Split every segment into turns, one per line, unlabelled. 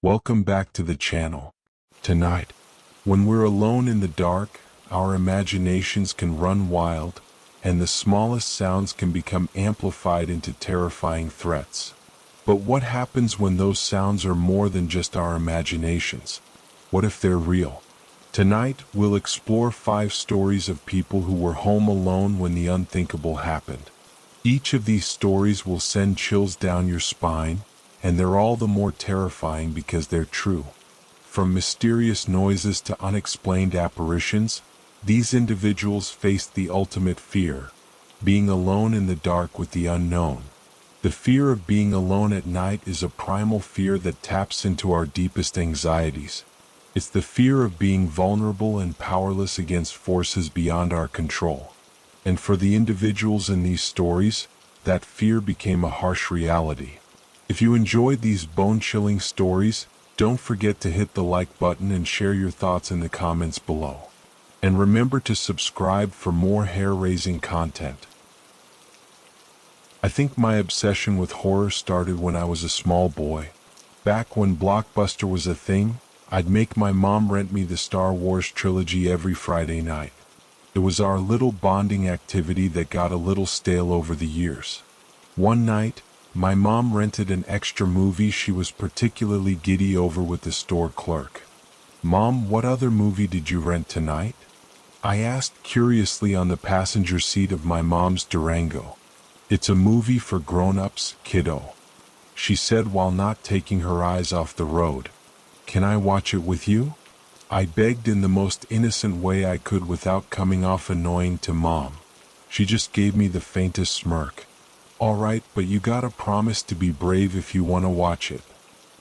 Welcome back to the channel. Tonight, when we're alone in the dark, our imaginations can run wild, and the smallest sounds can become amplified into terrifying threats. But what happens when those sounds are more than just our imaginations? What if they're real? Tonight, we'll explore 5 stories of people who were home alone when the unthinkable happened. Each of these stories will send chills down your spine, and they're all the more terrifying because they're true. From mysterious noises to unexplained apparitions, these individuals faced the ultimate fear, being alone in the dark with the unknown. The fear of being alone at night is a primal fear that taps into our deepest anxieties. It's the fear of being vulnerable and powerless against forces beyond our control. And for the individuals in these stories, that fear became a harsh reality. If you enjoyed these bone-chilling stories, don't forget to hit the like button and share your thoughts in the comments below. And remember to subscribe for more hair-raising content. I think my obsession with horror started when I was a small boy. Back when Blockbuster was a thing, I'd make my mom rent me the Star Wars trilogy every Friday night. It was our little bonding activity that got a little stale over the years. One night, my mom rented an extra movie she was particularly giddy over with the store clerk. "Mom, what other movie did you rent tonight?" I asked curiously on the passenger seat of my mom's Durango. "It's a movie for grown-ups, kiddo," she said while not taking her eyes off the road. "Can I watch it with you?" I begged in the most innocent way I could without coming off annoying to Mom. She just gave me the faintest smirk. "All right, but you gotta promise to be brave if you wanna watch it."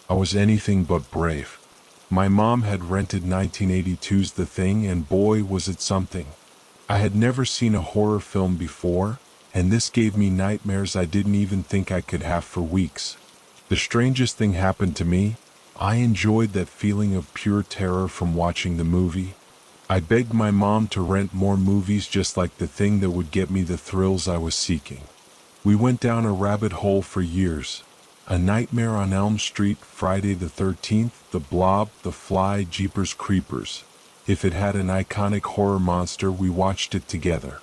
I was anything but brave. My mom had rented 1982's The Thing, and boy was it something. I had never seen a horror film before, and this gave me nightmares I didn't even think I could have for weeks. The strangest thing happened to me. I enjoyed that feeling of pure terror from watching the movie. I begged my mom to rent more movies just like The Thing that would get me the thrills I was seeking. We went down a rabbit hole for years. A Nightmare on Elm Street, Friday the 13th, The Blob, The Fly, Jeepers Creepers. If it had an iconic horror monster, we watched it together.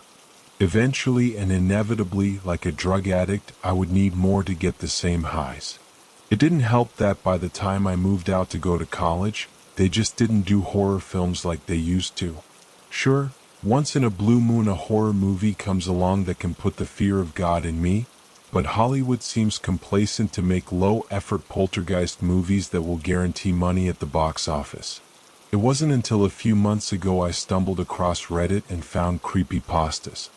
Eventually and inevitably, like a drug addict, I would need more to get the same highs. It didn't help that by the time I moved out to go to college, they just didn't do horror films like they used to. Sure, once in a blue moon a horror movie comes along that can put the fear of God in me, but Hollywood seems complacent to make low-effort poltergeist movies that will guarantee money at the box office. It wasn't until a few months ago I stumbled across Reddit and found creepypastas.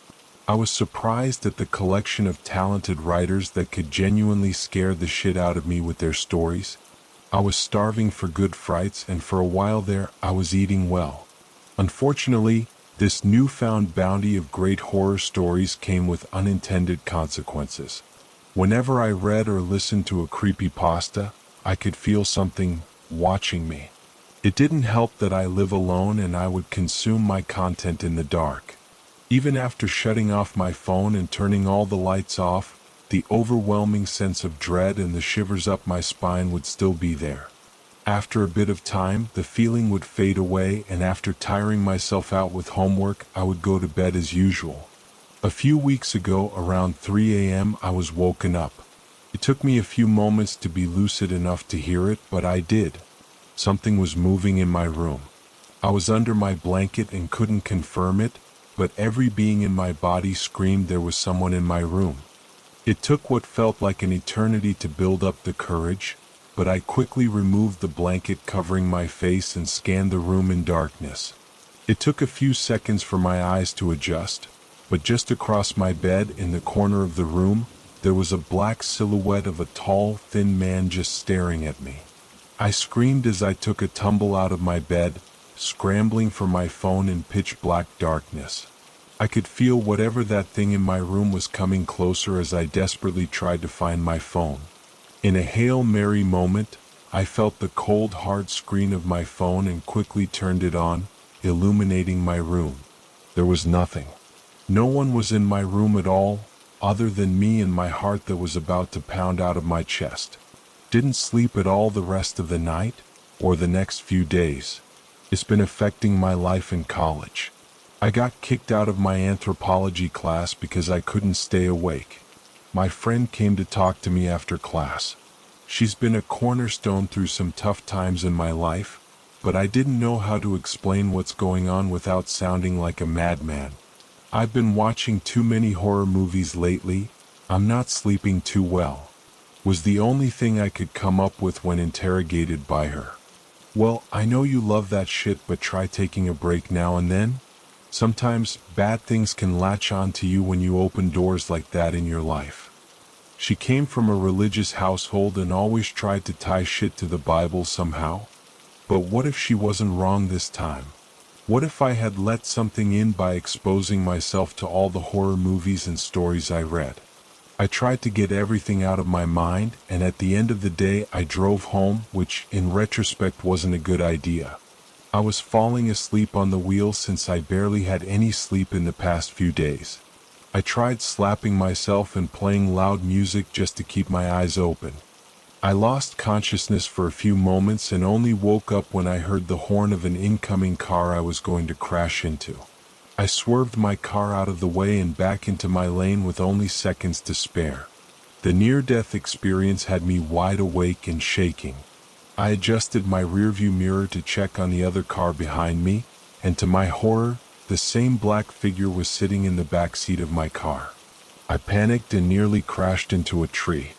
I was surprised at the collection of talented writers that could genuinely scare the shit out of me with their stories. I was starving for good frights, and for a while there, I was eating well. Unfortunately, this newfound bounty of great horror stories came with unintended consequences. Whenever I read or listened to a creepypasta, I could feel something watching me. It didn't help that I live alone and I would consume my content in the dark. Even after shutting off my phone and turning all the lights off, the overwhelming sense of dread and the shivers up my spine would still be there. After a bit of time, the feeling would fade away, and after tiring myself out with homework, I would go to bed as usual. A few weeks ago, around 3 a.m., I was woken up. It took me a few moments to be lucid enough to hear it, but I did. Something was moving in my room. I was under my blanket and couldn't confirm it, but every being in my body screamed there was someone in my room. It took what felt like an eternity to build up the courage, but I quickly removed the blanket covering my face and scanned the room in darkness. It took a few seconds for my eyes to adjust, but just across my bed in the corner of the room, there was a black silhouette of a tall, thin man just staring at me. I screamed as I took a tumble out of my bed, scrambling for my phone in pitch-black darkness. I could feel whatever that thing in my room was coming closer as I desperately tried to find my phone. In a Hail Mary moment, I felt the cold, hard screen of my phone and quickly turned it on, illuminating my room. There was nothing. No one was in my room at all, other than me and my heart that was about to pound out of my chest. Didn't sleep at all the rest of the night, or the next few days. It's been affecting my life in college. I got kicked out of my anthropology class because I couldn't stay awake. My friend came to talk to me after class. She's been a cornerstone through some tough times in my life, but I didn't know how to explain what's going on without sounding like a madman. I've been watching too many horror movies lately. I'm not sleeping too well, was the only thing I could come up with when interrogated by her. Well, I know you love that shit, but try taking a break now and then. Sometimes bad things can latch on to you when you open doors like that in your life. She came from a religious household and always tried to tie shit to the Bible somehow. But what if she wasn't wrong this time? What if I had let something in by exposing myself to all the horror movies and stories I read? I tried to get everything out of my mind, and at the end of the day I drove home, which in retrospect wasn't a good idea. I was falling asleep on the wheel since I barely had any sleep in the past few days. I tried slapping myself and playing loud music just to keep my eyes open. I lost consciousness for a few moments and only woke up when I heard the horn of an incoming car I was going to crash into. I swerved my car out of the way and back into my lane with only seconds to spare. The near-death experience had me wide awake and shaking. I adjusted my rearview mirror to check on the other car behind me, and to my horror, the same black figure was sitting in the back seat of my car. I panicked and nearly crashed into a tree.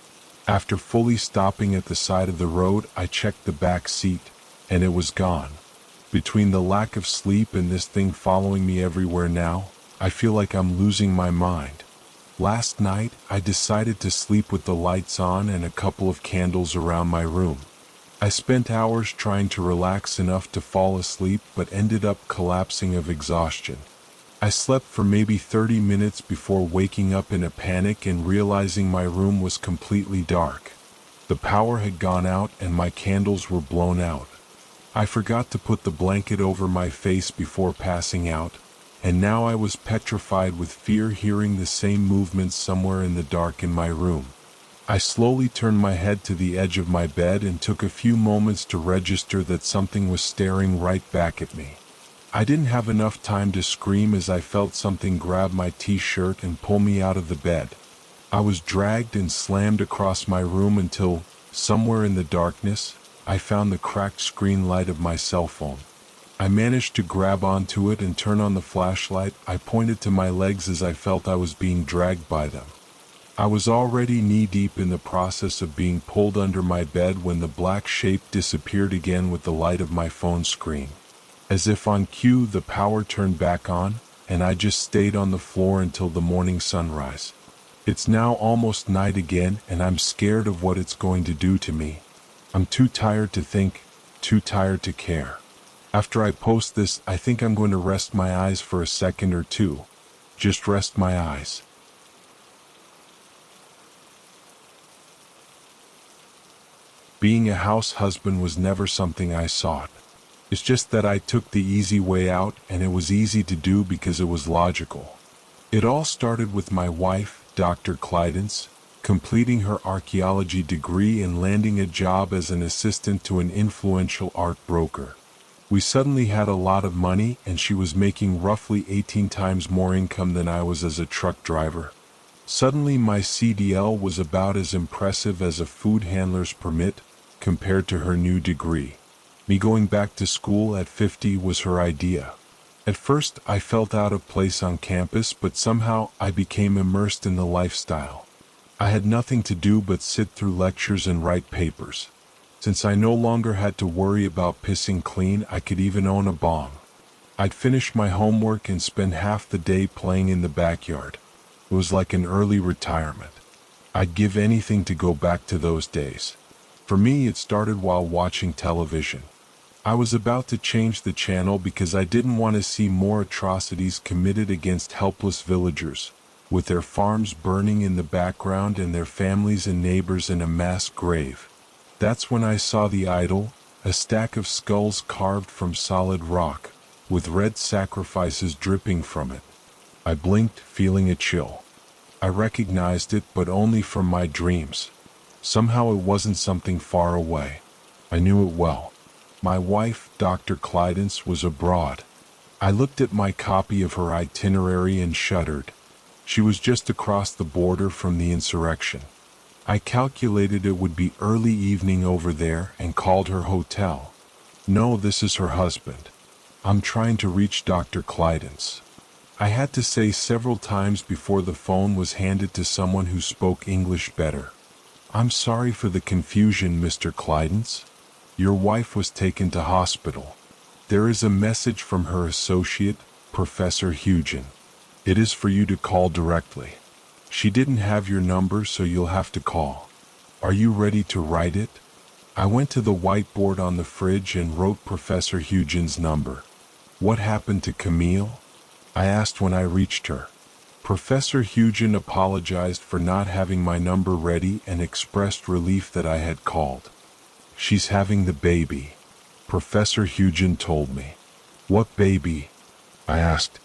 After fully stopping at the side of the road, I checked the back seat, and it was gone. Between the lack of sleep and this thing following me everywhere now, I feel like I'm losing my mind. Last night, I decided to sleep with the lights on and a couple of candles around my room. I spent hours trying to relax enough to fall asleep but ended up collapsing of exhaustion. I slept for maybe 30 minutes before waking up in a panic and realizing my room was completely dark. The power had gone out and my candles were blown out. I forgot to put the blanket over my face before passing out, and now I was petrified with fear, hearing the same movements somewhere in the dark in my room. I slowly turned my head to the edge of my bed and took a few moments to register that something was staring right back at me. I didn't have enough time to scream as I felt something grab my t-shirt and pull me out of the bed. I was dragged and slammed across my room until, somewhere in the darkness, I found the cracked screen light of my cell phone. I managed to grab onto it and turn on the flashlight. I pointed to my legs as I felt I was being dragged by them. I was already knee-deep in the process of being pulled under my bed when the black shape disappeared again with the light of my phone screen. As if on cue, the power turned back on, and I just stayed on the floor until the morning sunrise. It's now almost night again, and I'm scared of what it's going to do to me. I'm too tired to think, too tired to care. After I post this, I think I'm going to rest my eyes for a second or two. Just rest my eyes. Being a house husband was never something I sought. It's just that I took the easy way out, and it was easy to do because it was logical. It all started with my wife, Dr. Clydence, completing her archaeology degree and landing a job as an assistant to an influential art broker. We suddenly had a lot of money, and she was making roughly 18 times more income than I was as a truck driver. Suddenly my CDL was about as impressive as a food handler's permit compared to her new degree. Me going back to school at 50 was her idea. At first I felt out of place on campus, but somehow I became immersed in the lifestyle. I had nothing to do but sit through lectures and write papers. Since I no longer had to worry about pissing clean, I could even own a bong. I'd finish my homework and spend half the day playing in the backyard. It was like an early retirement. I'd give anything to go back to those days. For me, it started while watching television. I was about to change the channel because I didn't want to see more atrocities committed against helpless villagers, with their farms burning in the background and their families and neighbors in a mass grave. That's when I saw The Idol, a stack of skulls carved from solid rock, with red sacrifices dripping from it. I blinked, feeling a chill. I recognized it, but only from my dreams. Somehow it wasn't something far away. I knew it well. My wife, Dr. Clydens, was abroad. I looked at my copy of her itinerary and shuddered. She was just across the border from the insurrection. I calculated it would be early evening over there and called her hotel. No, this is her husband. I'm trying to reach Dr. Clydens. I had to say several times before the phone was handed to someone who spoke English better. I'm sorry for the confusion, Mr. Clydens. Your wife was taken to hospital. There is a message from her associate, Professor Hugin. It is for you to call directly. She didn't have your number, so you'll have to call. Are you ready to write it? I went to the whiteboard on the fridge and wrote Professor Hugin's number. What happened to Camille? I asked when I reached her. Professor Hugin apologized for not having my number ready and expressed relief that I had called. She's having the baby, Professor Hugin told me. What baby? I asked.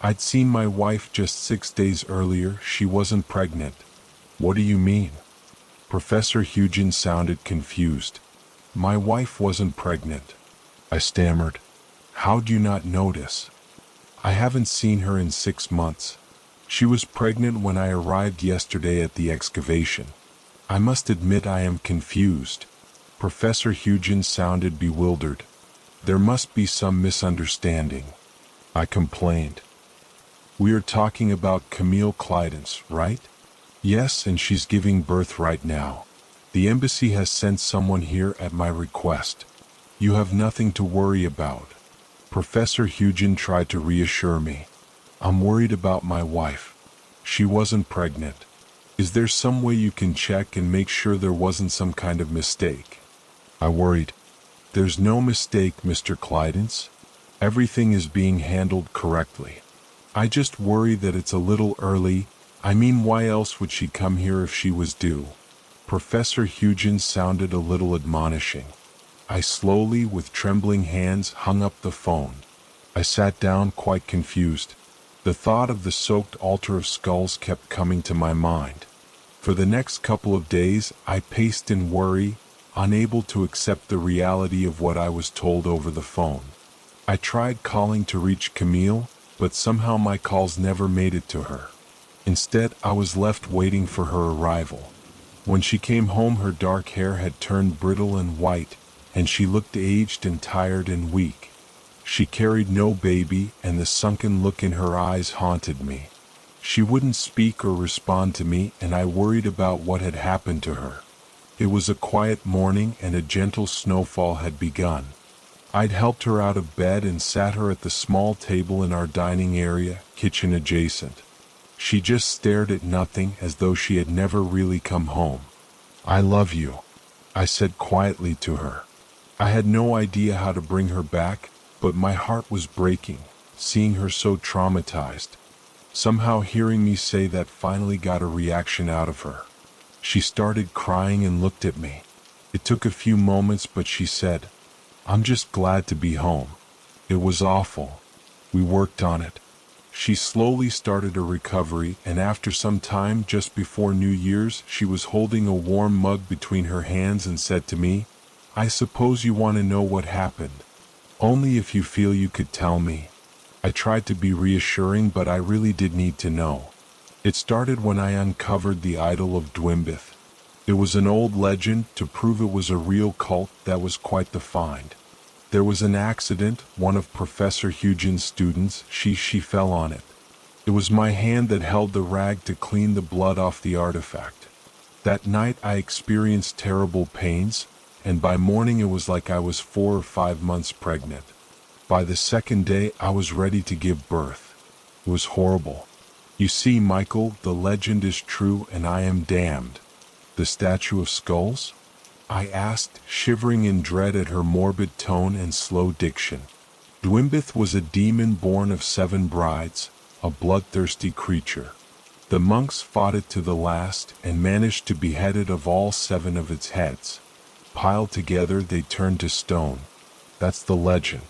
I'd seen my wife just 6 days earlier. She wasn't pregnant. What do you mean? Professor Hugin sounded confused. My wife wasn't pregnant. I stammered. How'd you not notice? I haven't seen her in 6 months. She was pregnant when I arrived yesterday at the excavation. I must admit I am confused. Professor Hugin sounded bewildered. There must be some misunderstanding. I complained. We are talking about Camille Clydens, right? Yes, and she's giving birth right now. The embassy has sent someone here at my request. You have nothing to worry about. Professor Hugin tried to reassure me. I'm worried about my wife. She wasn't pregnant. Is there some way you can check and make sure there wasn't some kind of mistake? I worried. There's no mistake, Mr. Clydens. Everything is being handled correctly. I just worry that it's a little early. I mean, why else would she come here if she was due? Professor Hugin sounded a little admonishing. I slowly, with trembling hands, hung up the phone. I sat down quite confused. The thought of the soaked altar of skulls kept coming to my mind. For the next couple of days, I paced in worry, unable to accept the reality of what I was told over the phone. I tried calling to reach Camille, but somehow my calls never made it to her. Instead, I was left waiting for her arrival. When she came home, her dark hair had turned brittle and white, and she looked aged and tired and weak. She carried no baby, and the sunken look in her eyes haunted me. She wouldn't speak or respond to me, and I worried about what had happened to her. It was a quiet morning, and a gentle snowfall had begun. I'd helped her out of bed and sat her at the small table in our dining area, kitchen adjacent. She just stared at nothing, as though she had never really come home. I love you, I said quietly to her. I had no idea how to bring her back, but my heart was breaking, seeing her so traumatized. Somehow hearing me say that finally got a reaction out of her. She started crying and looked at me. It took a few moments, but she said, I'm just glad to be home. It was awful. We worked on it. She slowly started a recovery, and after some time, just before New Year's, she was holding a warm mug between her hands and said to me, I suppose you want to know what happened. Only if you feel you could tell me. I tried to be reassuring, but I really did need to know. It started when I uncovered the idol of Dwimbeth. It was an old legend. To prove it was a real cult, that was quite the find. There was an accident. One of Professor Hugin's students, she fell on it. It was my hand that held the rag to clean the blood off the artifact. That night I experienced terrible pains, and by morning it was like I was 4 or 5 months pregnant. By the second day I was ready to give birth. It was horrible. You see, Michael, the legend is true and I am damned. The statue of skulls? I asked, shivering in dread at her morbid tone and slow diction. Dwimbeth was a demon born of 7 brides, a bloodthirsty creature. The monks fought it to the last and managed to behead it of all 7 of its heads. Piled together, they turned to stone. That's the legend.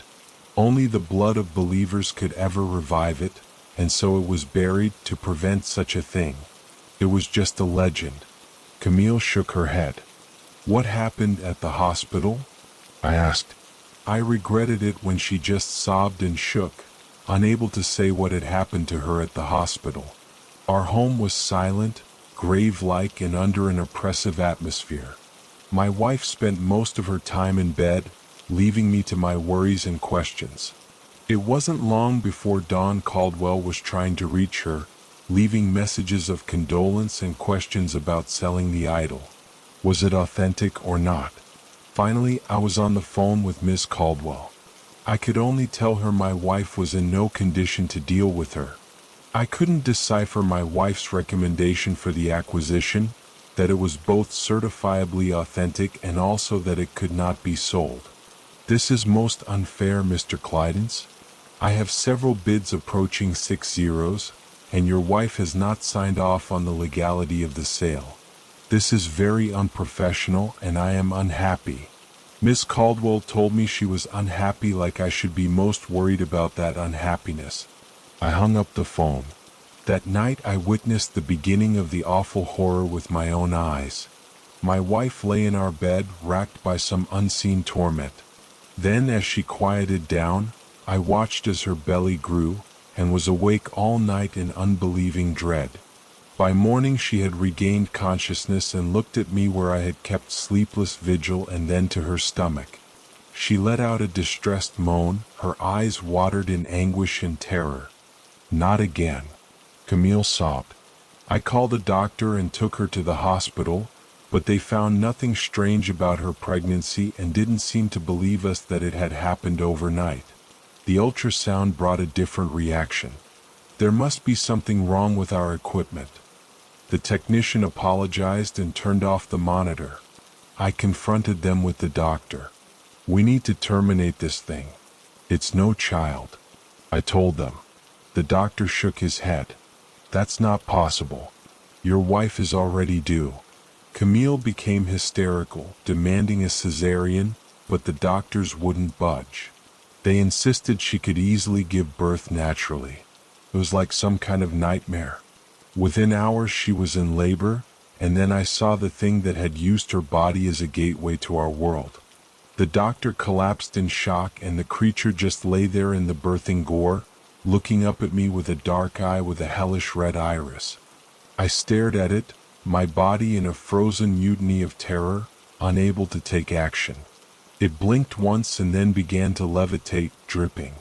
Only the blood of believers could ever revive it, and so it was buried to prevent such a thing. It was just a legend. Camille shook her head. What happened at the hospital? I asked. I regretted it when she just sobbed and shook, unable to say what had happened to her at the hospital. Our home was silent, grave-like, and under an oppressive atmosphere. My wife spent most of her time in bed, leaving me to my worries and questions. It wasn't long before Dawn Caldwell was trying to reach her, leaving messages of condolence and questions about selling the idol. Was it authentic or not? Finally, I was on the phone with Miss Caldwell. I could only tell her my wife was in no condition to deal with her. I couldn't decipher my wife's recommendation for the acquisition, that it was both certifiably authentic and also that it could not be sold. This is most unfair, Mr. Clydens. I have several bids approaching 6 zeros, and your wife has not signed off on the legality of the sale. This is very unprofessional, and I am unhappy. Miss Caldwell told me she was unhappy, like I should be most worried about that unhappiness. I hung up the phone. That night I witnessed the beginning of the awful horror with my own eyes. My wife lay in our bed, racked by some unseen torment. Then, as she quieted down, I watched as her belly grew, and was awake all night in unbelieving dread. By morning she had regained consciousness and looked at me where I had kept sleepless vigil, and then to her stomach. She let out a distressed moan, her eyes watered in anguish and terror. Not again, Camille sobbed. I called a doctor and took her to the hospital, but they found nothing strange about her pregnancy and didn't seem to believe us that it had happened overnight. The ultrasound brought a different reaction. There must be something wrong with our equipment. The technician apologized and turned off the monitor. I confronted them with the doctor. We need to terminate this thing. It's no child, I told them. The doctor shook his head. That's not possible. Your wife is already due. Camille became hysterical, demanding a cesarean, but the doctors wouldn't budge. They insisted she could easily give birth naturally. It was like some kind of nightmare. Within hours she was in labor, and then I saw the thing that had used her body as a gateway to our world. The doctor collapsed in shock, and the creature just lay there in the birthing gore, looking up at me with a dark eye with a hellish red iris. I stared at it, my body in a frozen mutiny of terror, unable to take action. It blinked once and then began to levitate, dripping.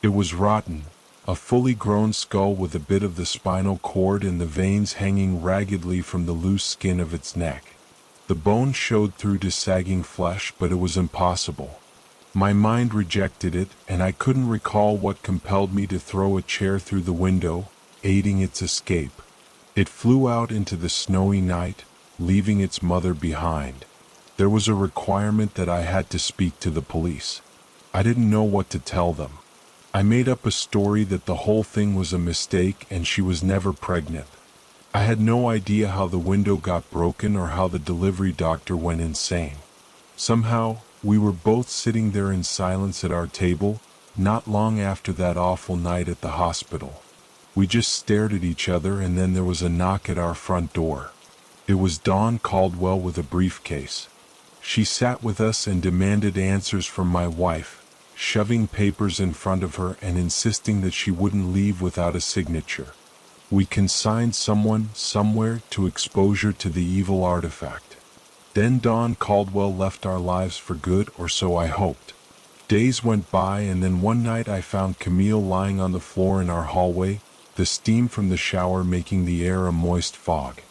It was rotten, a fully grown skull with a bit of the spinal cord and the veins hanging raggedly from the loose skin of its neck. The bone showed through to sagging flesh, but it was impossible. My mind rejected it, and I couldn't recall what compelled me to throw a chair through the window, aiding its escape. It flew out into the snowy night, leaving its mother behind. There was a requirement that I had to speak to the police. I didn't know what to tell them. I made up a story that the whole thing was a mistake and she was never pregnant. I had no idea how the window got broken or how the delivery doctor went insane. Somehow, we were both sitting there in silence at our table, not long after that awful night at the hospital. We just stared at each other, and then there was a knock at our front door. It was Dawn Caldwell with a briefcase. She sat with us and demanded answers from my wife, shoving papers in front of her and insisting that she wouldn't leave without a signature. We consigned someone, somewhere, to exposure to the evil artifact. Then Dawn Caldwell left our lives for good, or so I hoped. Days went by, and then one night I found Camille lying on the floor in our hallway, the steam from the shower making the air a moist fog.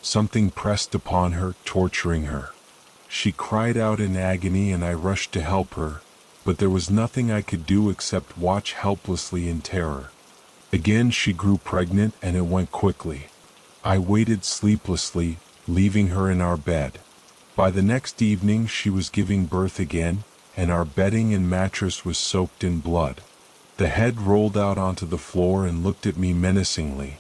Something pressed upon her, torturing her. She cried out in agony, and I rushed to help her, but there was nothing I could do except watch helplessly in terror. Again she grew pregnant, and it went quickly. I waited sleeplessly, leaving her in our bed. By the next evening she was giving birth again, and our bedding and mattress was soaked in blood. The head rolled out onto the floor and looked at me menacingly.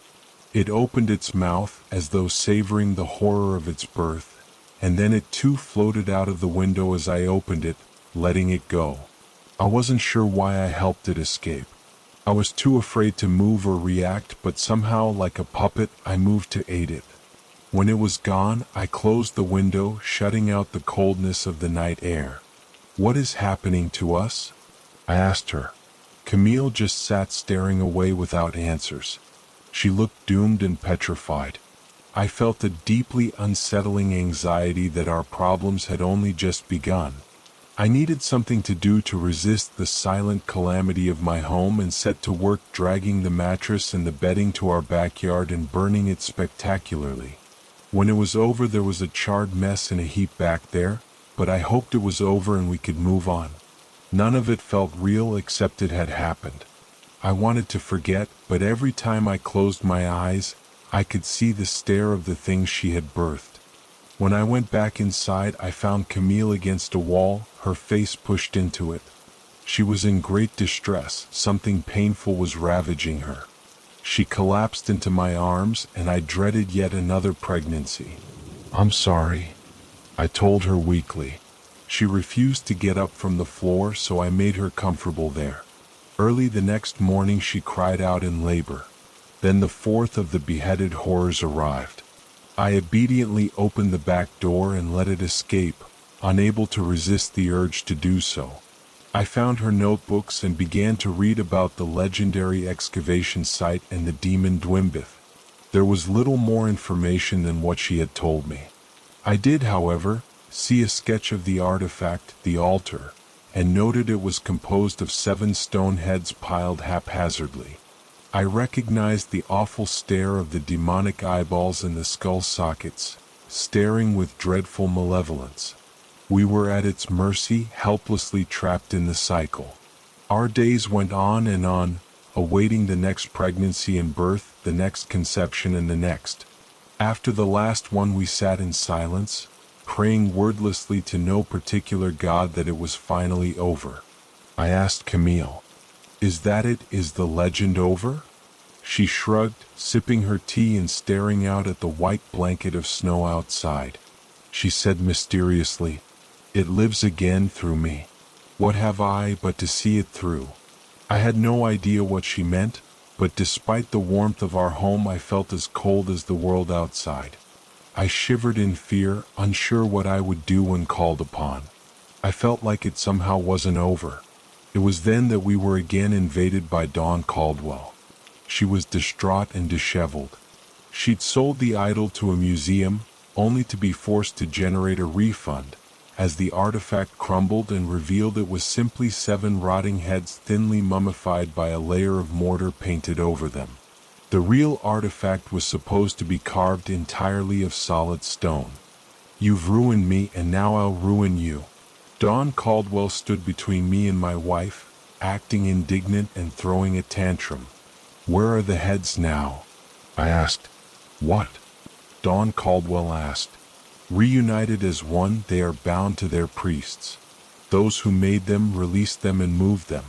It opened its mouth, as though savoring the horror of its birth, and then it too floated out of the window as I opened it, letting it go. I wasn't sure why I helped it escape. I was too afraid to move or react, but somehow, like a puppet, I moved to aid it. When it was gone, I closed the window, shutting out the coldness of the night air. "What is happening to us?" I asked her. Camille just sat staring away without answers. She looked doomed and petrified. I felt a deeply unsettling anxiety that our problems had only just begun. I needed something to do to resist the silent calamity of my home and set to work dragging the mattress and the bedding to our backyard and burning it spectacularly. When it was over, there was a charred mess in a heap back there, but I hoped it was over and we could move on. None of it felt real except it had happened. I wanted to forget, but every time I closed my eyes, I could see the stare of the things she had birthed. When I went back inside, I found Camille against a wall, her face pushed into it. She was in great distress. Something painful was ravaging her. She collapsed into my arms, and I dreaded yet another pregnancy. "I'm sorry," I told her weakly. She refused to get up from the floor, so I made her comfortable there. Early the next morning she cried out in labor. Then the fourth of the beheaded horrors arrived. I obediently opened the back door and let it escape, unable to resist the urge to do so. I found her notebooks and began to read about the legendary excavation site and the demon Dwimbith. There was little more information than what she had told me. I did, however, see a sketch of the artifact, the altar, and noted it was composed of 7 stone heads piled haphazardly. I recognized the awful stare of the demonic eyeballs in the skull sockets, staring with dreadful malevolence. We were at its mercy, helplessly trapped in the cycle. Our days went on, awaiting the next pregnancy and birth, the next conception and the next. After the last one we sat in silence, praying wordlessly to no particular god that it was finally over. I asked Camille, "Is that it? Is the legend over?" She shrugged, sipping her tea and staring out at the white blanket of snow outside. She said mysteriously, "It lives again through me. What have I but to see it through?" I had no idea what she meant, but despite the warmth of our home, I felt as cold as the world outside. I shivered in fear, unsure what I would do when called upon. I felt like it somehow wasn't over. It was then that we were again invaded by Dawn Caldwell. She was distraught and disheveled. She'd sold the idol to a museum, only to be forced to generate a refund, as the artifact crumbled and revealed it was simply 7 rotting heads thinly mummified by a layer of mortar painted over them. The real artifact was supposed to be carved entirely of solid stone. "You've ruined me, and now I'll ruin you." Dawn Caldwell stood between me and my wife, acting indignant and throwing a tantrum. "Where are the heads now?" I asked. "What?" Dawn Caldwell asked. "Reunited as one, they are bound to their priests. Those who made them released them and moved them.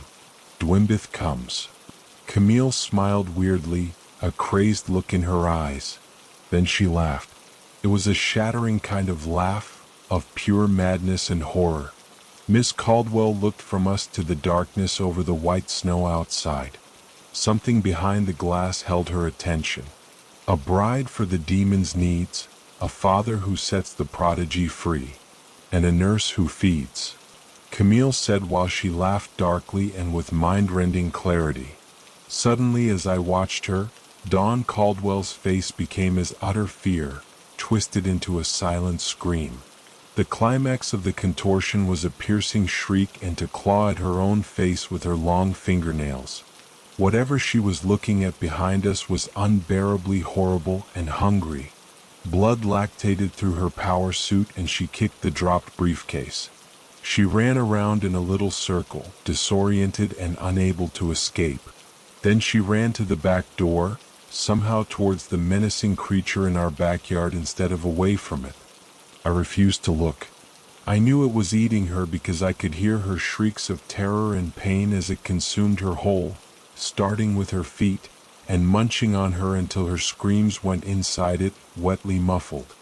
Dwimbith comes." Camille smiled weirdly, a crazed look in her eyes. Then she laughed. It was a shattering kind of laugh, of pure madness and horror. Miss Caldwell looked from us to the darkness over the white snow outside. Something behind the glass held her attention. A bride for the demon's needs, a father who sets the prodigy free, and a nurse who feeds. Camille said while she laughed darkly and with mind-rending clarity. Suddenly, as I watched her, Dawn Caldwell's face became as utter fear, twisted into a silent scream. The climax of the contortion was a piercing shriek and to claw at her own face with her long fingernails. Whatever she was looking at behind us was unbearably horrible and hungry. Blood lactated through her power suit and she kicked the dropped briefcase. She ran around in a little circle, disoriented and unable to escape. Then she ran to the back door, somehow towards the menacing creature in our backyard instead of away from it. I refused to look. I knew it was eating her because I could hear her shrieks of terror and pain as it consumed her whole, starting with her feet, and munching on her until her screams went inside it, wetly muffled.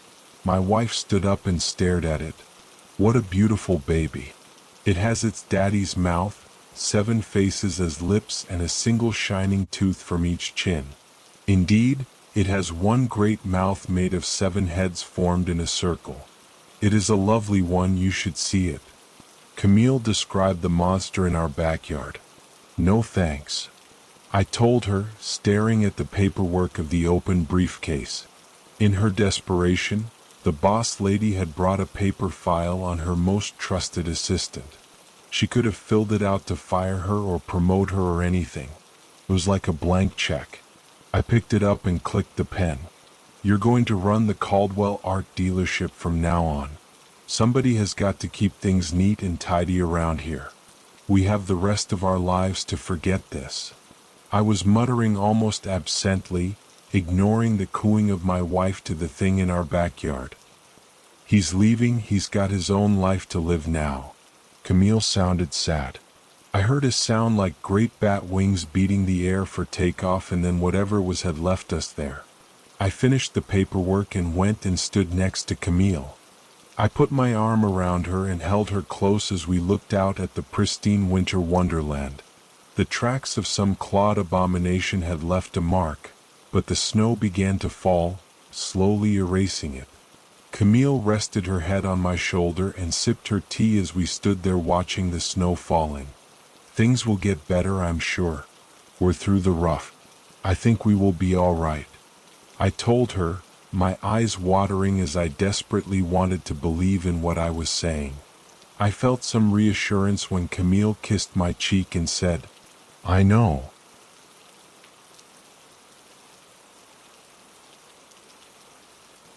My wife stood up and stared at it. What a beautiful baby. It has its daddy's mouth, 7 faces as lips and a single shining tooth from each chin. Indeed, It has one great mouth made of 7 heads formed in a circle. It is a lovely one, you should see it. Camille described the monster in our backyard. No thanks, I told her, staring at the paperwork of the open briefcase. In her desperation, the boss lady had brought a paper file on her most trusted assistant. She could have filled it out to fire her or promote her or anything. It was like a blank check. I picked it up and clicked the pen. You're going to run the Caldwell art dealership from now on. Somebody has got to keep things neat and tidy around here. We have the rest of our lives to forget this. I was muttering almost absently, ignoring the cooing of my wife to the thing in our backyard. He's leaving, he's got his own life to live now. Camille sounded sad. I heard a sound like great bat wings beating the air for takeoff, and then whatever was had left us there. I finished the paperwork and went and stood next to Camille. I put my arm around her and held her close as we looked out at the pristine winter wonderland. The tracks of some clawed abomination had left a mark, but the snow began to fall, slowly erasing it. Camille rested her head on my shoulder and sipped her tea as we stood there watching the snow falling. Things will get better, I'm sure. We're through the rough. I think we will be all right. I told her, my eyes watering as I desperately wanted to believe in what I was saying. I felt some reassurance when Camille kissed my cheek and said, I know.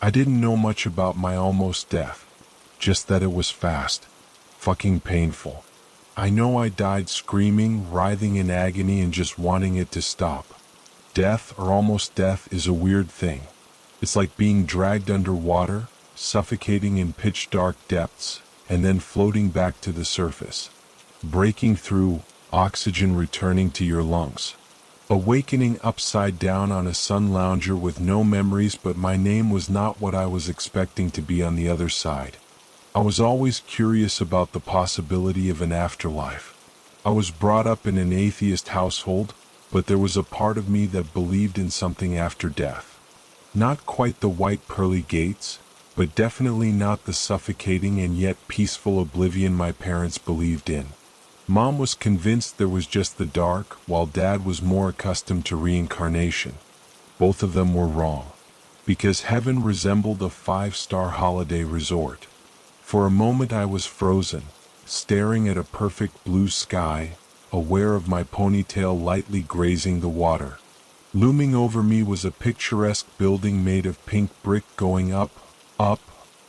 I didn't know much about my almost death, just that it was fast, fucking painful. I know I died screaming, writhing in agony and just wanting it to stop. Death or almost death is a weird thing. It's like being dragged underwater, suffocating in pitch dark depths, and then floating back to the surface. Breaking through, oxygen returning to your lungs. Awakening upside down on a sun lounger with no memories, but my name was not what I was expecting to be on the other side. I was always curious about the possibility of an afterlife. I was brought up in an atheist household, but there was a part of me that believed in something after death. Not quite the white pearly gates, but definitely not the suffocating and yet peaceful oblivion my parents believed in. Mom was convinced there was just the dark, while Dad was more accustomed to reincarnation. Both of them were wrong, because heaven resembled a 5-star holiday resort. For a moment I was frozen, staring at a perfect blue sky, aware of my ponytail lightly grazing the water. Looming over me was a picturesque building made of pink brick going up, up,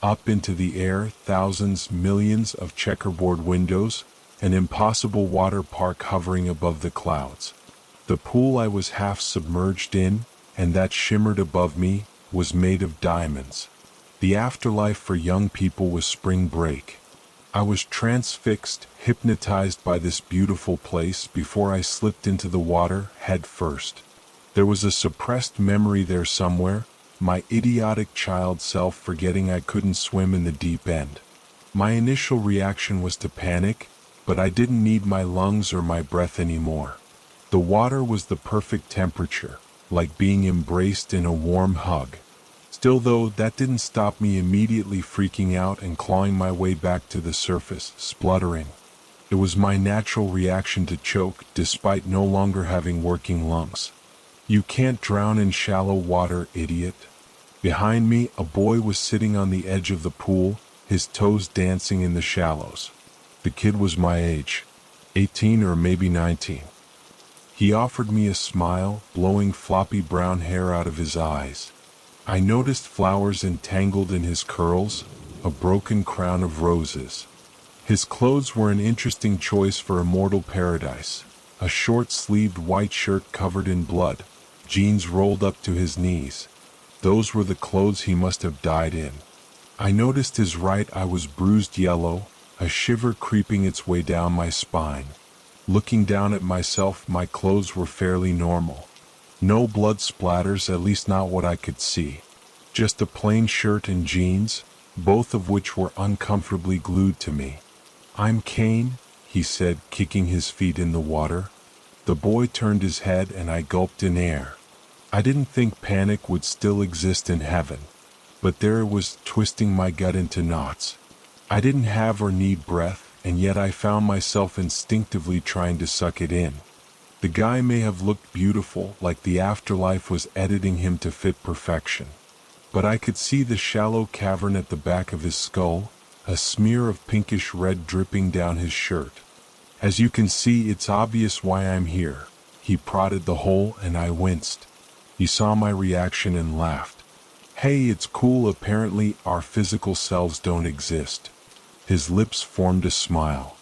up into the air, thousands, millions of checkerboard windows, an impossible water park hovering above the clouds. The pool I was half submerged in, and that shimmered above me, was made of diamonds. The afterlife for young people was spring break. I was transfixed, hypnotized by this beautiful place before I slipped into the water, head first. There was a suppressed memory there somewhere, my idiotic child self forgetting I couldn't swim in the deep end. My initial reaction was to panic, but I didn't need my lungs or my breath anymore. The water was the perfect temperature, like being embraced in a warm hug. Still though, that didn't stop me immediately freaking out and clawing my way back to the surface, spluttering. It was my natural reaction to choke, despite no longer having working lungs. You can't drown in shallow water, idiot. Behind me, a boy was sitting on the edge of the pool, his toes dancing in the shallows. The kid was my age, 18 or maybe 19. He offered me a smile, blowing floppy brown hair out of his eyes. I noticed flowers entangled in his curls, a broken crown of roses. His clothes were an interesting choice for a mortal paradise. A short-sleeved white shirt covered in blood, jeans rolled up to his knees. Those were the clothes he must have died in. I noticed his right eye was bruised yellow, a shiver creeping its way down my spine. Looking down at myself, my clothes were fairly normal. No blood splatters, at least not what I could see. Just a plain shirt and jeans, both of which were uncomfortably glued to me. I'm Kane, he said, kicking his feet in the water. The boy turned his head and I gulped in air. I didn't think panic would still exist in heaven, but there it was, twisting my gut into knots. I didn't have or need breath, and yet I found myself instinctively trying to suck it in. The guy may have looked beautiful, like the afterlife was editing him to fit perfection. But I could see the shallow cavern at the back of his skull, a smear of pinkish red dripping down his shirt. As you can see, it's obvious why I'm here. He prodded the hole and I winced. He saw my reaction and laughed. Hey, it's cool, apparently our physical selves don't exist. His lips formed a smile.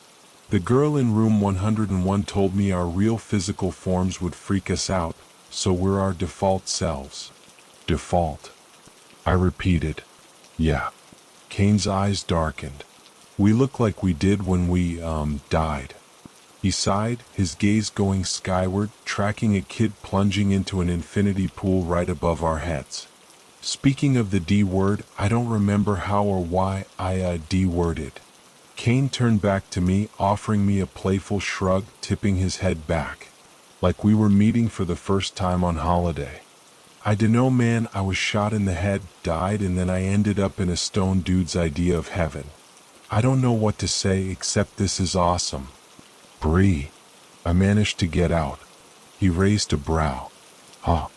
The girl in room 101 told me our real physical forms would freak us out, so we're our default selves. Default. I repeated. Yeah. Kane's eyes darkened. We look like we did when we, died. He sighed, his gaze going skyward, tracking a kid plunging into an infinity pool right above our heads. Speaking of the D word, I don't remember how or why I D-worded. Kane turned back to me, offering me a playful shrug, tipping his head back. Like we were meeting for the first time on holiday. I dunno, man, I was shot in the head, died, and then I ended up in a stone dude's idea of heaven. I don't know what to say except this is awesome. Bree. I managed to get out. He raised a brow. Huh.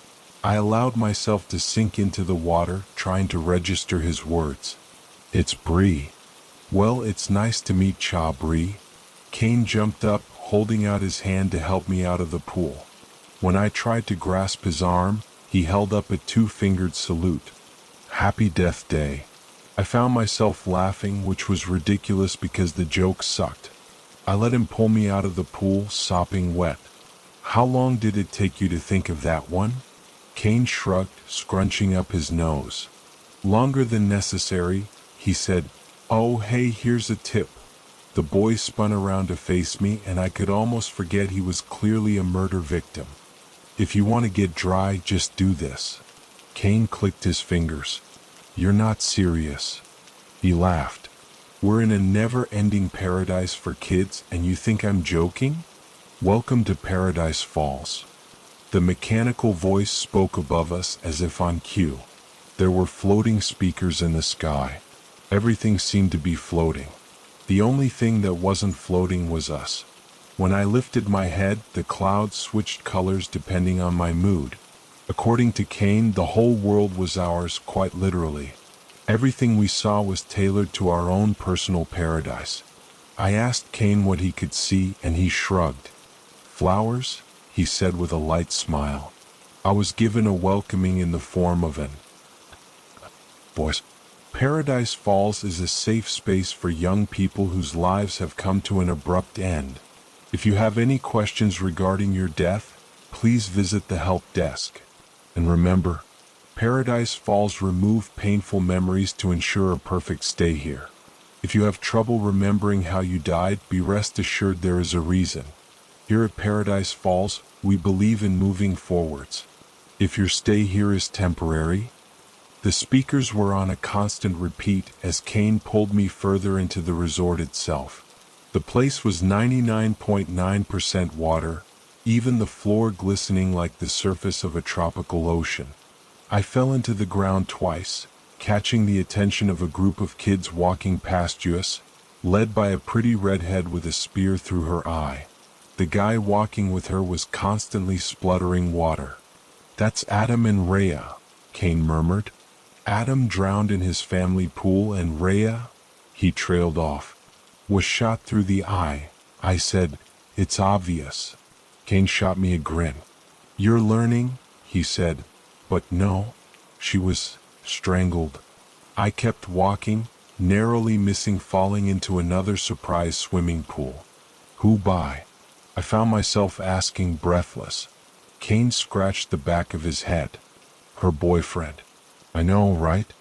I allowed myself to sink into the water, trying to register his words. It's Bree. Well, it's nice to meet Cha, Bree. Kane jumped up, holding out his hand to help me out of the pool. When I tried to grasp his arm, he held up a two-fingered salute. Happy Death Day. I found myself laughing, which was ridiculous because the joke sucked. I let him pull me out of the pool, sopping wet. How long did it take you to think of that one? Kane shrugged, scrunching up his nose. Longer than necessary, he said. Oh, hey, here's a tip. The boy spun around to face me, and I could almost forget he was clearly a murder victim. If you want to get dry, just do this. Kane clicked his fingers. You're not serious. He laughed. We're in a never-ending paradise for kids, and you think I'm joking? Welcome to Paradise Falls. The mechanical voice spoke above us as if on cue. There were floating speakers in the sky. Everything seemed to be floating. The only thing that wasn't floating was us. When I lifted my head, the clouds switched colors depending on my mood. According to Kane, the whole world was ours, quite literally. Everything we saw was tailored to our own personal paradise. I asked Kane what he could see, and he shrugged. Flowers? He said with a light smile. I was given a welcoming in the form of an voice. Paradise Falls is a safe space for young people whose lives have come to an abrupt end. If you have any questions regarding your death, please visit the help desk. And remember, Paradise Falls remove painful memories to ensure a perfect stay here. If you have trouble remembering how you died, be rest assured there is a reason. Here at Paradise Falls, we believe in moving forwards. If your stay here is temporary, the speakers were on a constant repeat as Kane pulled me further into the resort itself. The place was 99.9% water, even the floor glistening like the surface of a tropical ocean. I fell into the ground twice, catching the attention of a group of kids walking past us, led by a pretty redhead with a spear through her eye. The guy walking with her was constantly spluttering water. That's Adam and Rhea, Kane murmured. Adam drowned in his family pool and Rhea, he trailed off, was shot through the eye. I said, it's obvious. Kane shot me a grin. You're learning, he said, but no, she was strangled. I kept walking, narrowly missing falling into another surprise swimming pool. Who by? I found myself asking, breathless. Kane scratched the back of his head. Her boyfriend. I know, right?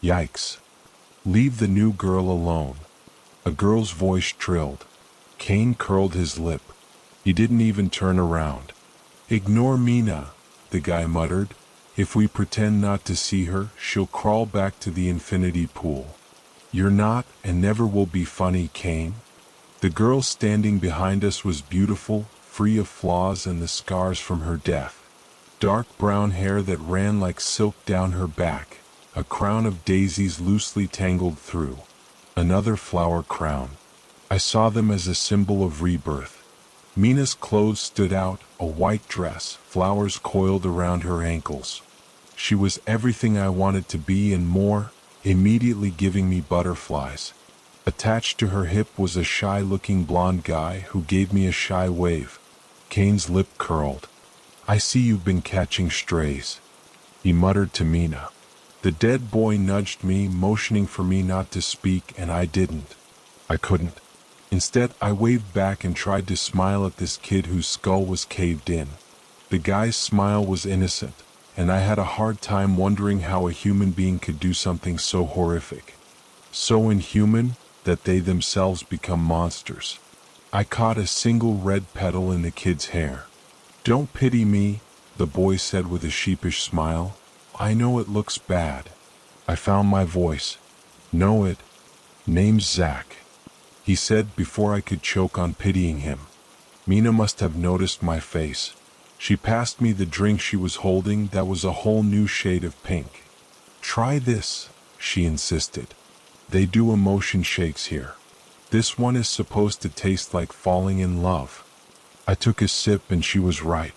Yikes. Leave the new girl alone. A girl's voice trilled. Kane curled his lip. He didn't even turn around. Ignore Mina, the guy muttered. If we pretend not to see her, she'll crawl back to the infinity pool. You're not and never will be funny, Kane. The girl standing behind us was beautiful, free of flaws and the scars from her death. dark brown hair that ran like silk down her back, a crown of daisies loosely tangled through. Another flower crown. I saw them as a symbol of rebirth. Mina's clothes stood out, a white dress, flowers coiled around her ankles. She was everything I wanted to be and more, immediately giving me butterflies. Attached to her hip was a shy-looking blonde guy who gave me a shy wave. Kane's lip curled. "I see you've been catching strays," he muttered to Mina. The dead boy nudged me, motioning for me not to speak, and I didn't. I couldn't. Instead, I waved back and tried to smile at this kid whose skull was caved in. The guy's smile was innocent, and I had a hard time wondering how a human being could do something so horrific. So inhuman that they themselves become monsters. I caught a single red petal in the kid's hair. "Don't pity me," the boy said with a sheepish smile. "I know it looks bad." I found my voice. "Know it? Name's Zach," he said before I could choke on pitying him. Mina must have noticed my face. She passed me the drink she was holding that was a whole new shade of pink. "Try this," she insisted. "They do emotion shakes here. This one is supposed to taste like falling in love." I took a sip and she was right.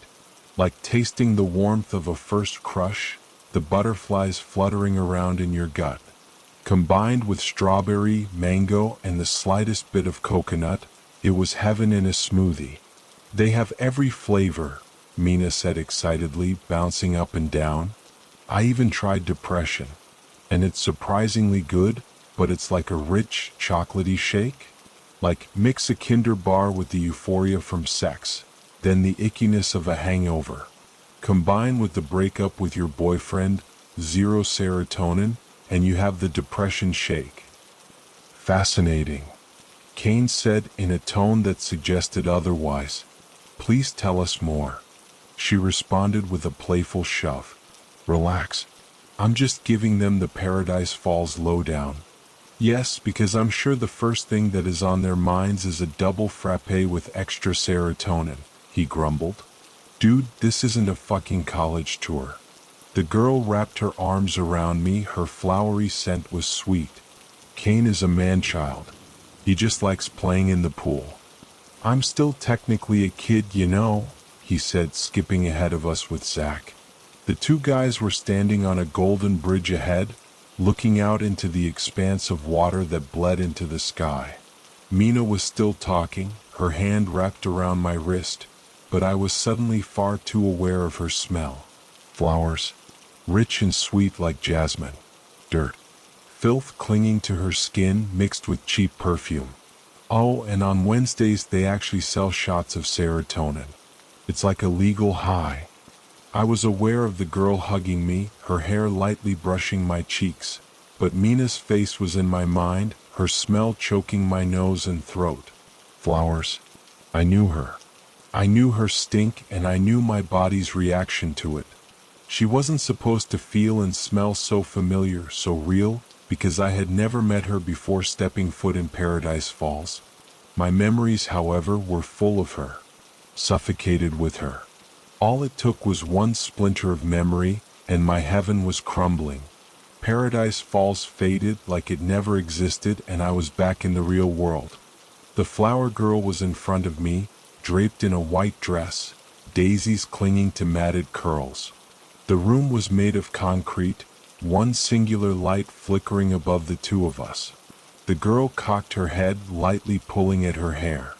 Like tasting the warmth of a first crush, the butterflies fluttering around in your gut. Combined with strawberry, mango, and the slightest bit of coconut, it was heaven in a smoothie. "They have every flavor," Mina said excitedly, bouncing up and down. "I even tried depression. And it's surprisingly good, but it's like a rich, chocolatey shake. Like mix a Kinder bar with the euphoria from sex, then the ickiness of a hangover. Combine with the breakup with your boyfriend, zero serotonin, and you have the depression shake." "Fascinating," Kane said in a tone that suggested otherwise. "Please tell us more." She responded with a playful shove. "Relax. I'm just giving them the Paradise Falls lowdown." "Yes, because I'm sure the first thing that is on their minds is a double frappe with extra serotonin," he grumbled. "Dude, this isn't a fucking college tour." The girl wrapped her arms around me, her flowery scent was sweet. "Kane is a man-child. He just likes playing in the pool." "I'm still technically a kid, you know," he said, skipping ahead of us with Zach. The two guys were standing on a golden bridge ahead, looking out into the expanse of water that bled into the sky. Mina was still talking, her hand wrapped around my wrist, but I was suddenly far too aware of her smell. Flowers. Rich and sweet like jasmine. Dirt. Filth clinging to her skin mixed with cheap perfume. Oh, and on Wednesdays they actually sell shots of serotonin. It's like a legal high. I was aware of the girl hugging me, her hair lightly brushing my cheeks, but Mina's face was in my mind, her smell choking my nose and throat. Flowers. I knew her. I knew her stink, and I knew my body's reaction to it. She wasn't supposed to feel and smell so familiar, so real, because I had never met her before stepping foot in Paradise Falls. My memories, however, were full of her. Suffocated with her. All it took was one splinter of memory, and my heaven was crumbling. Paradise Falls faded like it never existed, and I was back in the real world. The flower girl was in front of me, draped in a white dress, daisies clinging to matted curls. The room was made of concrete, one singular light flickering above the two of us. The girl cocked her head, lightly pulling at her hair.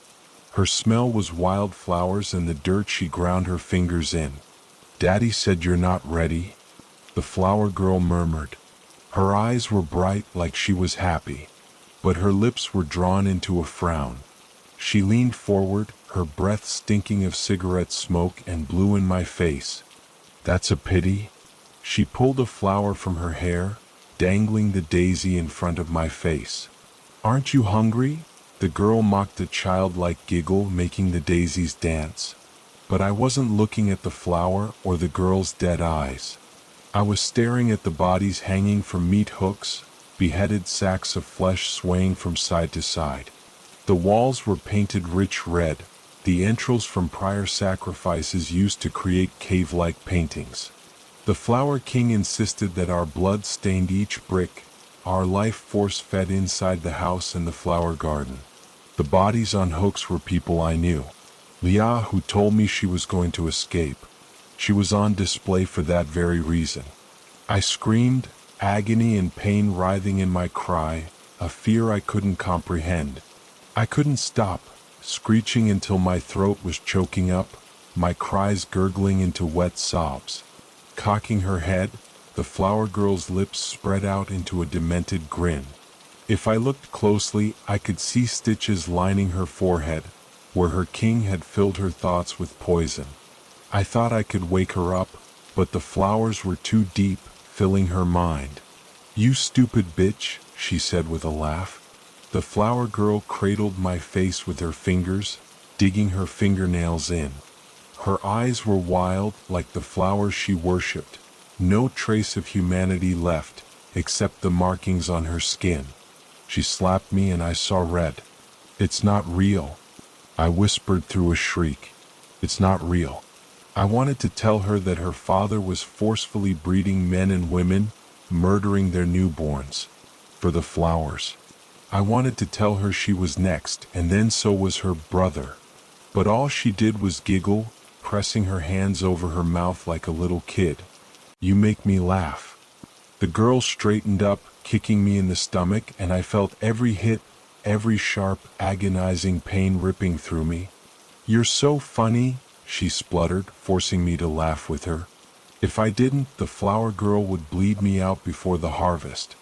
Her smell was wildflowers and the dirt she ground her fingers in. "Daddy said you're not ready," the flower girl murmured. Her eyes were bright like she was happy, but her lips were drawn into a frown. She leaned forward, her breath stinking of cigarette smoke, and blew in my face. "That's a pity." She pulled a flower from her hair, dangling the daisy in front of my face. "Aren't you hungry?" The girl mocked a childlike giggle, making the daisies dance. But I wasn't looking at the flower or the girl's dead eyes. I was staring at the bodies hanging from meat hooks, beheaded sacks of flesh swaying from side to side. The walls were painted rich red, the entrails from prior sacrifices used to create cave-like paintings. The Flower King insisted that our blood stained each brick, our life force fed inside the house and the flower garden. The bodies on hooks were people I knew. Leah, who told me she was going to escape. She was on display for that very reason. I screamed, agony and pain writhing in my cry, a fear I couldn't comprehend. I couldn't stop, screeching until my throat was choking up, my cries gurgling into wet sobs. Cocking her head, the flower girl's lips spread out into a demented grin. If I looked closely, I could see stitches lining her forehead, where her king had filled her thoughts with poison. I thought I could wake her up, but the flowers were too deep, filling her mind. "You stupid bitch," she said with a laugh. The flower girl cradled my face with her fingers, digging her fingernails in. Her eyes were wild, like the flowers she worshipped, no trace of humanity left, except the markings on her skin. She slapped me and I saw red. "It's not real," I whispered through a shriek. "It's not real." I wanted to tell her that her father was forcefully breeding men and women, murdering their newborns. For the flowers. I wanted to tell her she was next, and then so was her brother. But all she did was giggle, pressing her hands over her mouth like a little kid. "You make me laugh." The girl straightened up, kicking me in the stomach, and I felt every hit, every sharp, agonizing pain ripping through me. "You're so funny," she spluttered, forcing me to laugh with her. If I didn't, the flower girl would bleed me out before the harvest.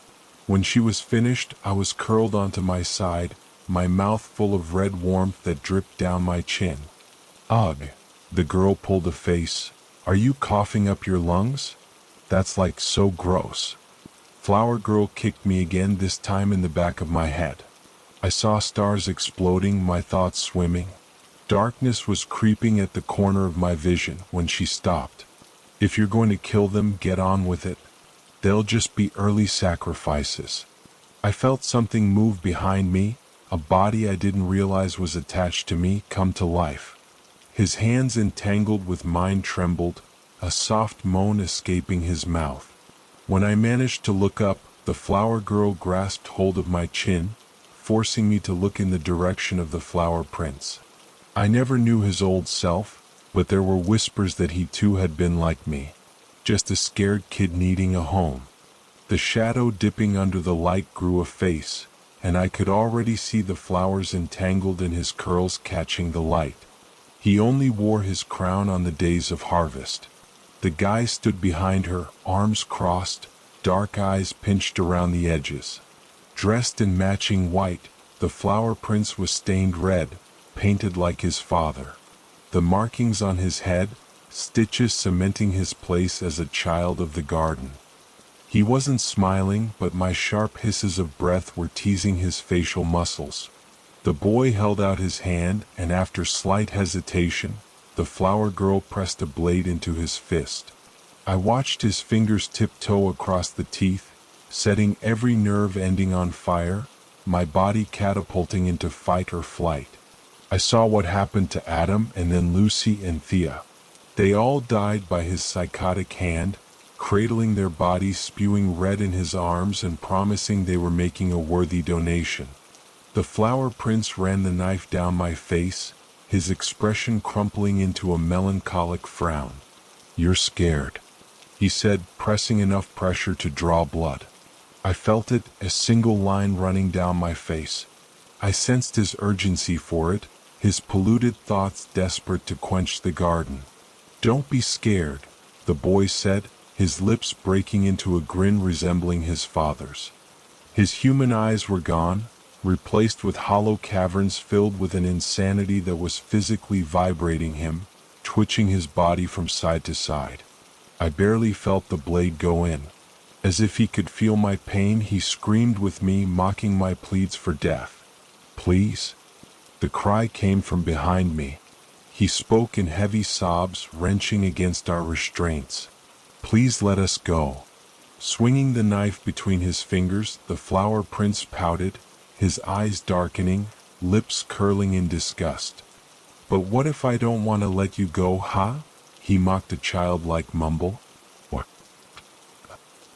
When she was finished, I was curled onto my side, my mouth full of red warmth that dripped down my chin. "Ugh." The girl pulled a face. "Are you coughing up your lungs? That's like so gross." Flower girl kicked me again, this time in the back of my head. I saw stars exploding, my thoughts swimming. Darkness was creeping at the corner of my vision when she stopped. "If you're going to kill them, get on with it. They'll just be early sacrifices." I felt something move behind me, a body I didn't realize was attached to me come to life. His hands entangled with mine trembled, a soft moan escaping his mouth. When I managed to look up, the flower girl grasped hold of my chin, forcing me to look in the direction of the flower prince. I never knew his old self, but there were whispers that he too had been like me, just a scared kid needing a home. The shadow dipping under the light grew a face, and I could already see the flowers entangled in his curls catching the light. He only wore his crown on the days of harvest. The guy stood behind her, arms crossed, dark eyes pinched around the edges. Dressed in matching white, the flower prince was stained red, painted like his father. The markings on his head, stitches cementing his place as a child of the garden. He wasn't smiling, but my sharp hisses of breath were teasing his facial muscles. The boy held out his hand, and after slight hesitation, the flower girl pressed a blade into his fist. I watched his fingers tiptoe across the teeth, setting every nerve ending on fire, my body catapulting into fight or flight. I saw what happened to Adam and then Lucy and Thea. They all died by his psychotic hand, cradling their bodies, spewing red in his arms and promising they were making a worthy donation. The flower prince ran the knife down my face, his expression crumpling into a melancholic frown. "You're scared," he said, pressing enough pressure to draw blood. I felt it, a single line running down my face. I sensed his urgency for it, his polluted thoughts desperate to quench the garden. "Don't be scared," the boy said, his lips breaking into a grin resembling his father's. His human eyes were gone, replaced with hollow caverns filled with an insanity that was physically vibrating him, twitching his body from side to side. I barely felt the blade go in. As if he could feel my pain, he screamed with me, mocking my pleas for death. "Please?" The cry came from behind me. He spoke in heavy sobs, wrenching against our restraints. "Please let us go." Swinging the knife between his fingers, the flower prince pouted, his eyes darkening, lips curling in disgust. But what if I don't want to let you go, huh? He mocked a childlike mumble. What?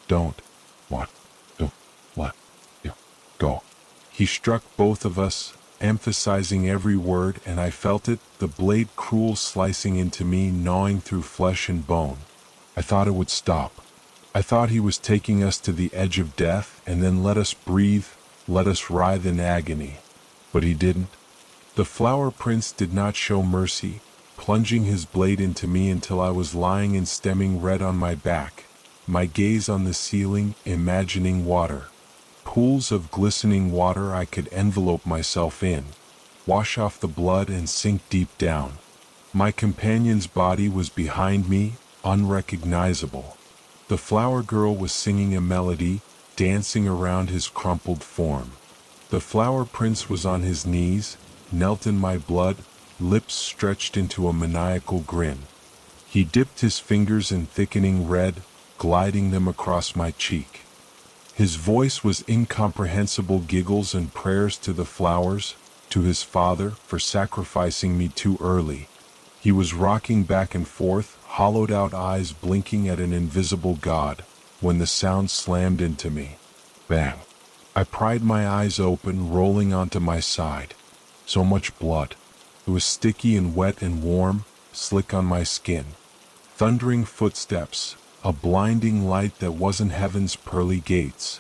Don't. What? Don't let you go. He struck both of us, emphasizing every word, and I felt it, the blade cruel slicing into me, gnawing through flesh and bone. I thought it would stop. I thought he was taking us to the edge of death and then let us breathe, let us writhe in agony. But he didn't. The Flower Prince did not show mercy, plunging his blade into me until I was lying and stemming red on my back, my gaze on the ceiling, imagining water. Pools of glistening water I could envelope myself in, wash off the blood and sink deep down. My companion's body was behind me, unrecognizable. The flower girl was singing a melody, dancing around his crumpled form. The Flower Prince was on his knees, knelt in my blood, lips stretched into a maniacal grin. He dipped his fingers in thickening red, gliding them across my cheek. His voice was incomprehensible giggles and prayers to the flowers, to his father for sacrificing me too early. He was rocking back and forth, hollowed-out eyes blinking at an invisible god, when the sound slammed into me. Bang! I pried my eyes open, rolling onto my side. So much blood. It was sticky and wet and warm, slick on my skin. Thundering footsteps, a blinding light that wasn't heaven's pearly gates.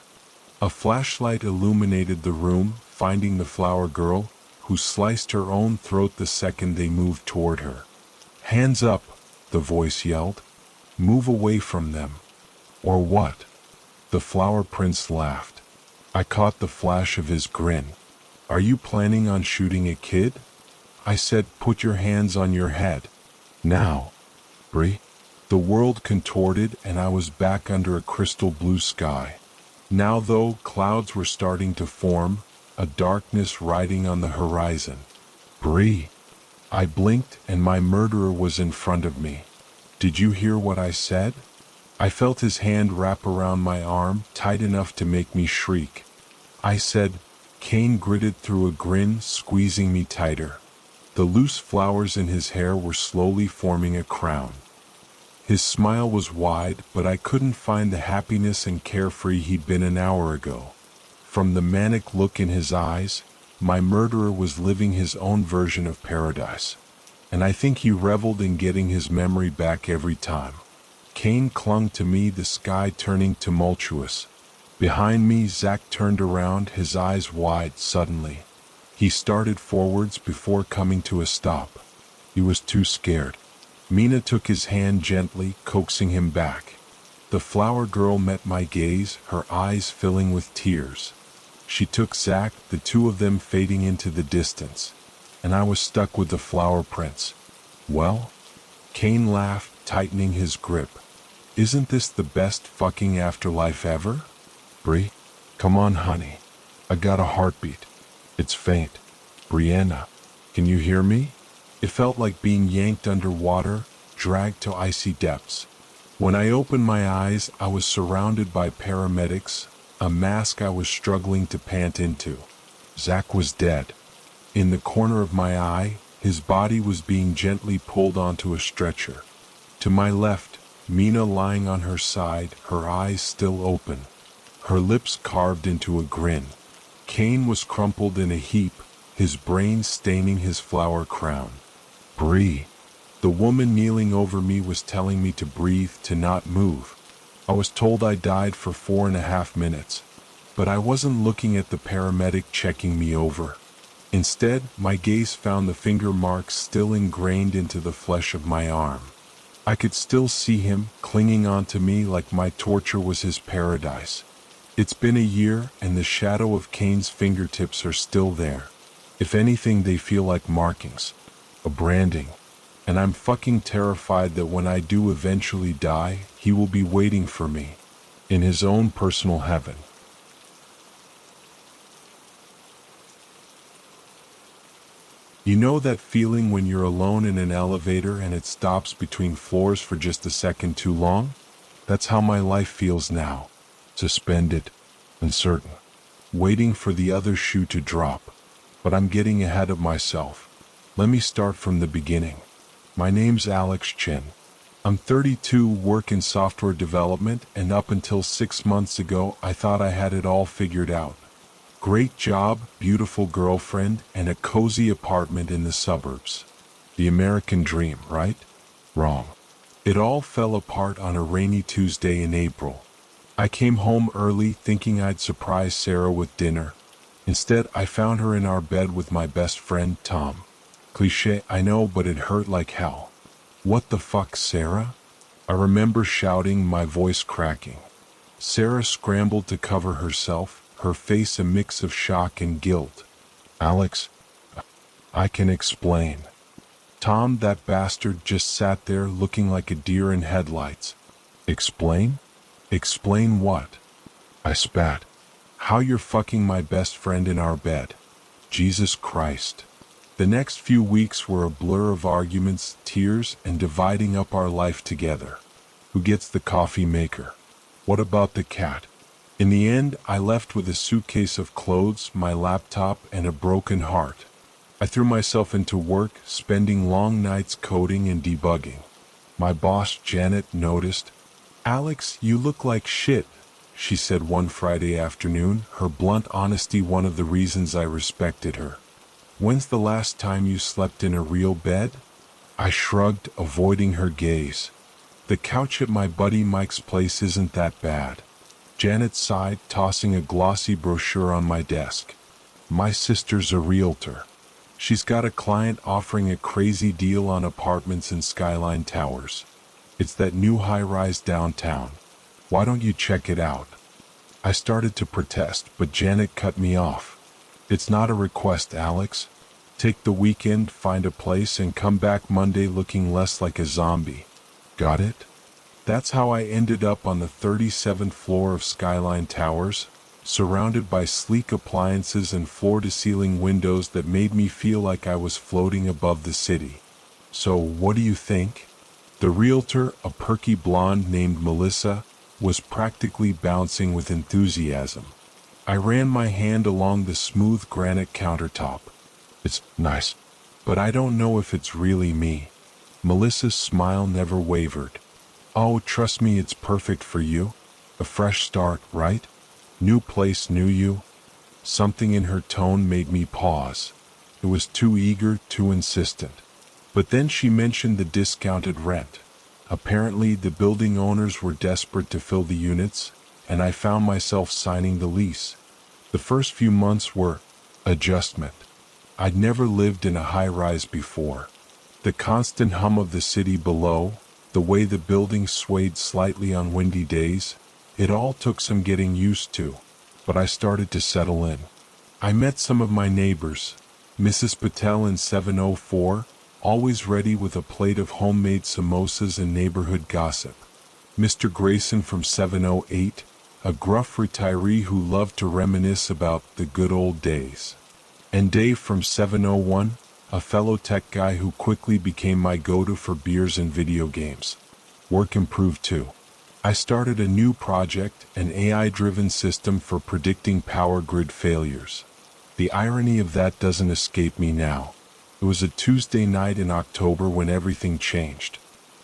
A flashlight illuminated the room, finding the flower girl, who sliced her own throat the second they moved toward her. Hands up, the voice yelled. Move away from them. Or what? The Flower Prince laughed. I caught the flash of his grin. Are you planning on shooting a kid? I said, put your hands on your head. Now. Bree. The world contorted and I was back under a crystal blue sky. Now though, clouds were starting to form, a darkness riding on the horizon. Bree. I blinked and my murderer was in front of me. Did you hear what I said? I felt his hand wrap around my arm, tight enough to make me shriek. I said, Kane gritted through a grin, squeezing me tighter. The loose flowers in his hair were slowly forming a crown. His smile was wide, but I couldn't find the happiness and carefree he'd been an hour ago. From the manic look in his eyes, my murderer was living his own version of paradise. And I think he reveled in getting his memory back every time. Kane clung to me, the sky turning tumultuous. Behind me, Zach turned around, his eyes wide suddenly. He started forwards before coming to a stop. He was too scared. Mina took his hand gently, coaxing him back. The flower girl met my gaze, her eyes filling with tears. She took Zach, the two of them fading into the distance. And I was stuck with the Flower Prince. Well? Kane laughed, tightening his grip. Isn't this the best fucking afterlife ever? Bree? Come on, honey. I got a heartbeat. It's faint. Brianna, can you hear me? It felt like being yanked underwater, dragged to icy depths. When I opened my eyes, I was surrounded by paramedics, a mask I was struggling to pant into. Zach was dead. In the corner of my eye, his body was being gently pulled onto a stretcher. To my left, Mina lying on her side, her eyes still open, her lips carved into a grin. Kane was crumpled in a heap, his brain staining his flower crown. Bree. The woman kneeling over me was telling me to breathe, to not move. I was told I died for 4.5 minutes, but I wasn't looking at the paramedic checking me over. Instead, my gaze found the finger marks still ingrained into the flesh of my arm. I could still see him, clinging onto me like my torture was his paradise. It's been a year, and the shadow of Kane's fingertips are still there. If anything, they feel like markings, a branding. And I'm fucking terrified that when I do eventually die, he will be waiting for me, in his own personal heaven. You know that feeling when you're alone in an elevator and it stops between floors for just a second too long? That's how my life feels now. Suspended, uncertain, waiting for the other shoe to drop. But I'm getting ahead of myself. Let me start from the beginning. My name's Alex Chen. I'm 32, work in software development, and up until 6 months ago, I thought I had it all figured out. Great job, beautiful girlfriend, and a cozy apartment in the suburbs. The American dream, right? Wrong. It all fell apart on a rainy Tuesday in April. I came home early thinking I'd surprise Sarah with dinner. Instead, I found her in our bed with my best friend, Tom. Cliché, I know, but it hurt like hell. What the fuck, Sarah? I remember shouting, my voice cracking. Sarah scrambled to cover herself, her face a mix of shock and guilt. Alex, I can explain. Tom, that bastard, just sat there looking like a deer in headlights. Explain? Explain what? I spat. How you're fucking my best friend in our bed. Jesus Christ. The next few weeks were a blur of arguments, tears, and dividing up our life together. Who gets the coffee maker? What about the cat? In the end, I left with a suitcase of clothes, my laptop, and a broken heart. I threw myself into work, spending long nights coding and debugging. My boss, Janet, noticed. Alex, you look like shit, she said one Friday afternoon, her blunt honesty one of the reasons I respected her. When's the last time you slept in a real bed? I shrugged, avoiding her gaze. The couch at my buddy Mike's place isn't that bad. Janet sighed, tossing a glossy brochure on my desk. My sister's a realtor. She's got a client offering a crazy deal on apartments in Skyline Towers. It's that new high-rise downtown. Why don't you check it out? I started to protest, but Janet cut me off. It's not a request, Alex. Take the weekend, find a place, and come back Monday looking less like a zombie. Got it? That's how I ended up on the 37th floor of Skyline Towers, surrounded by sleek appliances and floor-to-ceiling windows that made me feel like I was floating above the city. So, what do you think? The realtor, a perky blonde named Melissa, was practically bouncing with enthusiasm. I ran my hand along the smooth granite countertop. It's nice, but I don't know if it's really me. Melissa's smile never wavered. Oh, trust me, it's perfect for you. A fresh start, right? New place, new you. Something in her tone made me pause. It was too eager, too insistent. But then she mentioned the discounted rent. Apparently, the building owners were desperate to fill the units, and I found myself signing the lease. The first few months were adjustment. I'd never lived in a high-rise before. The constant hum of the city below, the way the building swayed slightly on windy days, it all took some getting used to, but I started to settle in. I met some of my neighbors, Mrs. Patel in 704, always ready with a plate of homemade samosas and neighborhood gossip. Mr. Grayson from 708, a gruff retiree who loved to reminisce about the good old days. And Dave from 701, a fellow tech guy who quickly became my go-to for beers and video games. Work improved too. I started a new project, an AI-driven system for predicting power grid failures. The irony of that doesn't escape me now. It was a Tuesday night in October when everything changed.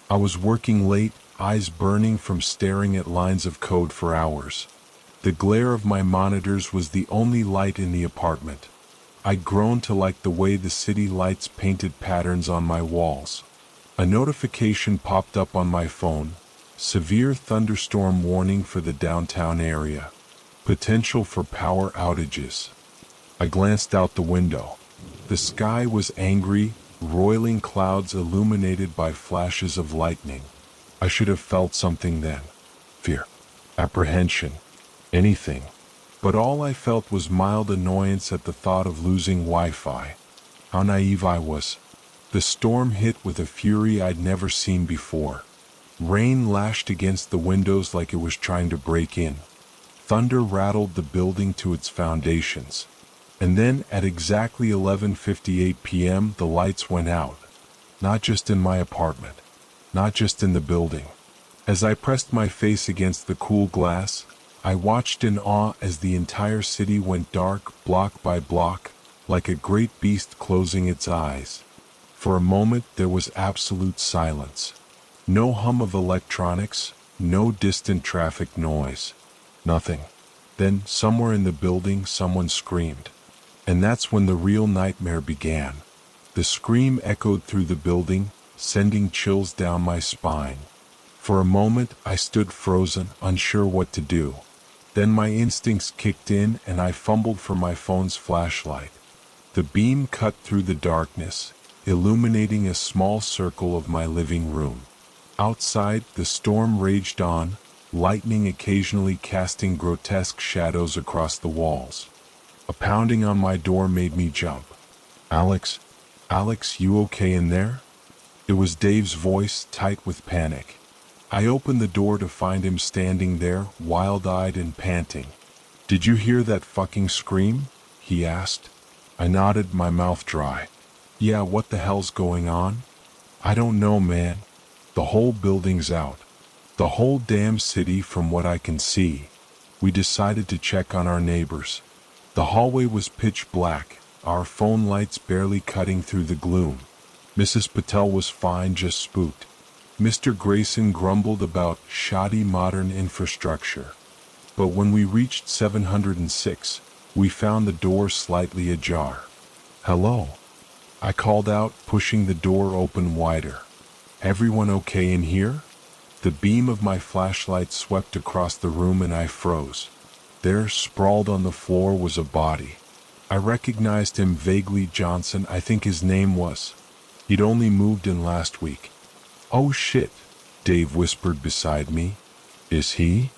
I was working late, eyes burning from staring at lines of code for hours. The glare of my monitors was the only light in the apartment. I'd grown to like the way the city lights painted patterns on my walls. A notification popped up on my phone. Severe thunderstorm warning for the downtown area. Potential for power outages. I glanced out the window. The sky was angry, roiling clouds illuminated by flashes of lightning. I should have felt something then. Fear. Apprehension. Anything. But all I felt was mild annoyance at the thought of losing Wi-Fi. How naive I was. The storm hit with a fury I'd never seen before. Rain lashed against the windows like it was trying to break in. Thunder rattled the building to its foundations. And then, at exactly 11:58 p.m., the lights went out. Not just in my apartment. Not just in the building. As I pressed my face against the cool glass, I watched in awe as the entire city went dark, block by block, like a great beast closing its eyes. For a moment there was absolute silence. No hum of electronics, no distant traffic noise. Nothing. Then, somewhere in the building, someone screamed. And that's when the real nightmare began. The scream echoed through the building, sending chills down my spine. For a moment, I stood frozen, unsure what to do. Then my instincts kicked in and I fumbled for my phone's flashlight. The beam cut through the darkness, illuminating a small circle of my living room. Outside, the storm raged on, lightning occasionally casting grotesque shadows across the walls. A pounding on my door made me jump. "Alex? Alex, you okay in there?" It was Dave's voice, tight with panic. I opened the door to find him standing there, wild-eyed and panting. "Did you hear that fucking scream?" he asked. I nodded, my mouth dry. "Yeah, what the hell's going on?" "I don't know, man. The whole building's out. The whole damn city from what I can see." We decided to check on our neighbors. The hallway was pitch black, our phone lights barely cutting through the gloom. Mrs. Patel was fine, just spooked. Mr. Grayson grumbled about shoddy modern infrastructure. But when we reached 706, we found the door slightly ajar. "Hello," I called out, pushing the door open wider. "Everyone okay in here?" The beam of my flashlight swept across the room and I froze. There, sprawled on the floor, was a body. I recognized him vaguely. Johnson, I think his name was. He'd only moved in last week. "Oh shit," Dave whispered beside me. "Is he?"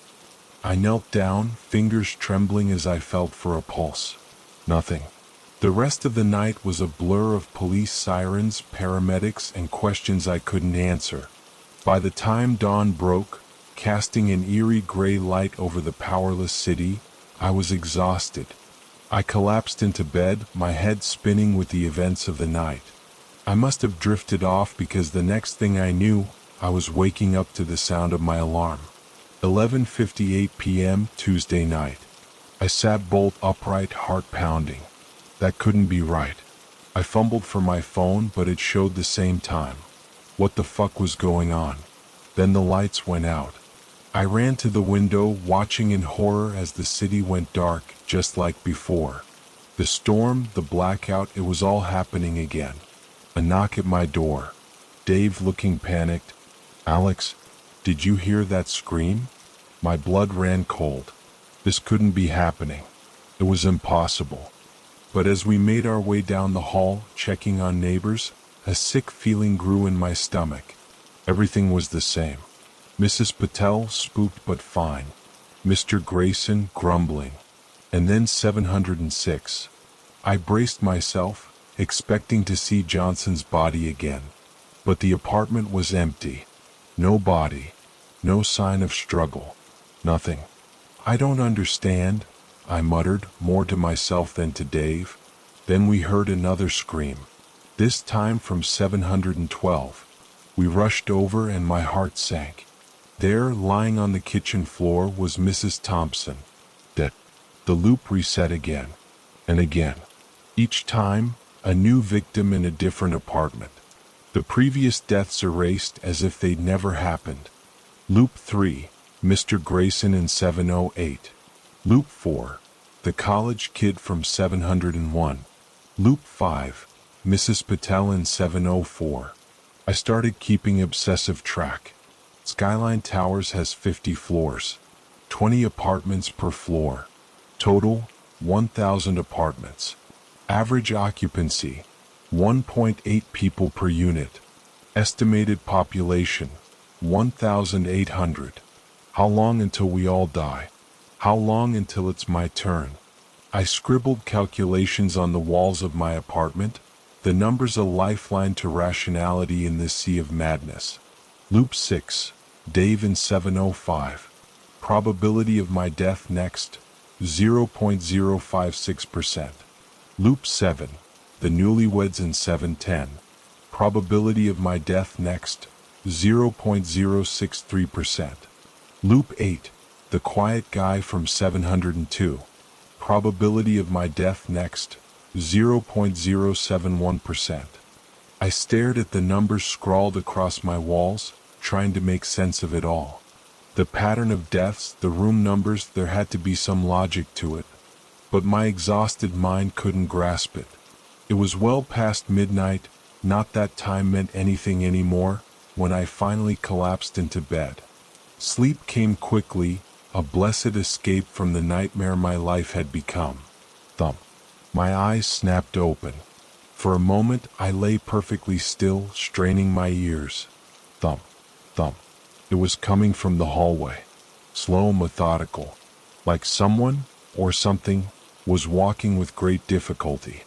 I knelt down, fingers trembling as I felt for a pulse. Nothing. The rest of the night was a blur of police sirens, paramedics, and questions I couldn't answer. By the time dawn broke, casting an eerie gray light over the powerless city, I was exhausted. I collapsed into bed, my head spinning with the events of the night. I must have drifted off because the next thing I knew, I was waking up to the sound of my alarm. 11:58 p.m. Tuesday night. I sat bolt upright, heart pounding. That couldn't be right. I fumbled for my phone, but it showed the same time. What the fuck was going on? Then the lights went out. I ran to the window, watching in horror as the city went dark, just like before. The storm, the blackout, it was all happening again. A knock at my door. Dave, looking panicked. "Alex, did you hear that scream?" My blood ran cold. This couldn't be happening. It was impossible. But as we made our way down the hall, checking on neighbors, a sick feeling grew in my stomach. Everything was the same. Mrs. Patel, spooked but fine. Mr. Grayson, grumbling. And then 706. I braced myself, expecting to see Johnson's body again. But the apartment was empty. No body. No sign of struggle. Nothing. "I don't understand," I muttered, more to myself than to Dave. Then we heard another scream. This time from 712. We rushed over and my heart sank. There, lying on the kitchen floor, was Mrs. Thompson. Dead. The loop reset again. And again. Each time, a new victim in a different apartment. The previous deaths erased as if they'd never happened. Loop 3, Mr. Grayson in 708. Loop 4, the college kid from 701. Loop 5, Mrs. Patel in 704. I started keeping obsessive track. Skyline Towers has 50 floors. 20 apartments per floor. Total, 1,000 apartments. Average occupancy, 1.8 people per unit. Estimated population, 1,800. How long until we all die? How long until it's my turn? I scribbled calculations on the walls of my apartment, the numbers a lifeline to rationality in this sea of madness. Loop 6, Dave in 705. Probability of my death next, 0.056%. Loop 7, the newlyweds in 710. Probability of my death next, 0.063%. Loop 8, the quiet guy from 702. Probability of my death next, 0.071%. I stared at the numbers scrawled across my walls, trying to make sense of it all. The pattern of deaths, the room numbers, there had to be some logic to it. But my exhausted mind couldn't grasp it. It was well past midnight, not that time meant anything anymore, when I finally collapsed into bed. Sleep came quickly, a blessed escape from the nightmare my life had become. Thump. My eyes snapped open. For a moment I lay perfectly still, straining my ears. Thump. Thump. It was coming from the hallway. Slow, methodical. Like someone, or something, was walking with great difficulty.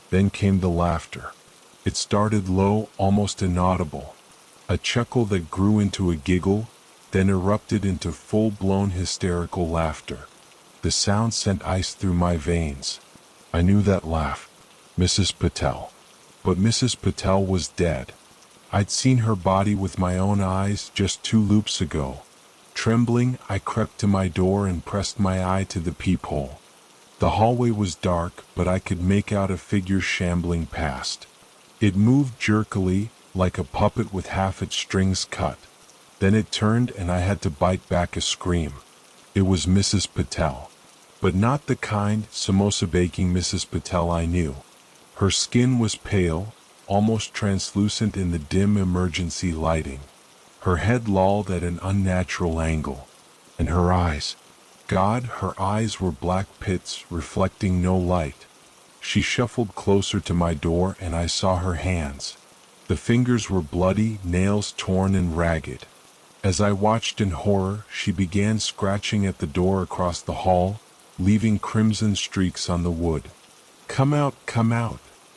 Then came the laughter. It started low, almost inaudible. A chuckle that grew into a giggle, then erupted into full-blown hysterical laughter. The sound sent ice through my veins. I knew that laugh. Mrs. Patel. But Mrs. Patel was dead. I'd seen her body with my own eyes just 2 loops ago. Trembling, I crept to my door and pressed my eye to the peephole. The hallway was dark, but I could make out a figure shambling past. It moved jerkily, like a puppet with half its strings cut. Then it turned and I had to bite back a scream. It was Mrs. Patel. But not the kind, samosa-baking Mrs. Patel I knew. Her skin was pale, almost translucent in the dim emergency lighting. Her head lolled at an unnatural angle. And her eyes. God, her eyes were black pits reflecting no light. She shuffled closer to my door and I saw her hands. The fingers were bloody, nails torn and ragged. As I watched in horror, she began scratching at the door across the hall, leaving crimson streaks on the wood. Come out,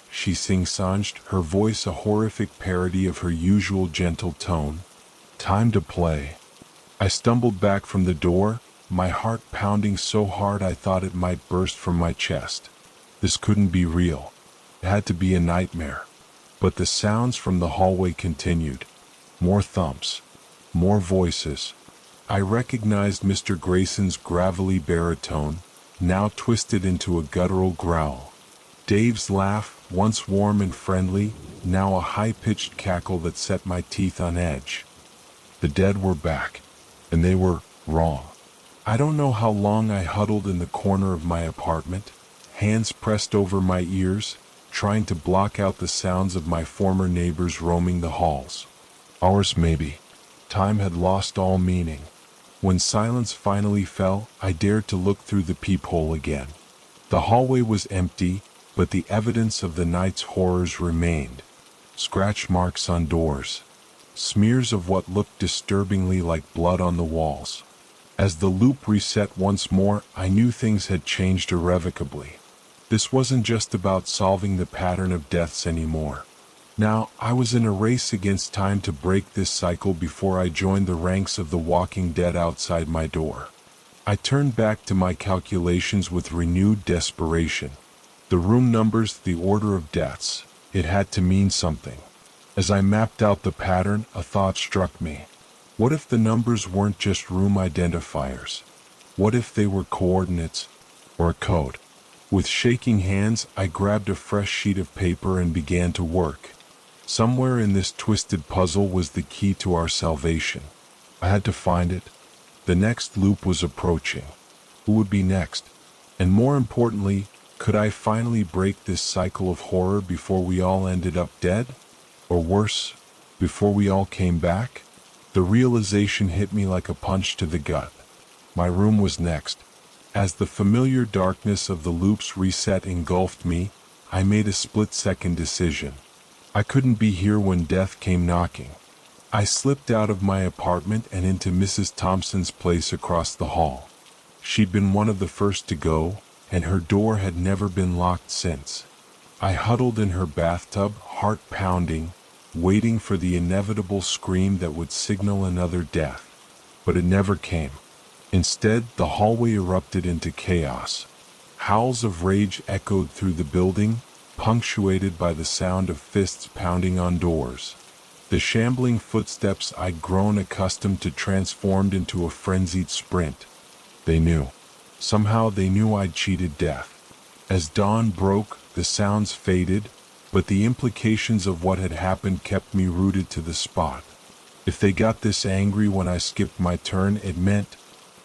she sing-songed, her voice a horrific parody of her usual gentle tone. Time to play. I stumbled back from the door, my heart pounding so hard I thought it might burst from my chest. This couldn't be real. It had to be a nightmare. But the sounds from the hallway continued. More thumps. More voices. I recognized Mr. Grayson's gravelly baritone, now twisted into a guttural growl. Dave's laugh, once warm and friendly, now a high-pitched cackle that set my teeth on edge. The dead were back, and they were wrong. I don't know how long I huddled in the corner of my apartment, hands pressed over my ears, trying to block out the sounds of my former neighbors roaming the halls. Hours maybe. Time had lost all meaning. When silence finally fell, I dared to look through the peephole again. The hallway was empty, but the evidence of the night's horrors remained. Scratch marks on doors. Smears of what looked disturbingly like blood on the walls. As the loop reset once more, I knew things had changed irrevocably. This wasn't just about solving the pattern of deaths anymore. Now, I was in a race against time to break this cycle before I joined the ranks of the walking dead outside my door. I turned back to my calculations with renewed desperation. The room numbers, the order of deaths. It had to mean something. As I mapped out the pattern, a thought struck me. What if the numbers weren't just room identifiers? What if they were coordinates, or a code? With shaking hands, I grabbed a fresh sheet of paper and began to work. Somewhere in this twisted puzzle was the key to our salvation. I had to find it. The next loop was approaching. Who would be next? And more importantly, could I finally break this cycle of horror before we all ended up dead? Or worse, before we all came back? The realization hit me like a punch to the gut. My room was next. As the familiar darkness of the loop's reset engulfed me, I made a split-second decision. I couldn't be here when death came knocking. I slipped out of my apartment and into Mrs. Thompson's place across the hall. She'd been one of the first to go, and her door had never been locked since. I huddled in her bathtub, heart pounding, waiting for the inevitable scream that would signal another death. But it never came. Instead, the hallway erupted into chaos. Howls of rage echoed through the building, punctuated by the sound of fists pounding on doors. The shambling footsteps I'd grown accustomed to transformed into a frenzied sprint. They knew. Somehow they knew I'd cheated death. As dawn broke, the sounds faded, but the implications of what had happened kept me rooted to the spot. If they got this angry when I skipped my turn, it meant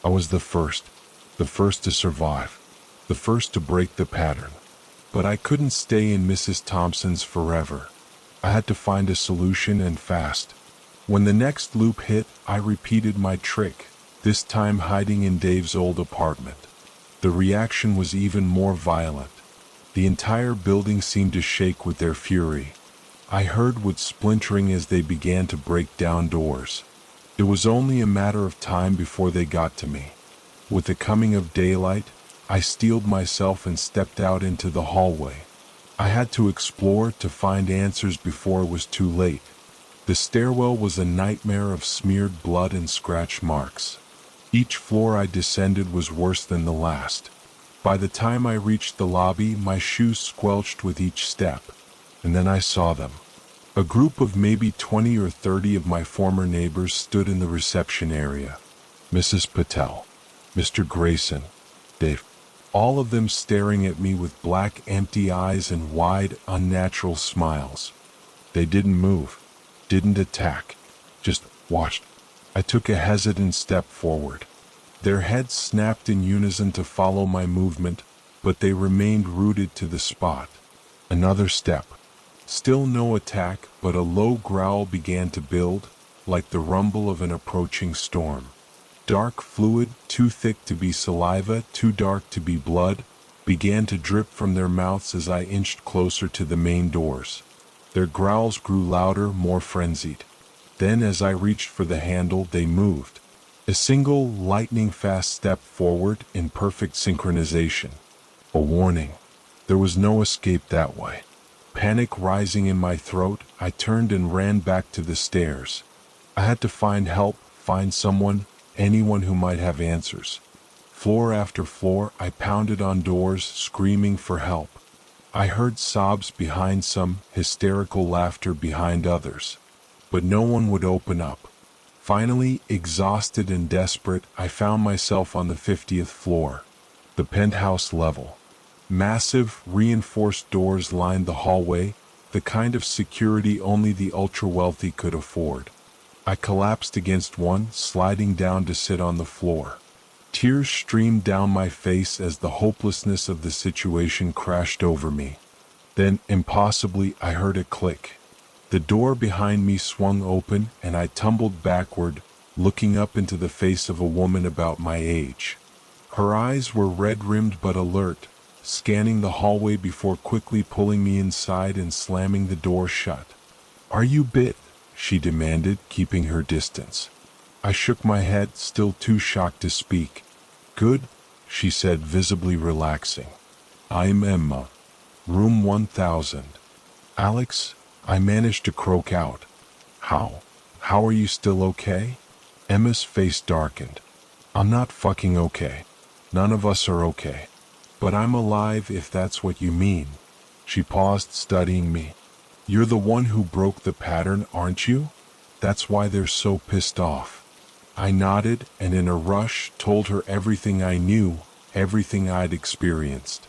I was the first to survive, the first to break the pattern. But I couldn't stay in Mrs. Thompson's forever. I had to find a solution, and fast. When the next loop hit, I repeated my trick, this time hiding in Dave's old apartment. The reaction was even more violent. The entire building seemed to shake with their fury. I heard wood splintering as they began to break down doors. It was only a matter of time before they got to me. With the coming of daylight, I steeled myself and stepped out into the hallway. I had to explore to find answers before it was too late. The stairwell was a nightmare of smeared blood and scratch marks. Each floor I descended was worse than the last. By the time I reached the lobby, my shoes squelched with each step. And then I saw them. A group of maybe 20 or 30 of my former neighbors stood in the reception area. Mrs. Patel, Mr. Grayson, Dave, all of them staring at me with black, empty eyes and wide, unnatural smiles. They didn't move, didn't attack, just watched. I took a hesitant step forward. Their heads snapped in unison to follow my movement, but they remained rooted to the spot. Another step. Still no attack, but a low growl began to build, like the rumble of an approaching storm. Dark fluid, too thick to be saliva, too dark to be blood, began to drip from their mouths as I inched closer to the main doors. Their growls grew louder, more frenzied. Then, as I reached for the handle, they moved. A single, lightning-fast step forward in perfect synchronization. A warning. There was no escape that way. Panic rising in my throat, I turned and ran back to the stairs. I had to find help, find someone, anyone who might have answers. Floor after floor, I pounded on doors, screaming for help. I heard sobs behind some, hysterical laughter behind others. But no one would open up. Finally, exhausted and desperate, I found myself on the 50th floor, the penthouse level. Massive, reinforced doors lined the hallway, the kind of security only the ultra-wealthy could afford. I collapsed against one, sliding down to sit on the floor. Tears streamed down my face as the hopelessness of the situation crashed over me. Then, impossibly, I heard a click. The door behind me swung open, and I tumbled backward, looking up into the face of a woman about my age. Her eyes were red-rimmed but alert, scanning the hallway before quickly pulling me inside and slamming the door shut. "Are you bit?" she demanded, keeping her distance. I shook my head, still too shocked to speak. "Good," she said, visibly relaxing. "I'm Emma. Room 1000. "Alex," I managed to croak out. How are you still okay?" Emma's face darkened. "I'm not fucking okay. None of us are okay. But I'm alive, if that's what you mean." She paused, studying me. "You're the one who broke the pattern, aren't you? That's why they're so pissed off." I nodded, and in a rush told her everything I knew, everything I'd experienced.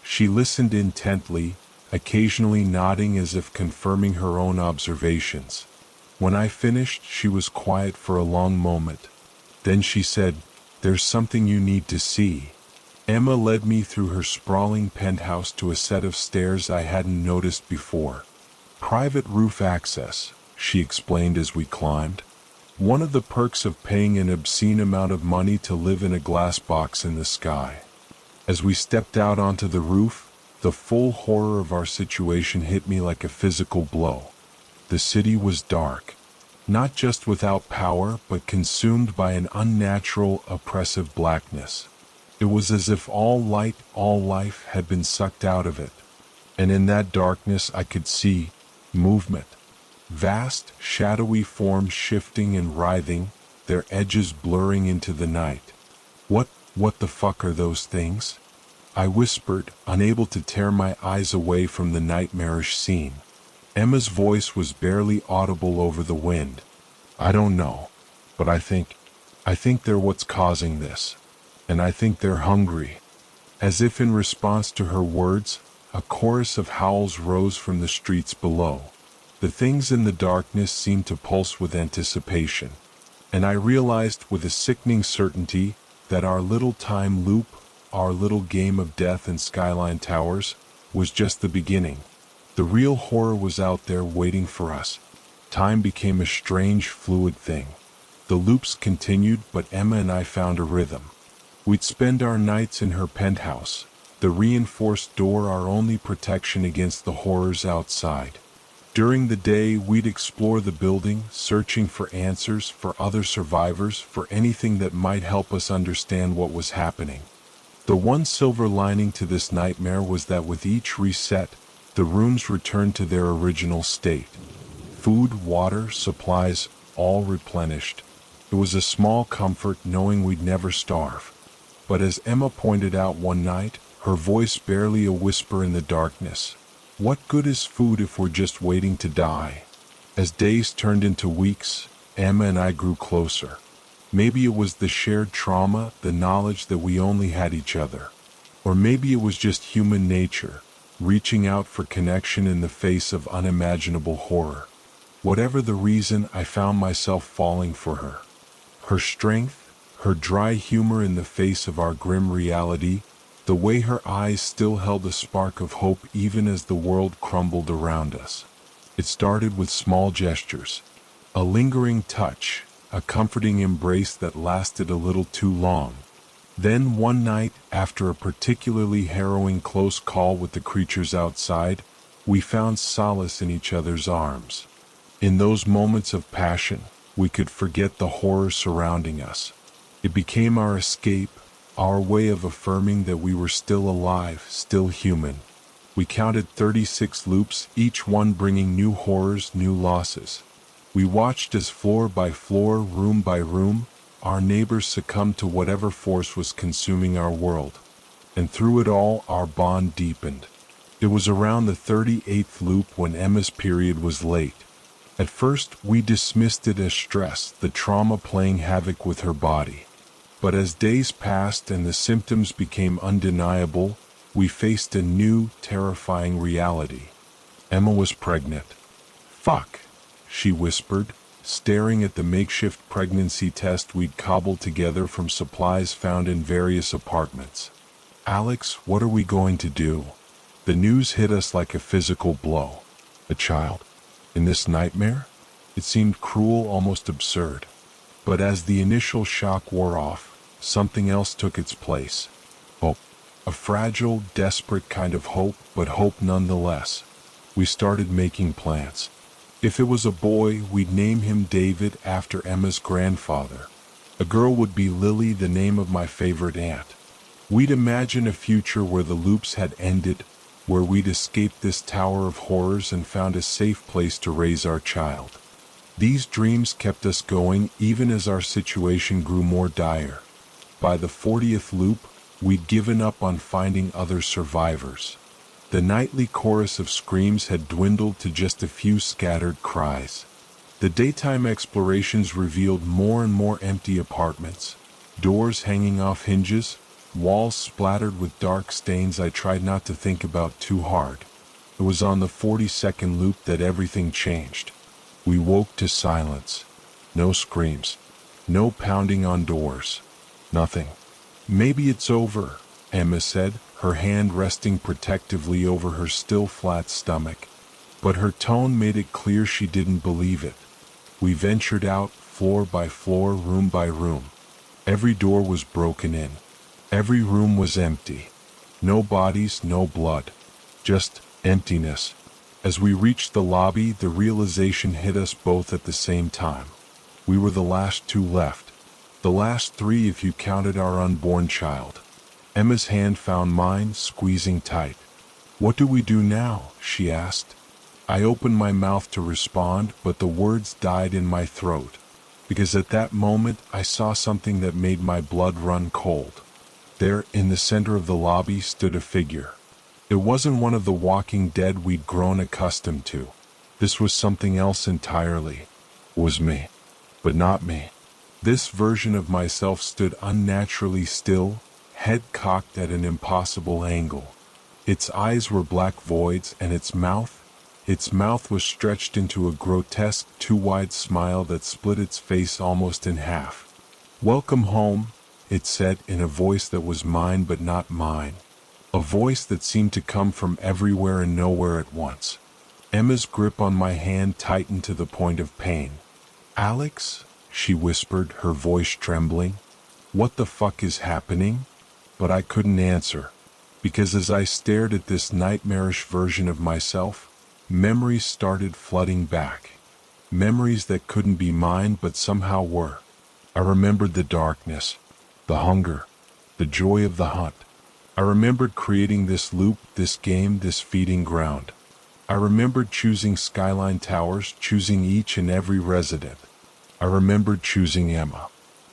She listened intently, occasionally nodding as if confirming her own observations. When I finished, she was quiet for a long moment. Then she said, "There's something you need to see." Emma led me through her sprawling penthouse to a set of stairs I hadn't noticed before. "Private roof access," she explained as we climbed. "One of the perks of paying an obscene amount of money to live in a glass box in the sky." As we stepped out onto the roof, the full horror of our situation hit me like a physical blow. The city was dark. Not just without power, but consumed by an unnatural, oppressive blackness. It was as if all light, all life had been sucked out of it. And in that darkness I could see movement. Vast, shadowy forms shifting and writhing, their edges blurring into the night. What the fuck are those things?" I whispered, unable to tear my eyes away from the nightmarish scene. Emma's voice was barely audible over the wind. "I don't know, but I think they're what's causing this. And I think they're hungry." As if in response to her words, a chorus of howls rose from the streets below. The things in the darkness seemed to pulse with anticipation, and I realized with a sickening certainty that our little time loop, our little game of death and skyline towers, was just the beginning. The real horror was out there waiting for us. Time became a strange, fluid thing. The loops continued, but Emma and I found a rhythm. We'd spend our nights in her penthouse, the reinforced door our only protection against the horrors outside. During the day, we'd explore the building, searching for answers, for other survivors, for anything that might help us understand what was happening. The one silver lining to this nightmare was that with each reset, the rooms returned to their original state. Food, water, supplies, all replenished. It was a small comfort knowing we'd never starve. But as Emma pointed out one night, her voice barely a whisper in the darkness, what good is food if we're just waiting to die? As days turned into weeks, Emma and I grew closer. Maybe it was the shared trauma, the knowledge that we only had each other. Or maybe it was just human nature, reaching out for connection in the face of unimaginable horror. Whatever the reason, I found myself falling for her. Her strength, her dry humor in the face of our grim reality, the way her eyes still held a spark of hope even as the world crumbled around us. It started with small gestures, a lingering touch, a comforting embrace that lasted a little too long. Then one night, after a particularly harrowing close call with the creatures outside, we found solace in each other's arms. In those moments of passion, we could forget the horror surrounding us. It became our escape, our way of affirming that we were still alive, still human. We counted 36 loops, each one bringing new horrors, new losses. We watched as floor by floor, room by room, our neighbors succumbed to whatever force was consuming our world. And through it all, our bond deepened. It was around the 38th loop when Emma's period was late. At first, we dismissed it as stress, the trauma playing havoc with her body. But as days passed and the symptoms became undeniable, we faced a new, terrifying reality. Emma was pregnant. "Fuck," she whispered, staring at the makeshift pregnancy test we'd cobbled together from supplies found in various apartments. "Alex, what are we going to do?" The news hit us like a physical blow. A child? In this nightmare? It seemed cruel, almost absurd. But as the initial shock wore off, something else took its place. Hope. A fragile, desperate kind of hope, but hope nonetheless. We started making plans. If it was a boy, we'd name him David after Emma's grandfather. A girl would be Lily, the name of my favorite aunt. We'd imagine a future where the loops had ended, where we'd escaped this tower of horrors and found a safe place to raise our child. These dreams kept us going even as our situation grew more dire. By the 40th loop, we'd given up on finding other survivors. The nightly chorus of screams had dwindled to just a few scattered cries. The daytime explorations revealed more and more empty apartments, doors hanging off hinges, walls splattered with dark stains I tried not to think about too hard. It was on the 42nd loop that everything changed. We woke to silence. No screams. No pounding on doors. Nothing. "Maybe it's over," Emma said, her hand resting protectively over her still flat stomach. But her tone made it clear she didn't believe it. We ventured out, floor by floor, room by room. Every door was broken in. Every room was empty. No bodies, no blood. Just emptiness. As we reached the lobby, the realization hit us both at the same time. We were the last two left. The last three if you counted our unborn child. Emma's hand found mine, squeezing tight. "What do we do now?" she asked. I opened my mouth to respond, but the words died in my throat, because at that moment I saw something that made my blood run cold. There, in the center of the lobby, stood a figure. It wasn't one of the walking dead we'd grown accustomed to. This was something else entirely. It was me, but not me. This version of myself stood unnaturally still, head cocked at an impossible angle. Its eyes were black voids, and its mouth was stretched into a grotesque, too-wide smile that split its face almost in half. "Welcome home," it said in a voice that was mine but not mine. A voice that seemed to come from everywhere and nowhere at once. Emma's grip on my hand tightened to the point of pain. "Alex?" she whispered, her voice trembling. "What the fuck is happening?" But I couldn't answer, because as I stared at this nightmarish version of myself, memories started flooding back. Memories that couldn't be mine but somehow were. I remembered the darkness, the hunger, the joy of the hunt. I remembered creating this loop, this game, this feeding ground. I remembered choosing Skyline Towers, choosing each and every resident. I remembered choosing Emma.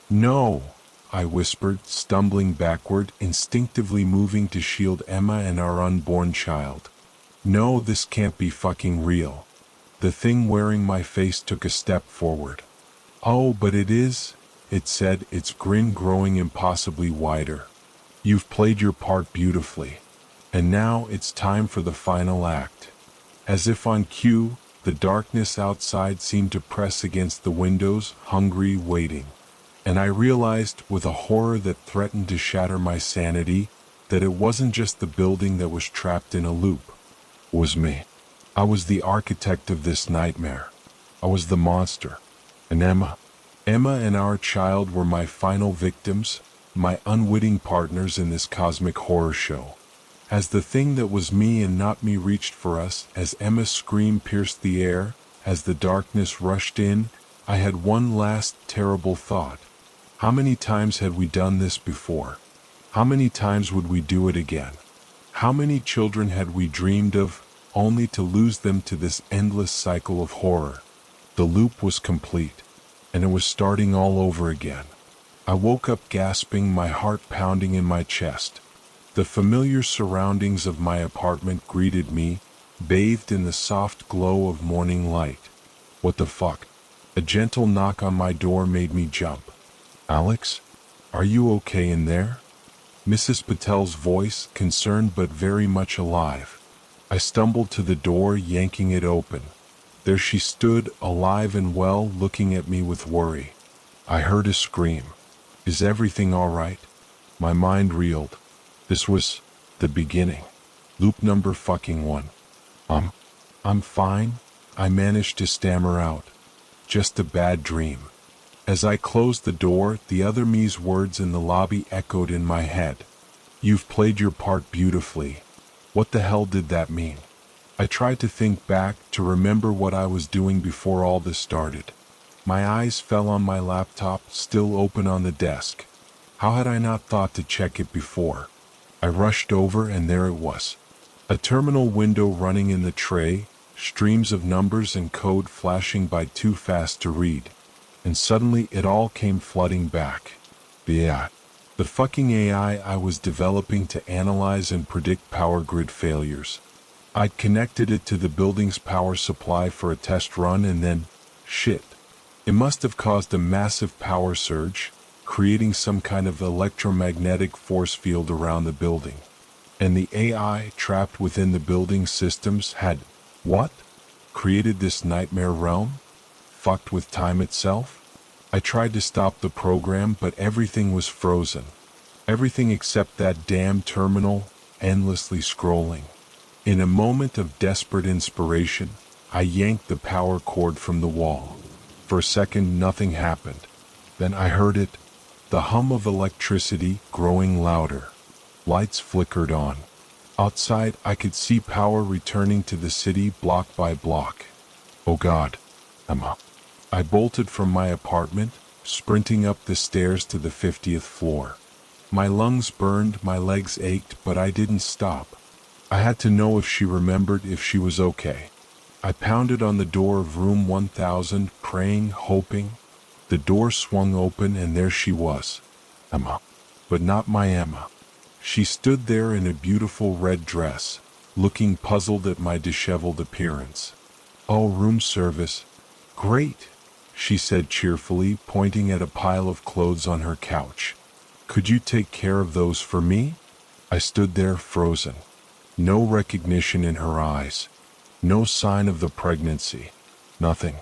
"No," I whispered, stumbling backward, instinctively moving to shield Emma and our unborn child. "No, this can't be fucking real." The thing wearing my face took a step forward. "Oh, but it is," it said, its grin growing impossibly wider. "You've played your part beautifully. And now it's time for the final act." As if on cue, the darkness outside seemed to press against the windows, hungry, waiting. And I realized, with a horror that threatened to shatter my sanity, that it wasn't just the building that was trapped in a loop. It was me. I was the architect of this nightmare. I was the monster. And Emma and our child were my final victims, my unwitting partners in this cosmic horror show. As the thing that was me and not me reached for us, as Emma's scream pierced the air, as the darkness rushed in, I had one last terrible thought. How many times had we done this before? How many times would we do it again? How many children had we dreamed of, only to lose them to this endless cycle of horror? The loop was complete, and it was starting all over again. I woke up gasping, my heart pounding in my chest. The familiar surroundings of my apartment greeted me, bathed in the soft glow of morning light. What the fuck? A gentle knock on my door made me jump. "Alex? Are you okay in there?" Mrs. Patel's voice, concerned but very much alive. I stumbled to the door, yanking it open. There she stood, alive and well, looking at me with worry. I heard a scream. "Is everything all right?" My mind reeled. This was the beginning. Loop number fucking 1. I'm fine," I managed to stammer out. "Just a bad dream." As I closed the door, the other me's words in the lobby echoed in my head. "You've played your part beautifully." What the hell did that mean? I tried to think back, to remember what I was doing before all this started. My eyes fell on my laptop, still open on the desk. How had I not thought to check it before? I rushed over, and there it was. A terminal window running in the tray, streams of numbers and code flashing by too fast to read. And suddenly it all came flooding back. The fucking AI I was developing to analyze and predict power grid failures. I'd connected it to the building's power supply for a test run, and then, shit. It must have caused a massive power surge, creating some kind of electromagnetic force field around the building. And the AI trapped within the building's systems had, what? Created this nightmare realm? Fucked with time itself? I tried to stop the program, but everything was frozen. Everything except that damn terminal, endlessly scrolling. In a moment of desperate inspiration, I yanked the power cord from the wall. For a second, nothing happened. Then I heard it, the hum of electricity growing louder. Lights flickered on. Outside, I could see power returning to the city block by block. Oh God, Emma. I bolted from my apartment, sprinting up the stairs to the 50th floor. My lungs burned, my legs ached, but I didn't stop. I had to know if she remembered, if she was okay. I pounded on the door of room 1000, praying, hoping. The door swung open, and there she was. Emma. But not my Emma. She stood there in a beautiful red dress, looking puzzled at my disheveled appearance. "Oh, room service. Great," she said cheerfully, pointing at a pile of clothes on her couch. "Could you take care of those for me?" I stood there, frozen. No recognition in her eyes. No sign of the pregnancy. Nothing.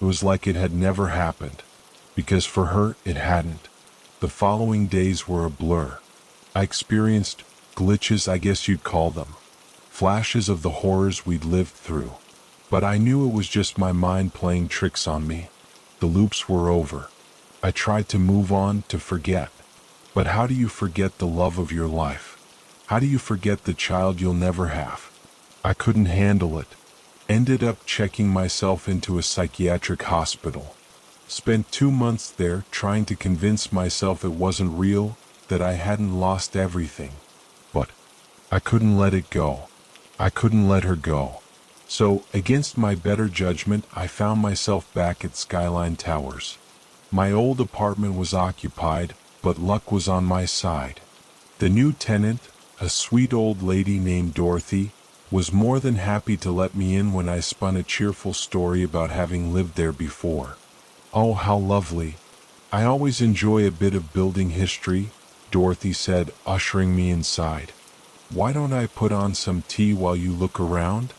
It was like it had never happened. Because for her, it hadn't. The following days were a blur. I experienced glitches, I guess you'd call them. Flashes of the horrors we'd lived through. But I knew it was just my mind playing tricks on me. The loops were over. I tried to move on, to forget. But how do you forget the love of your life? How do you forget the child you'll never have? I couldn't handle it. Ended up checking myself into a psychiatric hospital. Spent 2 months there trying to convince myself it wasn't real, that I hadn't lost everything. But I couldn't let it go. I couldn't let her go. So, against my better judgment, I found myself back at Skyline Towers. My old apartment was occupied, but luck was on my side. The new tenant, a sweet old lady named Dorothy, was more than happy to let me in when I spun a cheerful story about having lived there before. Oh, how lovely. I always enjoy a bit of building history, Dorothy said, ushering me inside. Why don't I put on some tea while you look around?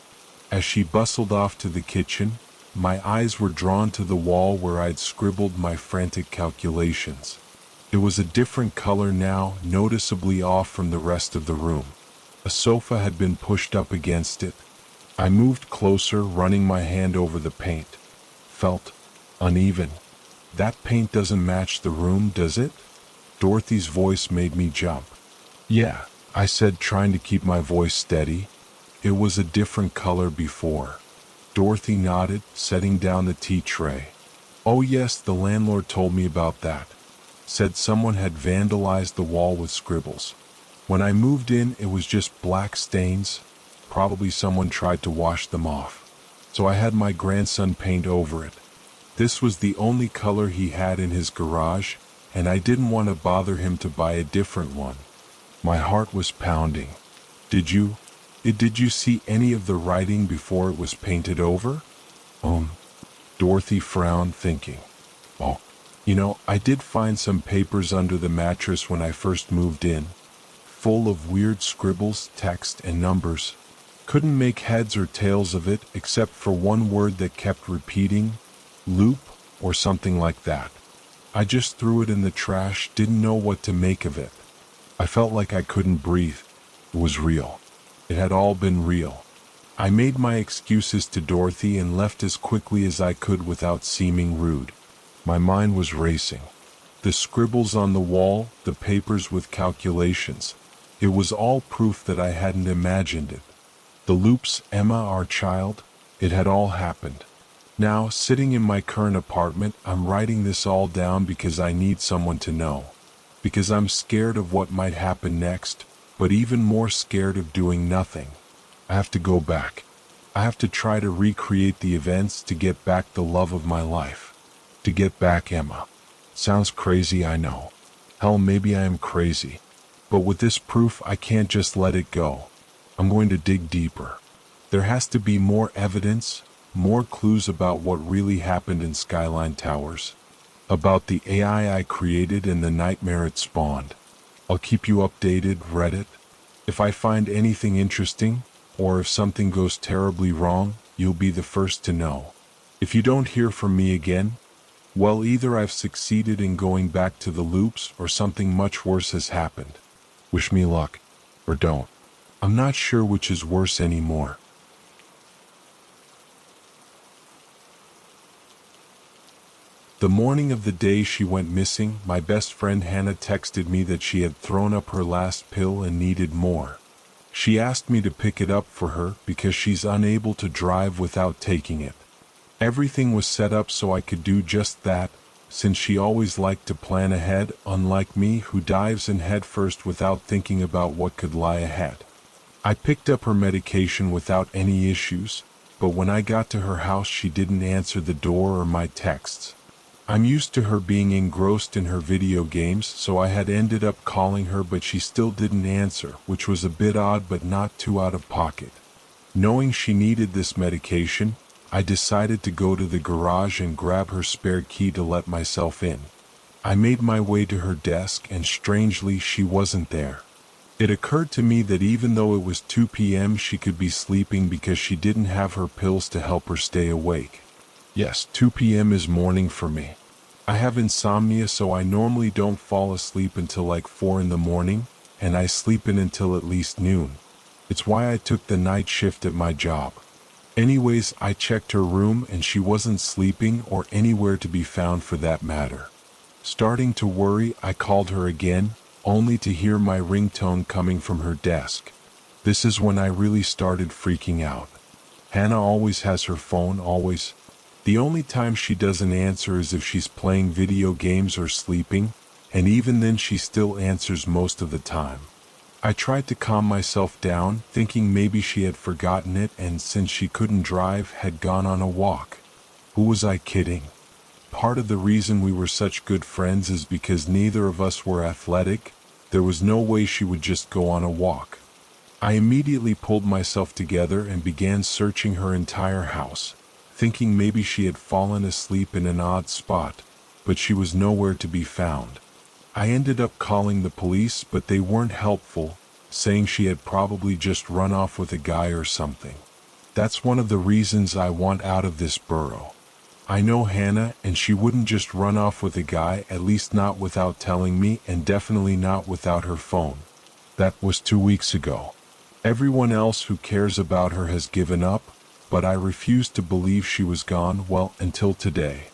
As she bustled off to the kitchen, my eyes were drawn to the wall where I'd scribbled my frantic calculations. It was a different color now, noticeably off from the rest of the room. A sofa had been pushed up against it. I moved closer, running my hand over the paint. Felt uneven. That paint doesn't match the room, does it? Dorothy's voice made me jump. Yeah, I said, trying to keep my voice steady. It was a different color before. Dorothy nodded, setting down the tea tray. Oh yes, the landlord told me about that. Said someone had vandalized the wall with scribbles. When I moved in, it was just black stains. Probably someone tried to wash them off. So I had my grandson paint over it. This was the only color he had in his garage, and I didn't want to bother him to buy a different one. My heart was pounding. Did you see any of the writing before it was painted over? Dorothy frowned, thinking. Oh, I did find some papers under the mattress when I first moved in, full of weird scribbles, text, and numbers. Couldn't make heads or tails of it except for one word that kept repeating, loop, or something like that. I just threw it in the trash, didn't know what to make of it. I felt like I couldn't breathe. It was real. It had all been real. I made my excuses to Dorothy and left as quickly as I could without seeming rude. My mind was racing. The scribbles on the wall, the papers with calculations. It was all proof that I hadn't imagined it. The loops, Emma, our child, it had all happened. Now, sitting in my current apartment, I'm writing this all down because I need someone to know. Because I'm scared of what might happen next, but even more scared of doing nothing. I have to go back. I have to try to recreate the events to get back the love of my life. To get back Emma. Sounds crazy, I know. Hell, maybe I am crazy. But with this proof, I can't just let it go. I'm going to dig deeper. There has to be more evidence, more clues about what really happened in Skyline Towers. About the AI I created and the nightmare it spawned. I'll keep you updated, Reddit. If I find anything interesting, or if something goes terribly wrong, you'll be the first to know. If you don't hear from me again, well, either I've succeeded in going back to the loops or something much worse has happened. Wish me luck. Or don't. I'm not sure which is worse anymore. The morning of the day she went missing, my best friend Hannah texted me that she had thrown up her last pill and needed more. She asked me to pick it up for her because she's unable to drive without taking it. Everything was set up so I could do just that, since she always liked to plan ahead, unlike me who dives in head first without thinking about what could lie ahead. I picked up her medication without any issues, but when I got to her house she didn't answer the door or my texts. I'm used to her being engrossed in her video games, so I had ended up calling her, but she still didn't answer, which was a bit odd but not too out of pocket. Knowing she needed this medication, I decided to go to the garage and grab her spare key to let myself in. I made my way to her desk and strangely she wasn't there. It occurred to me that even though it was 2 p.m., she could be sleeping because she didn't have her pills to help her stay awake. Yes, 2 p.m. is morning for me. I have insomnia, so I normally don't fall asleep until like 4 in the morning, and I sleep in until at least noon. It's why I took the night shift at my job. Anyways, I checked her room and she wasn't sleeping or anywhere to be found for that matter. Starting to worry, I called her again, only to hear my ringtone coming from her desk. This is when I really started freaking out. Hannah always has her phone, always. The only time she doesn't answer is if she's playing video games or sleeping, and even then she still answers most of the time. I tried to calm myself down, thinking maybe she had forgotten it and since she couldn't drive, had gone on a walk. Who was I kidding? Part of the reason we were such good friends is because neither of us were athletic. There was no way she would just go on a walk. I immediately pulled myself together and began searching her entire house, thinking maybe she had fallen asleep in an odd spot, but she was nowhere to be found. I ended up calling the police, but they weren't helpful, saying she had probably just run off with a guy or something. That's one of the reasons I want out of this borough. I know Hannah, and she wouldn't just run off with a guy, at least not without telling me, and definitely not without her phone. That was 2 weeks ago. Everyone else who cares about her has given up, but I refused to believe she was gone, well, until today.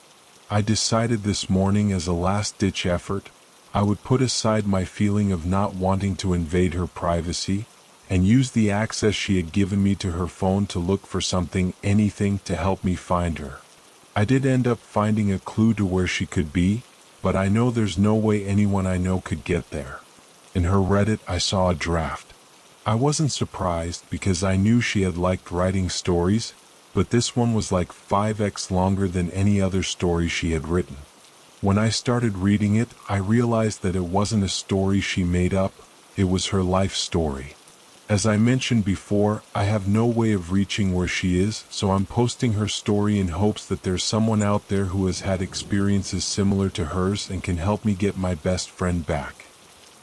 I decided this morning as a last-ditch effort, I would put aside my feeling of not wanting to invade her privacy, and use the access she had given me to her phone to look for something, anything to help me find her. I did end up finding a clue to where she could be, but I know there's no way anyone I know could get there. In her Reddit, I saw a draft. I wasn't surprised because I knew she had liked writing stories, but this one was like 5x longer than any other story she had written. When I started reading it, I realized that it wasn't a story she made up, it was her life story. As I mentioned before, I have no way of reaching where she is, so I'm posting her story in hopes that there's someone out there who has had experiences similar to hers and can help me get my best friend back.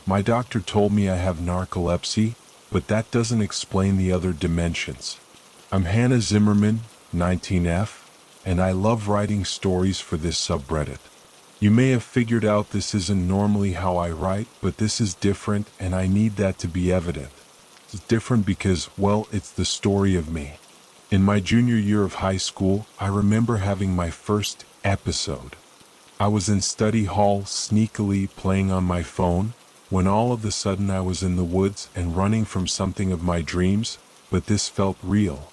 My doctor told me I have narcolepsy, but that doesn't explain the other dimensions. I'm Hannah Zimmerman, 19F, and I love writing stories for this subreddit. You may have figured out this isn't normally how I write, but this is different and I need that to be evident. It's different because, well, it's the story of me. In my junior year of high school, I remember having my first episode. I was in study hall sneakily playing on my phone, when all of a sudden I was in the woods and running from something of my dreams, but this felt real.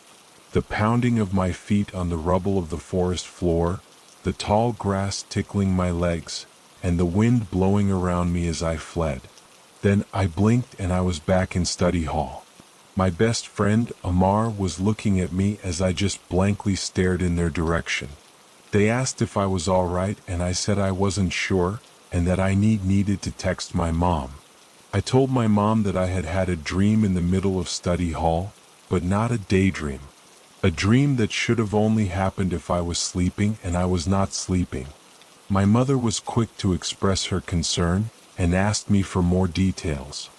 The pounding of my feet on the rubble of the forest floor, the tall grass tickling my legs, and the wind blowing around me as I fled. Then I blinked and I was back in study hall. My best friend, Amar, was looking at me as I just blankly stared in their direction. They asked if I was all right and I said I wasn't sure and that I needed to text my mom. I told my mom that I had had a dream in the middle of study hall, but not a daydream. A dream that should have only happened if I was sleeping and I was not sleeping. My mother was quick to express her concern and asked me for more details.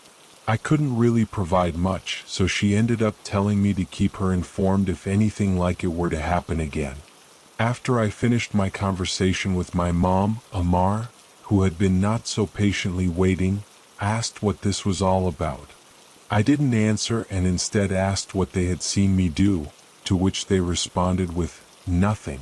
I couldn't really provide much, so she ended up telling me to keep her informed if anything like it were to happen again. After I finished my conversation with my mom, Amar, who had been not so patiently waiting, asked what this was all about. I didn't answer and instead asked what they had seen me do, to which they responded with, nothing.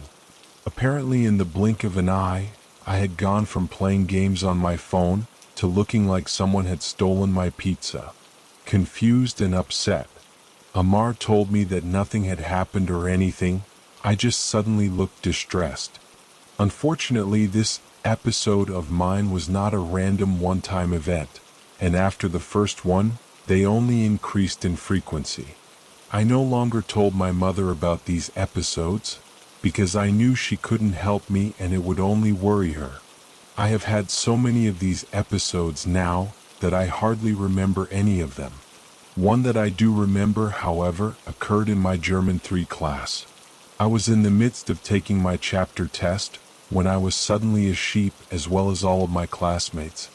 Apparently in the blink of an eye, I had gone from playing games on my phone to looking like someone had stolen my pizza. Confused and upset, Amar told me that nothing had happened or anything, I just suddenly looked distressed. Unfortunately, this episode of mine was not a random one-time event, and after the first one, they only increased in frequency. I no longer told my mother about these episodes, because I knew she couldn't help me and it would only worry her. I have had so many of these episodes now that I hardly remember any of them. One that I do remember, however, occurred in my German 3 class. I was in the midst of taking my chapter test when I was suddenly a sheep as well as all of my classmates.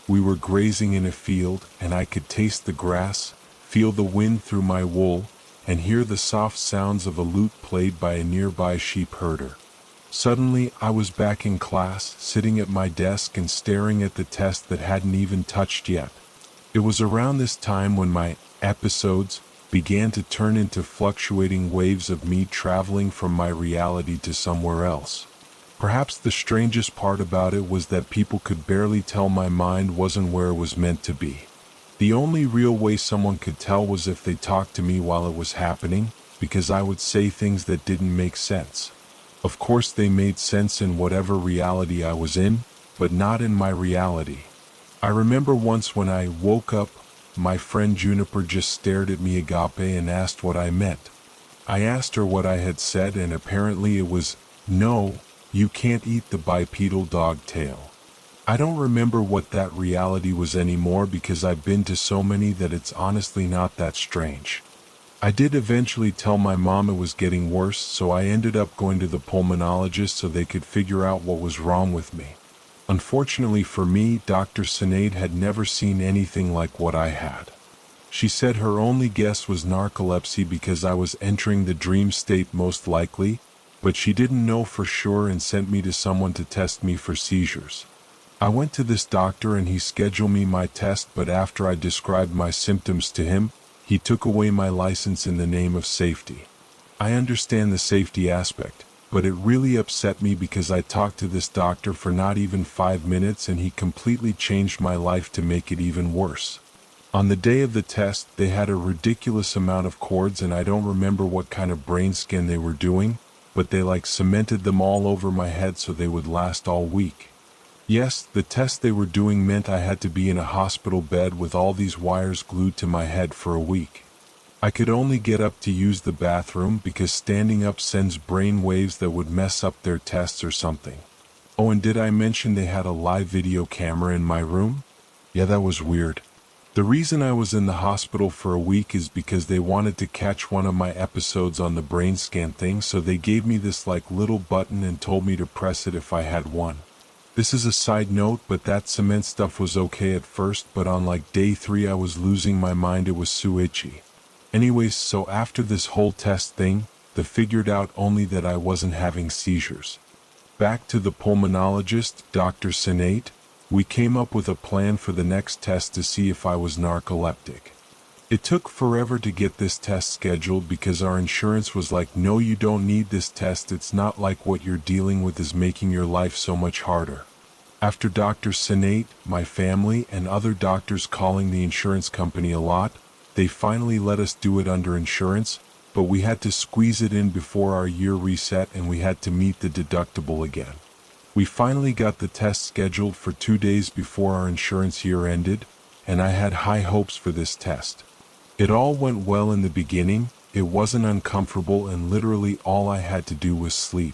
We were grazing in a field, and I could taste the grass, feel the wind through my wool, and hear the soft sounds of a lute played by a nearby sheep herder. Suddenly, I was back in class, sitting at my desk and staring at the test that hadn't even touched yet. It was around this time when my episodes began to turn into fluctuating waves of me traveling from my reality to somewhere else. Perhaps the strangest part about it was that people could barely tell my mind wasn't where it was meant to be. The only real way someone could tell was if they talked to me while it was happening, because I would say things that didn't make sense. Of course they made sense in whatever reality I was in, but not in my reality. I remember once when I woke up, my friend Juniper just stared at me agape and asked what I meant. I asked her what I had said, and apparently it was, "No, you can't eat the bipedal dog tail." I don't remember what that reality was anymore because I've been to so many that it's honestly not that strange. I did eventually tell my mom it was getting worse, so I ended up going to the pulmonologist so they could figure out what was wrong with me. Unfortunately for me, Dr. Sinead had never seen anything like what I had. She said her only guess was narcolepsy because I was entering the dream state most likely, but she didn't know for sure and sent me to someone to test me for seizures. I went to this doctor and he scheduled me my test, but after I described my symptoms to him, he took away my license in the name of safety. I understand the safety aspect, but it really upset me because I talked to this doctor for not even 5 minutes and he completely changed my life to make it even worse. On the day of the test, they had a ridiculous amount of cords and I don't remember what kind of brain scan they were doing, but they cemented them all over my head so they would last all week. Yes, the test they were doing meant I had to be in a hospital bed with all these wires glued to my head for a week. I could only get up to use the bathroom because standing up sends brain waves that would mess up their tests or something. Oh, and did I mention they had a live video camera in my room? Yeah, that was weird. The reason I was in the hospital for a week is because they wanted to catch one of my episodes on the brain scan thing, so they gave me this little button and told me to press it if I had one. This is a side note, but that cement stuff was okay at first, but on day 3 I was losing my mind. It was so itchy. Anyways, so after this whole test thing, they figured out only that I wasn't having seizures. Back to the pulmonologist, Dr. Sinead, we came up with a plan for the next test to see if I was narcoleptic. It took forever to get this test scheduled because our insurance was like, "No, you don't need this test. It's not like what you're dealing with is making your life so much harder." After Dr. Sinead, my family, and other doctors calling the insurance company a lot, they finally let us do it under insurance, but we had to squeeze it in before our year reset and we had to meet the deductible again. We finally got the test scheduled for 2 days before our insurance year ended, and I had high hopes for this test. It all went well in the beginning. It wasn't uncomfortable and literally all I had to do was sleep.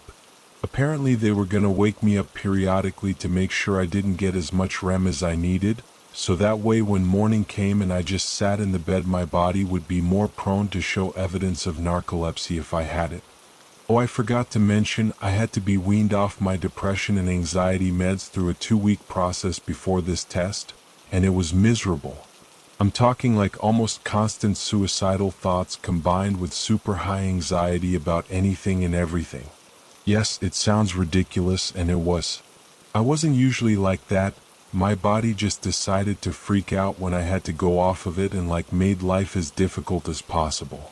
Apparently they were going to wake me up periodically to make sure I didn't get as much REM as I needed, so that way when morning came and I just sat in the bed, my body would be more prone to show evidence of narcolepsy if I had it. Oh, I forgot to mention, I had to be weaned off my depression and anxiety meds through a 2-week process before this test, and it was miserable. I'm talking almost constant suicidal thoughts combined with super high anxiety about anything and everything. Yes, it sounds ridiculous, and it was. I wasn't usually like that. My body just decided to freak out when I had to go off of it and made life as difficult as possible.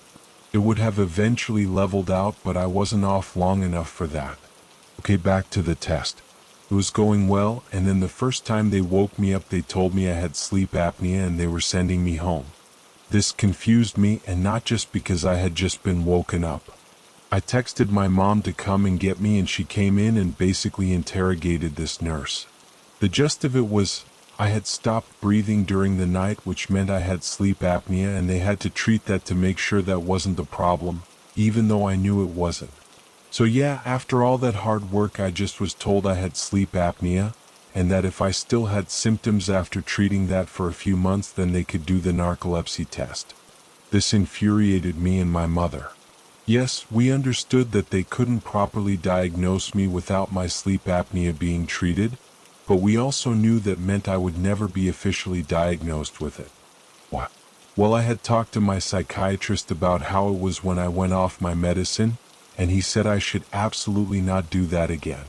It would have eventually leveled out, but I wasn't off long enough for that. Okay, back to the test. It was going well, and then the first time they woke me up they told me I had sleep apnea and they were sending me home. This confused me, and not just because I had just been woken up. I texted my mom to come and get me and she came in and basically interrogated this nurse. The gist of it was, I had stopped breathing during the night, which meant I had sleep apnea, and they had to treat that to make sure that wasn't the problem, even though I knew it wasn't. So yeah, after all that hard work I just was told I had sleep apnea, and that if I still had symptoms after treating that for a few months then they could do the narcolepsy test. This infuriated me and my mother. Yes, we understood that they couldn't properly diagnose me without my sleep apnea being treated, but we also knew that meant I would never be officially diagnosed with it. What? Well, I had talked to my psychiatrist about how it was when I went off my medicine, and he said I should absolutely not do that again.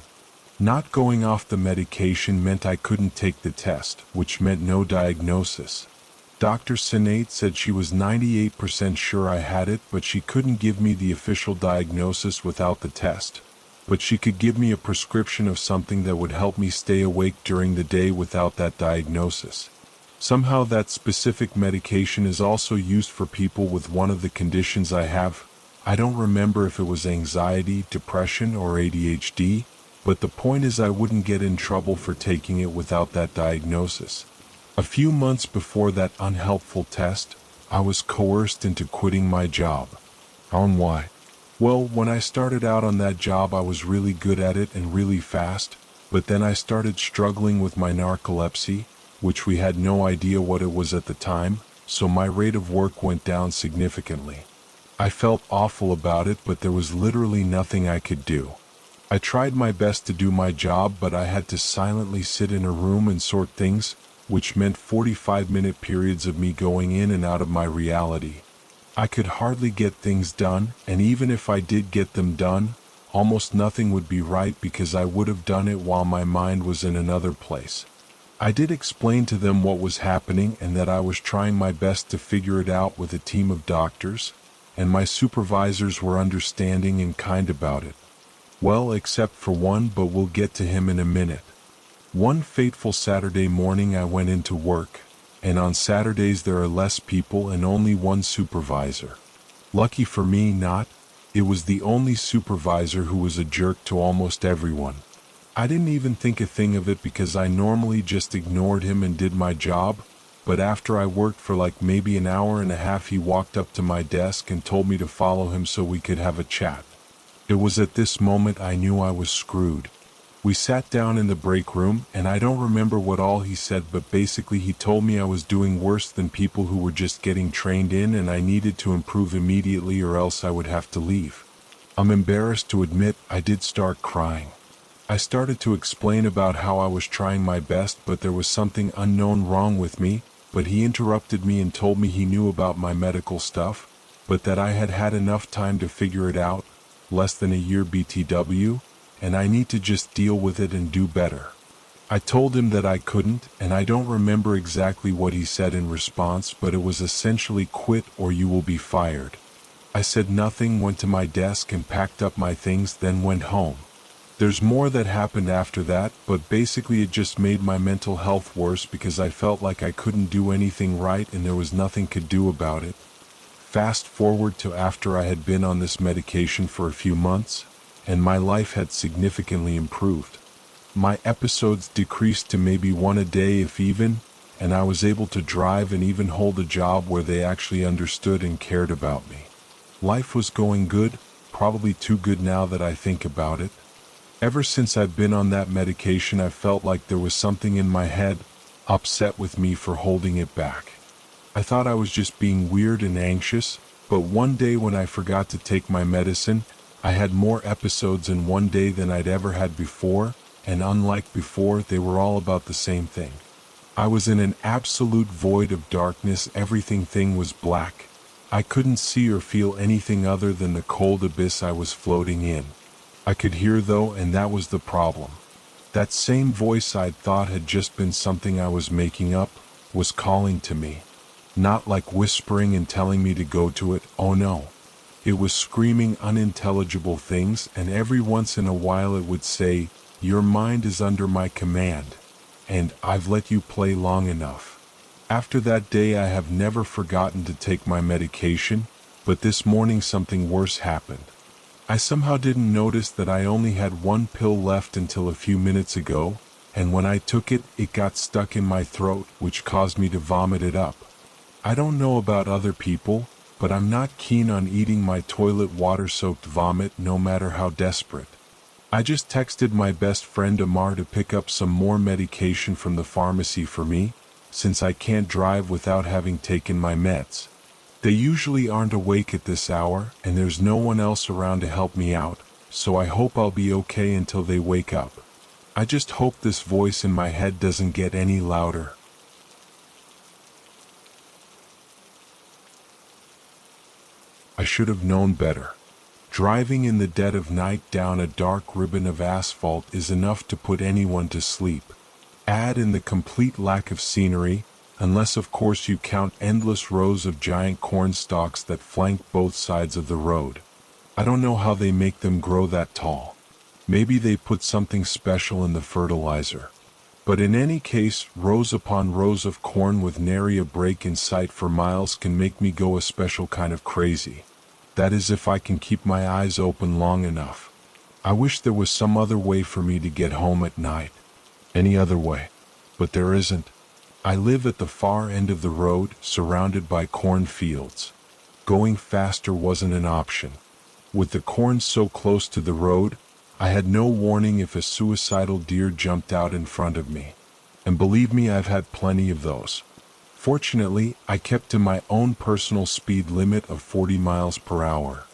Not going off the medication meant I couldn't take the test, which meant no diagnosis. Dr. Sinate said she was 98% sure I had it, but she couldn't give me the official diagnosis without the test. But she could give me a prescription of something that would help me stay awake during the day without that diagnosis. Somehow that specific medication is also used for people with one of the conditions I have. I don't remember if it was anxiety, depression, or ADHD, but the point is I wouldn't get in trouble for taking it without that diagnosis. A few months before that unhelpful test, I was coerced into quitting my job. On why? Well, when I started out on that job, I was really good at it and really fast, but then I started struggling with my narcolepsy, which we had no idea what it was at the time, so my rate of work went down significantly. I felt awful about it, but there was literally nothing I could do. I tried my best to do my job, but I had to silently sit in a room and sort things, which meant 45-minute periods of me going in and out of my reality. I could hardly get things done, and even if I did get them done, almost nothing would be right because I would have done it while my mind was in another place. I did explain to them what was happening and that I was trying my best to figure it out with a team of doctors, and my supervisors were understanding and kind about it. Well, except for one, but we'll get to him in a minute. One fateful Saturday morning I went into work, and on Saturdays there are less people and only one supervisor. Lucky for me, it was the only supervisor who was a jerk to almost everyone. I didn't even think a thing of it because I normally just ignored him and did my job, but after I worked for like maybe an hour and a half, he walked up to my desk and told me to follow him so we could have a chat. It was at this moment I knew I was screwed. We sat down in the break room, and I don't remember what all he said, but basically he told me I was doing worse than people who were just getting trained in and I needed to improve immediately or else I would have to leave. I'm embarrassed to admit I did start crying. I started to explain about how I was trying my best, but there was something unknown wrong with me, but he interrupted me and told me he knew about my medical stuff, but that I had had enough time to figure it out, less than a year BTW, and I need to just deal with it and do better. I told him that I couldn't, and I don't remember exactly what he said in response, but it was essentially quit or you will be fired. I said nothing, went to my desk and packed up my things, then went home. There's more that happened after that, but basically it just made my mental health worse because I felt like I couldn't do anything right and there was nothing could do about it. Fast forward to after I had been on this medication for a few months, and my life had significantly improved. My episodes decreased to maybe one a day if even, and I was able to drive and even hold a job where they actually understood and cared about me. Life was going good, probably too good now that I think about it. Ever since I've been on that medication, I felt like there was something in my head upset with me for holding it back. I thought I was just being weird and anxious, but one day when I forgot to take my medicine, I had more episodes in one day than I'd ever had before, and unlike before, they were all about the same thing. I was in an absolute void of darkness, everything was black. I couldn't see or feel anything other than the cold abyss I was floating in. I could hear though, and that was the problem. That same voice I'd thought had just been something I was making up, was calling to me. Not like whispering and telling me to go to it, oh no. It was screaming unintelligible things, and every once in a while it would say, "Your mind is under my command," and "I've let you play long enough." After that day I have never forgotten to take my medication, but this morning something worse happened. I somehow didn't notice that I only had one pill left until a few minutes ago, and when I took it, it got stuck in my throat, which caused me to vomit it up. I don't know about other people, but I'm not keen on eating my toilet water-soaked vomit no matter how desperate. I just texted my best friend Amar to pick up some more medication from the pharmacy for me, since I can't drive without having taken my meds. They usually aren't awake at this hour, and there's no one else around to help me out, so I hope I'll be okay until they wake up. I just hope this voice in my head doesn't get any louder. I should have known better. Driving in the dead of night down a dark ribbon of asphalt is enough to put anyone to sleep. Add in the complete lack of scenery, unless of course you count endless rows of giant corn stalks that flank both sides of the road. I don't know how they make them grow that tall. Maybe they put something special in the fertilizer. But in any case, rows upon rows of corn with nary a break in sight for miles can make me go a special kind of crazy. That is, if I can keep my eyes open long enough. I wish there was some other way for me to get home at night. Any other way. But there isn't. I live at the far end of the road, surrounded by cornfields. Going faster wasn't an option. With the corn so close to the road, I had no warning if a suicidal deer jumped out in front of me. And believe me, I've had plenty of those. Fortunately, I kept to my own personal speed limit of 40 miles per hour.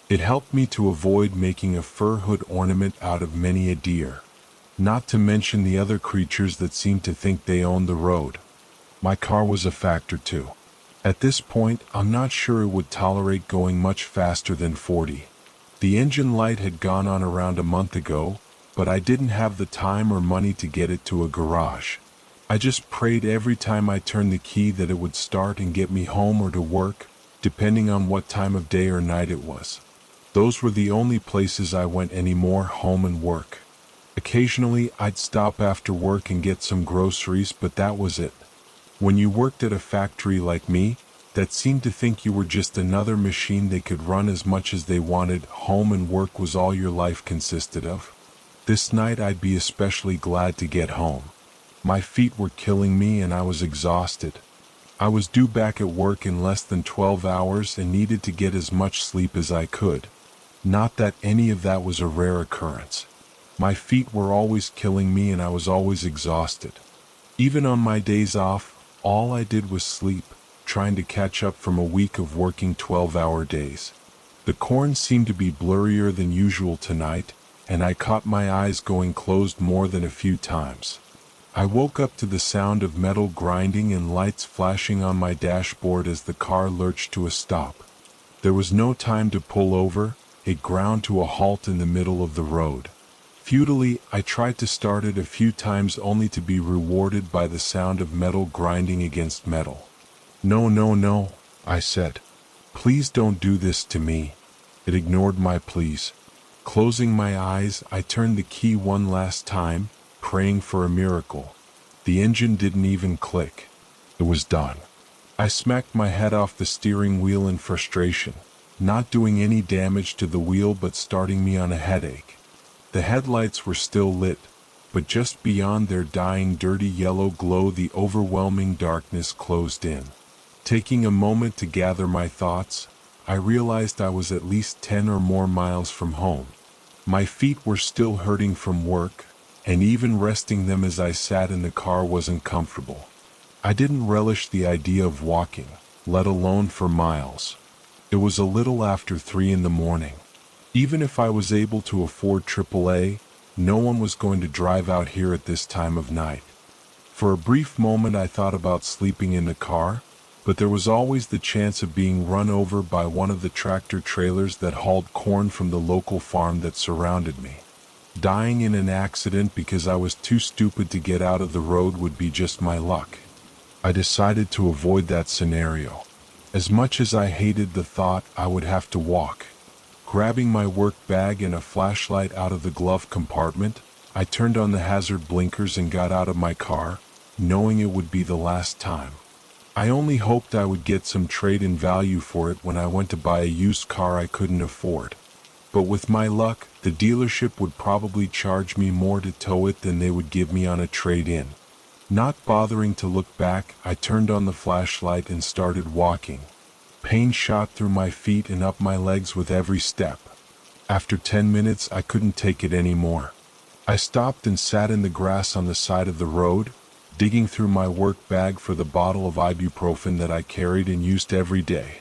It helped me to avoid making a fur hood ornament out of many a deer. Not to mention the other creatures that seemed to think they owned the road. My car was a factor too. At this point, I'm not sure it would tolerate going much faster than 40. The engine light had gone on around a month ago, but I didn't have the time or money to get it to a garage. I just prayed every time I turned the key that it would start and get me home or to work, depending on what time of day or night it was. Those were the only places I went anymore, home and work. Occasionally, I'd stop after work and get some groceries, but that was it. When you worked at a factory like me, that seemed to think you were just another machine they could run as much as they wanted, home and work was all your life consisted of. This night I'd be especially glad to get home. My feet were killing me and I was exhausted. I was due back at work in less than 12 hours and needed to get as much sleep as I could. Not that any of that was a rare occurrence. My feet were always killing me and I was always exhausted. Even on my days off, all I did was sleep, trying to catch up from a week of working 12-hour days. The corn seemed to be blurrier than usual tonight, and I caught my eyes going closed more than a few times. I woke up to the sound of metal grinding and lights flashing on my dashboard as the car lurched to a stop. There was no time to pull over, it ground to a halt in the middle of the road. Futilely, I tried to start it a few times only to be rewarded by the sound of metal grinding against metal. "No, no, no," I said. "Please don't do this to me." It ignored my pleas. Closing my eyes, I turned the key one last time, praying for a miracle. The engine didn't even click. It was done. I smacked my head off the steering wheel in frustration, not doing any damage to the wheel but starting me on a headache. The headlights were still lit, but just beyond their dying dirty yellow glow the overwhelming darkness closed in. Taking a moment to gather my thoughts, I realized I was at least 10 or more miles from home. My feet were still hurting from work, and even resting them as I sat in the car wasn't comfortable. I didn't relish the idea of walking, let alone for miles. It was a little after 3 in the morning. Even if I was able to afford AAA, no one was going to drive out here at this time of night. For a brief moment I thought about sleeping in the car, but there was always the chance of being run over by one of the tractor trailers that hauled corn from the local farm that surrounded me. Dying in an accident because I was too stupid to get out of the road would be just my luck. I decided to avoid that scenario. As much as I hated the thought, I would have to walk. Grabbing my work bag and a flashlight out of the glove compartment, I turned on the hazard blinkers and got out of my car, knowing it would be the last time. I only hoped I would get some trade-in value for it when I went to buy a used car I couldn't afford. But with my luck, the dealership would probably charge me more to tow it than they would give me on a trade-in. Not bothering to look back, I turned on the flashlight and started walking. Pain shot through my feet and up my legs with every step. After 10 minutes, I couldn't take it anymore. I stopped and sat in the grass on the side of the road, digging through my work bag for the bottle of ibuprofen that I carried and used every day.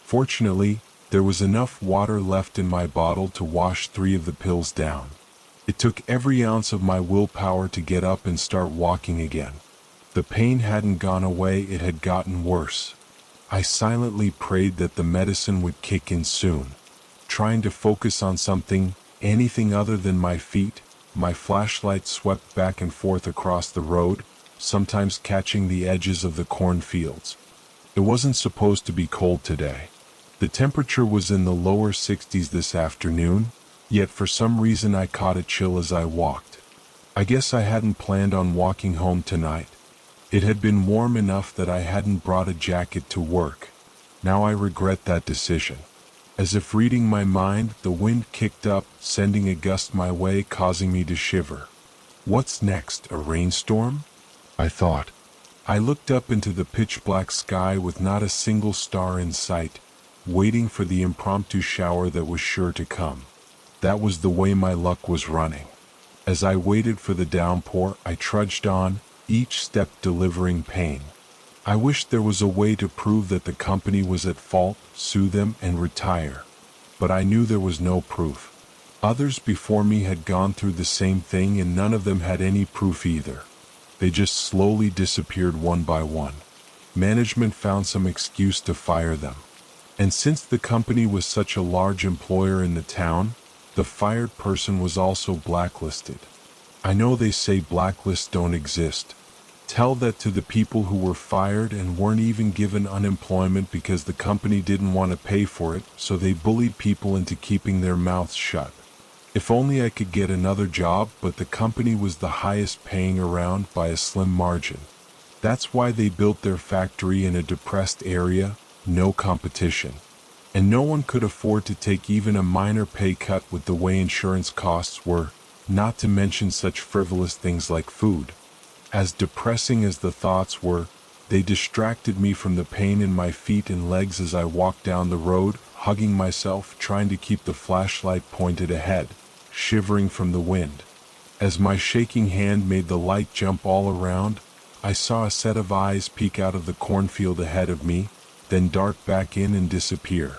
Fortunately, there was enough water left in my bottle to wash 3 of the pills down. It took every ounce of my willpower to get up and start walking again. The pain hadn't gone away, it had gotten worse. I silently prayed that the medicine would kick in soon. Trying to focus on something, anything other than my feet, my flashlight swept back and forth across the road, sometimes catching the edges of the cornfields. It wasn't supposed to be cold today. The temperature was in the lower 60s this afternoon, yet for some reason I caught a chill as I walked. I guess I hadn't planned on walking home tonight. It had been warm enough that I hadn't brought a jacket to work. Now I regret that decision. As if reading my mind, the wind kicked up, sending a gust my way, causing me to shiver. What's next, a rainstorm? I thought. I looked up into the pitch-black sky with not a single star in sight, waiting for the impromptu shower that was sure to come. That was the way my luck was running. As I waited for the downpour, I trudged on, each step delivering pain. I wished there was a way to prove that the company was at fault, sue them, and retire. But I knew there was no proof. Others before me had gone through the same thing and none of them had any proof either. They just slowly disappeared one by one. Management found some excuse to fire them. And since the company was such a large employer in the town, the fired person was also blacklisted. I know they say blacklists don't exist. Tell that to the people who were fired and weren't even given unemployment because the company didn't want to pay for it, so they bullied people into keeping their mouths shut. If only I could get another job, but the company was the highest paying around by a slim margin. That's why they built their factory in a depressed area, no competition. And no one could afford to take even a minor pay cut with the way insurance costs were, not to mention such frivolous things like food. As depressing as the thoughts were, they distracted me from the pain in my feet and legs as I walked down the road, hugging myself, trying to keep the flashlight pointed ahead, shivering from the wind. As my shaking hand made the light jump all around, I saw a set of eyes peek out of the cornfield ahead of me, then dart back in and disappear.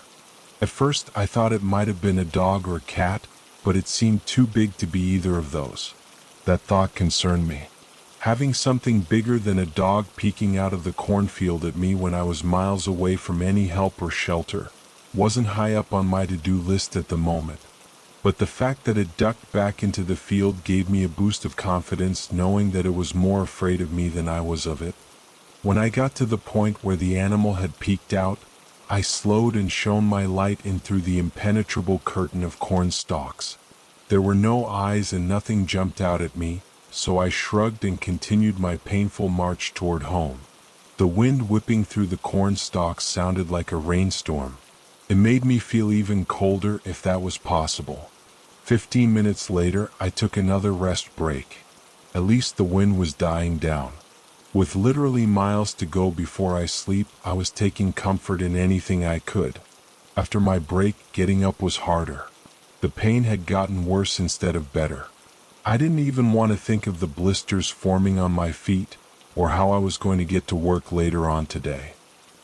At first I thought it might have been a dog or a cat, but it seemed too big to be either of those. That thought concerned me. Having something bigger than a dog peeking out of the cornfield at me when I was miles away from any help or shelter wasn't high up on my to-do list at the moment. But the fact that it ducked back into the field gave me a boost of confidence, knowing that it was more afraid of me than I was of it. When I got to the point where the animal had peeked out, I slowed and shone my light in through the impenetrable curtain of corn stalks. There were no eyes and nothing jumped out at me, so I shrugged and continued my painful march toward home. The wind whipping through the corn stalks sounded like a rainstorm. It made me feel even colder if that was possible. 15 minutes later, I took another rest break. At least the wind was dying down. With literally miles to go before I sleep, I was taking comfort in anything I could. After my break, getting up was harder. The pain had gotten worse instead of better. I didn't even want to think of the blisters forming on my feet, or how I was going to get to work later on today.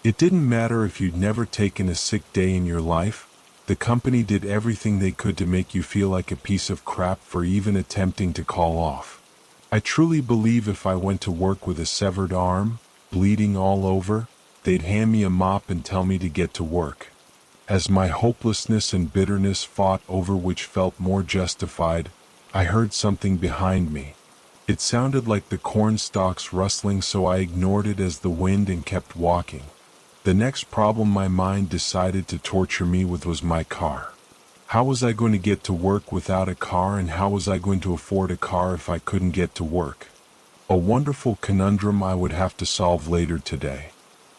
It didn't matter if you'd never taken a sick day in your life. The company did everything they could to make you feel like a piece of crap for even attempting to call off. I truly believe if I went to work with a severed arm, bleeding all over, they'd hand me a mop and tell me to get to work. As my hopelessness and bitterness fought over which felt more justified, I heard something behind me. It sounded like the corn stalks rustling, so I ignored it as the wind and kept walking. The next problem my mind decided to torture me with was my car. How was I going to get to work without a car, and how was I going to afford a car if I couldn't get to work? A wonderful conundrum I would have to solve later today.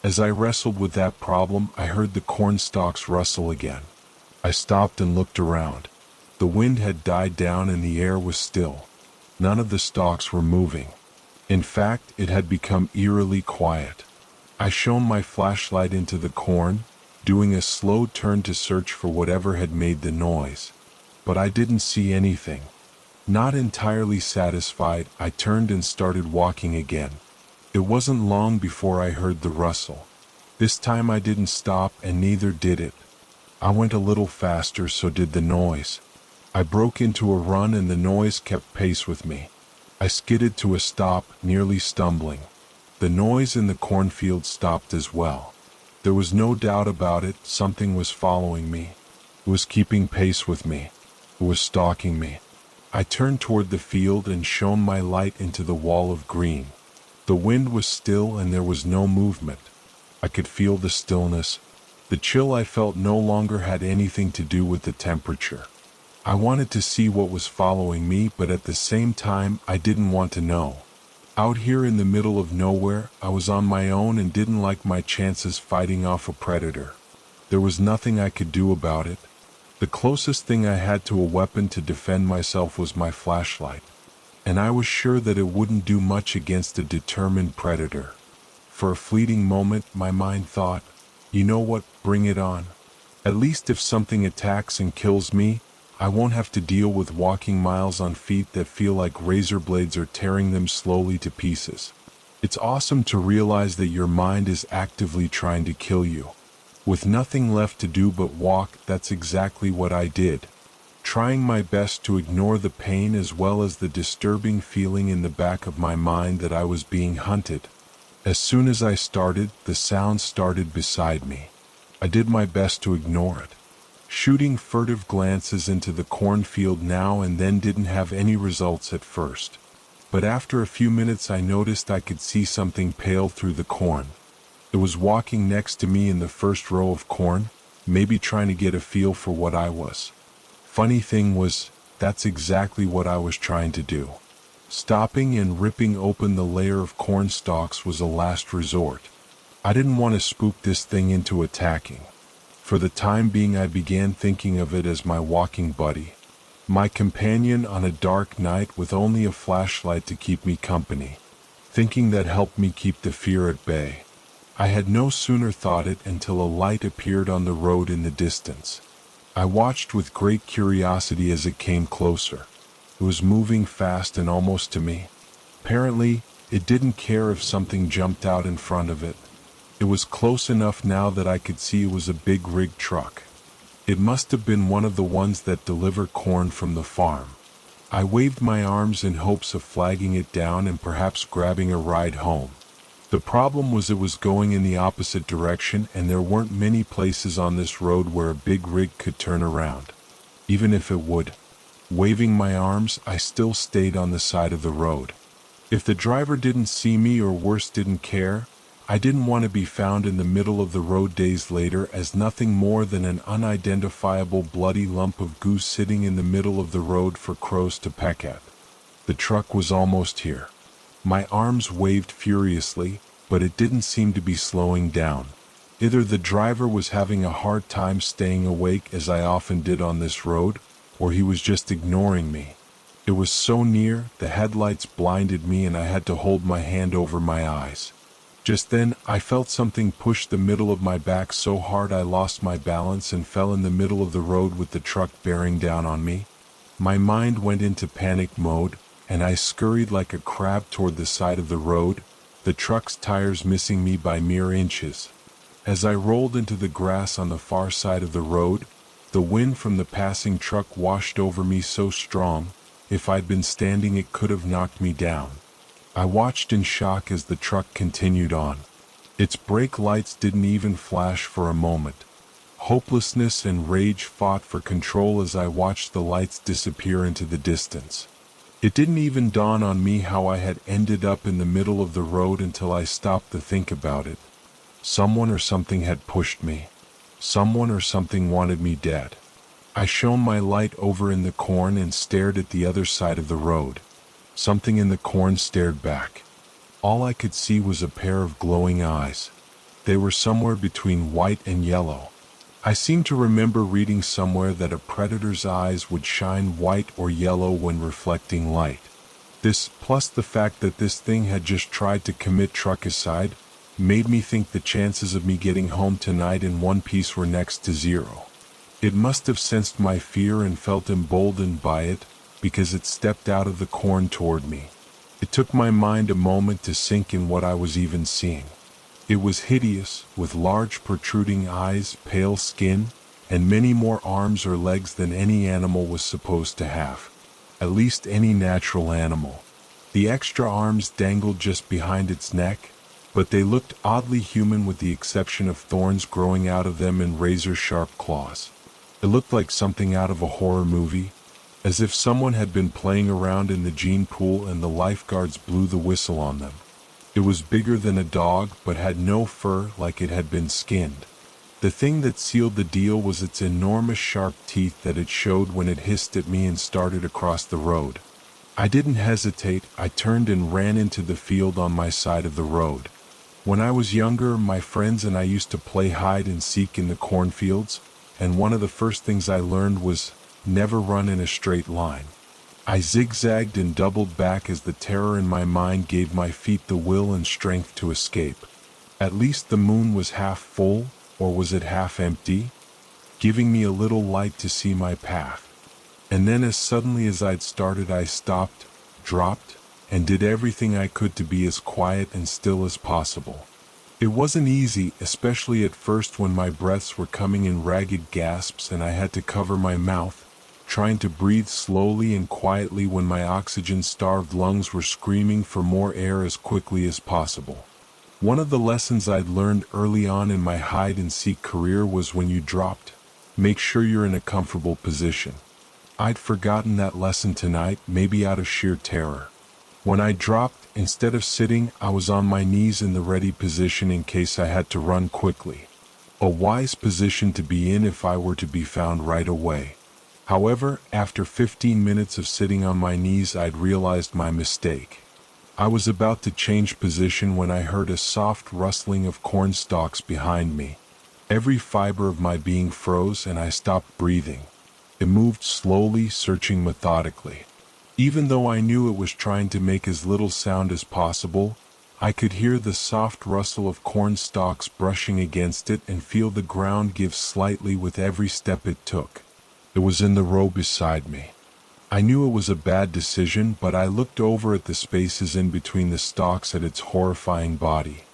As I wrestled with that problem, I heard the corn stalks rustle again. I stopped and looked around. The wind had died down and the air was still. None of the stalks were moving. In fact, it had become eerily quiet. I shone my flashlight into the corn, doing a slow turn to search for whatever had made the noise. But I didn't see anything. Not entirely satisfied, I turned and started walking again. It wasn't long before I heard the rustle. This time I didn't stop, and neither did it. I went a little faster, so did the noise. I broke into a run and the noise kept pace with me. I skidded to a stop, nearly stumbling. The noise in the cornfield stopped as well. There was no doubt about it, something was following me. It was keeping pace with me. It was stalking me. I turned toward the field and shone my light into the wall of green. The wind was still and there was no movement. I could feel the stillness. The chill I felt no longer had anything to do with the temperature. I wanted to see what was following me, but at the same time, I didn't want to know. Out here in the middle of nowhere, I was on my own and didn't like my chances fighting off a predator. There was nothing I could do about it. The closest thing I had to a weapon to defend myself was my flashlight, and I was sure that it wouldn't do much against a determined predator. For a fleeting moment, my mind thought, you know what, bring it on. At least if something attacks and kills me, I won't have to deal with walking miles on feet that feel like razor blades are tearing them slowly to pieces. It's awesome to realize that your mind is actively trying to kill you. With nothing left to do but walk, that's exactly what I did. Trying my best to ignore the pain as well as the disturbing feeling in the back of my mind that I was being hunted. As soon as I started, the sound started beside me. I did my best to ignore it, shooting furtive glances into the cornfield now and then didn't have any results at first. But after a few minutes I noticed I could see something pale through the corn. It was walking next to me in the first row of corn, maybe trying to get a feel for what I was. Funny thing was, that's exactly what I was trying to do. Stopping and ripping open the layer of corn stalks was a last resort. I didn't want to spook this thing into attacking. For the time being I began thinking of it as my walking buddy, my companion on a dark night with only a flashlight to keep me company. Thinking that helped me keep the fear at bay. I had no sooner thought it until a light appeared on the road in the distance. I watched with great curiosity as it came closer. It was moving fast and almost to me. Apparently, it didn't care if something jumped out in front of it. It was close enough now that I could see it was a big rig truck. It must have been one of the ones that deliver corn from the farm. I waved my arms in hopes of flagging it down and perhaps grabbing a ride home. The problem was it was going in the opposite direction and there weren't many places on this road where a big rig could turn around. Even if it would. Waving my arms, I still stayed on the side of the road. If the driver didn't see me or worse didn't care, I didn't want to be found in the middle of the road days later as nothing more than an unidentifiable bloody lump of goo sitting in the middle of the road for crows to peck at. The truck was almost here. My arms waved furiously, but it didn't seem to be slowing down. Either the driver was having a hard time staying awake as I often did on this road, or he was just ignoring me. It was so near, the headlights blinded me and I had to hold my hand over my eyes. Just then, I felt something push the middle of my back so hard I lost my balance and fell in the middle of the road with the truck bearing down on me. My mind went into panic mode, and I scurried like a crab toward the side of the road, the truck's tires missing me by mere inches. As I rolled into the grass on the far side of the road, the wind from the passing truck washed over me so strong, if I'd been standing it could have knocked me down. I watched in shock as the truck continued on. Its brake lights didn't even flash for a moment. Hopelessness and rage fought for control as I watched the lights disappear into the distance. It didn't even dawn on me how I had ended up in the middle of the road until I stopped to think about it. Someone or something had pushed me. Someone or something wanted me dead. I shone my light over in the corn and stared at the other side of the road. Something in the corn stared back. All I could see was a pair of glowing eyes. They were somewhere between white and yellow. I seem to remember reading somewhere that a predator's eyes would shine white or yellow when reflecting light. This, plus the fact that this thing had just tried to commit truckicide, made me think the chances of me getting home tonight in one piece were next to zero. It must have sensed my fear and felt emboldened by it, because it stepped out of the corn toward me. It took my mind a moment to sink in what I was even seeing. It was hideous, with large protruding eyes, pale skin, and many more arms or legs than any animal was supposed to have. At least any natural animal. The extra arms dangled just behind its neck, but they looked oddly human with the exception of thorns growing out of them and razor-sharp claws. It looked like something out of a horror movie, as if someone had been playing around in the gene pool and the lifeguards blew the whistle on them. It was bigger than a dog, but had no fur, like it had been skinned. The thing that sealed the deal was its enormous sharp teeth that it showed when it hissed at me and started across the road. I didn't hesitate. I turned and ran into the field on my side of the road. When I was younger, my friends and I used to play hide and seek in the cornfields, and one of the first things I learned was never run in a straight line. I zigzagged and doubled back as the terror in my mind gave my feet the will and strength to escape. At least the moon was half full, or was it half empty? Giving me a little light to see my path. And then as suddenly as I'd started, I stopped, dropped, and did everything I could to be as quiet and still as possible. It wasn't easy, especially at first when my breaths were coming in ragged gasps and I had to cover my mouth, trying to breathe slowly and quietly when my oxygen-starved lungs were screaming for more air as quickly as possible. One of the lessons I'd learned early on in my hide-and-seek career was when you dropped, make sure you're in a comfortable position. I'd forgotten that lesson tonight, maybe out of sheer terror. When I dropped, instead of sitting, I was on my knees in the ready position in case I had to run quickly. A wise position to be in if I were to be found right away. However, after 15 minutes of sitting on my knees, I'd realized my mistake. I was about to change position when I heard a soft rustling of corn stalks behind me. Every fiber of my being froze and I stopped breathing. It moved slowly, searching methodically. Even though I knew it was trying to make as little sound as possible, I could hear the soft rustle of corn stalks brushing against it and feel the ground give slightly with every step it took. It was in the row beside me. I knew it was a bad decision, but I looked over at the spaces in between the stalks at its horrifying body.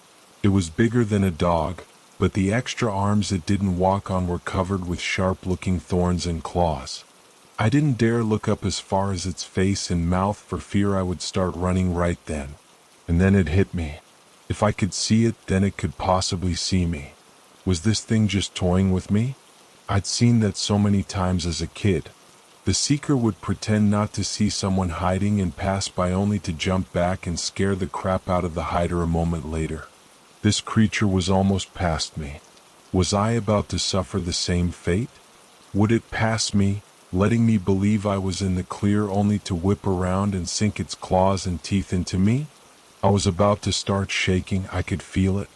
It was bigger than a dog, but the extra arms it didn't walk on were covered with sharp-looking thorns and claws. I didn't dare look up as far as its face and mouth for fear I would start running right then. And then it hit me. If I could see it, then it could possibly see me. Was this thing just toying with me? I'd seen that so many times as a kid. The seeker would pretend not to see someone hiding and pass by only to jump back and scare the crap out of the hider a moment later. This creature was almost past me. Was I about to suffer the same fate? Would it pass me, letting me believe I was in the clear only to whip around and sink its claws and teeth into me? I was about to start shaking. I could feel it.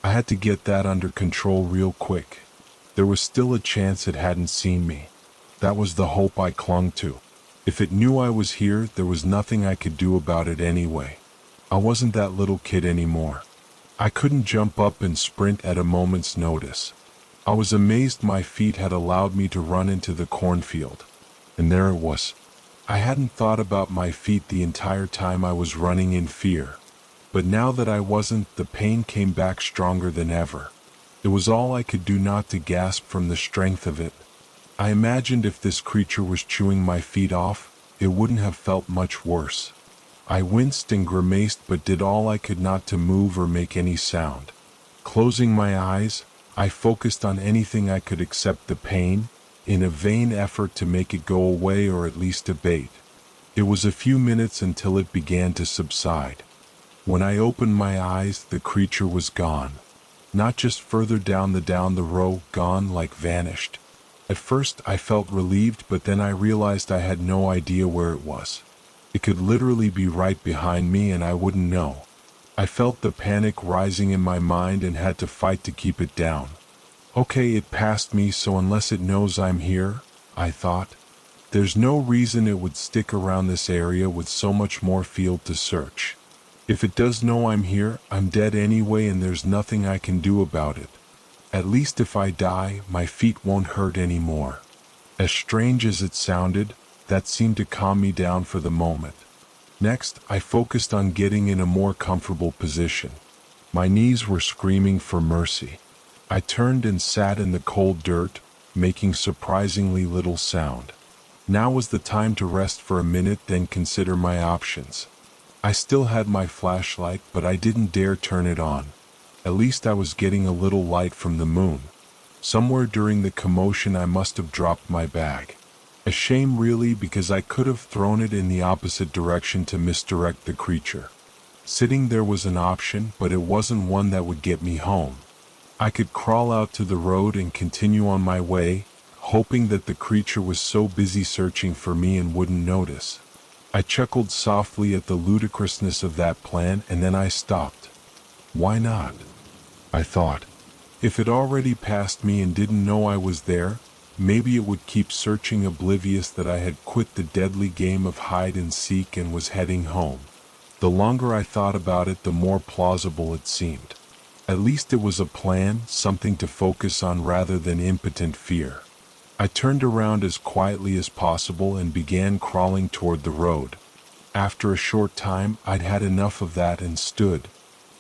I had to get that under control real quick. There was still a chance it hadn't seen me. That was the hope I clung to. If it knew I was here, there was nothing I could do about it anyway. I wasn't that little kid anymore. I couldn't jump up and sprint at a moment's notice. I was amazed my feet had allowed me to run into the cornfield. And there it was. I hadn't thought about my feet the entire time I was running in fear. But now that I wasn't, the pain came back stronger than ever. It was all I could do not to gasp from the strength of it. I imagined if this creature was chewing my feet off, it wouldn't have felt much worse. I winced and grimaced but did all I could not to move or make any sound. Closing my eyes, I focused on anything I could except the pain, in a vain effort to make it go away or at least abate. It was a few minutes until it began to subside. When I opened my eyes, the creature was gone. Not just further down the row, gone, like vanished. At first I felt relieved, but then I realized I had no idea where it was. It could literally be right behind me and I wouldn't know. I felt the panic rising in my mind and had to fight to keep it down. Okay, it passed me, so unless it knows I'm here, I thought. There's no reason it would stick around this area with so much more field to search. If it does know I'm here, I'm dead anyway and there's nothing I can do about it. At least if I die, my feet won't hurt anymore. As strange as it sounded, that seemed to calm me down for the moment. Next, I focused on getting in a more comfortable position. My knees were screaming for mercy. I turned and sat in the cold dirt, making surprisingly little sound. Now was the time to rest for a minute, then consider my options. I still had my flashlight, but I didn't dare turn it on. At least I was getting a little light from the moon. Somewhere during the commotion I must have dropped my bag. A shame really, because I could have thrown it in the opposite direction to misdirect the creature. Sitting there was an option, but it wasn't one that would get me home. I could crawl out to the road and continue on my way, hoping that the creature was so busy searching for me and wouldn't notice. I chuckled softly at the ludicrousness of that plan, and then I stopped. Why not? I thought. If it already passed me and didn't know I was there, maybe it would keep searching, oblivious that I had quit the deadly game of hide and seek and was heading home. The longer I thought about it, the more plausible it seemed. At least it was a plan, something to focus on rather than impotent fear. I turned around as quietly as possible and began crawling toward the road. After a short time, I'd had enough of that and stood,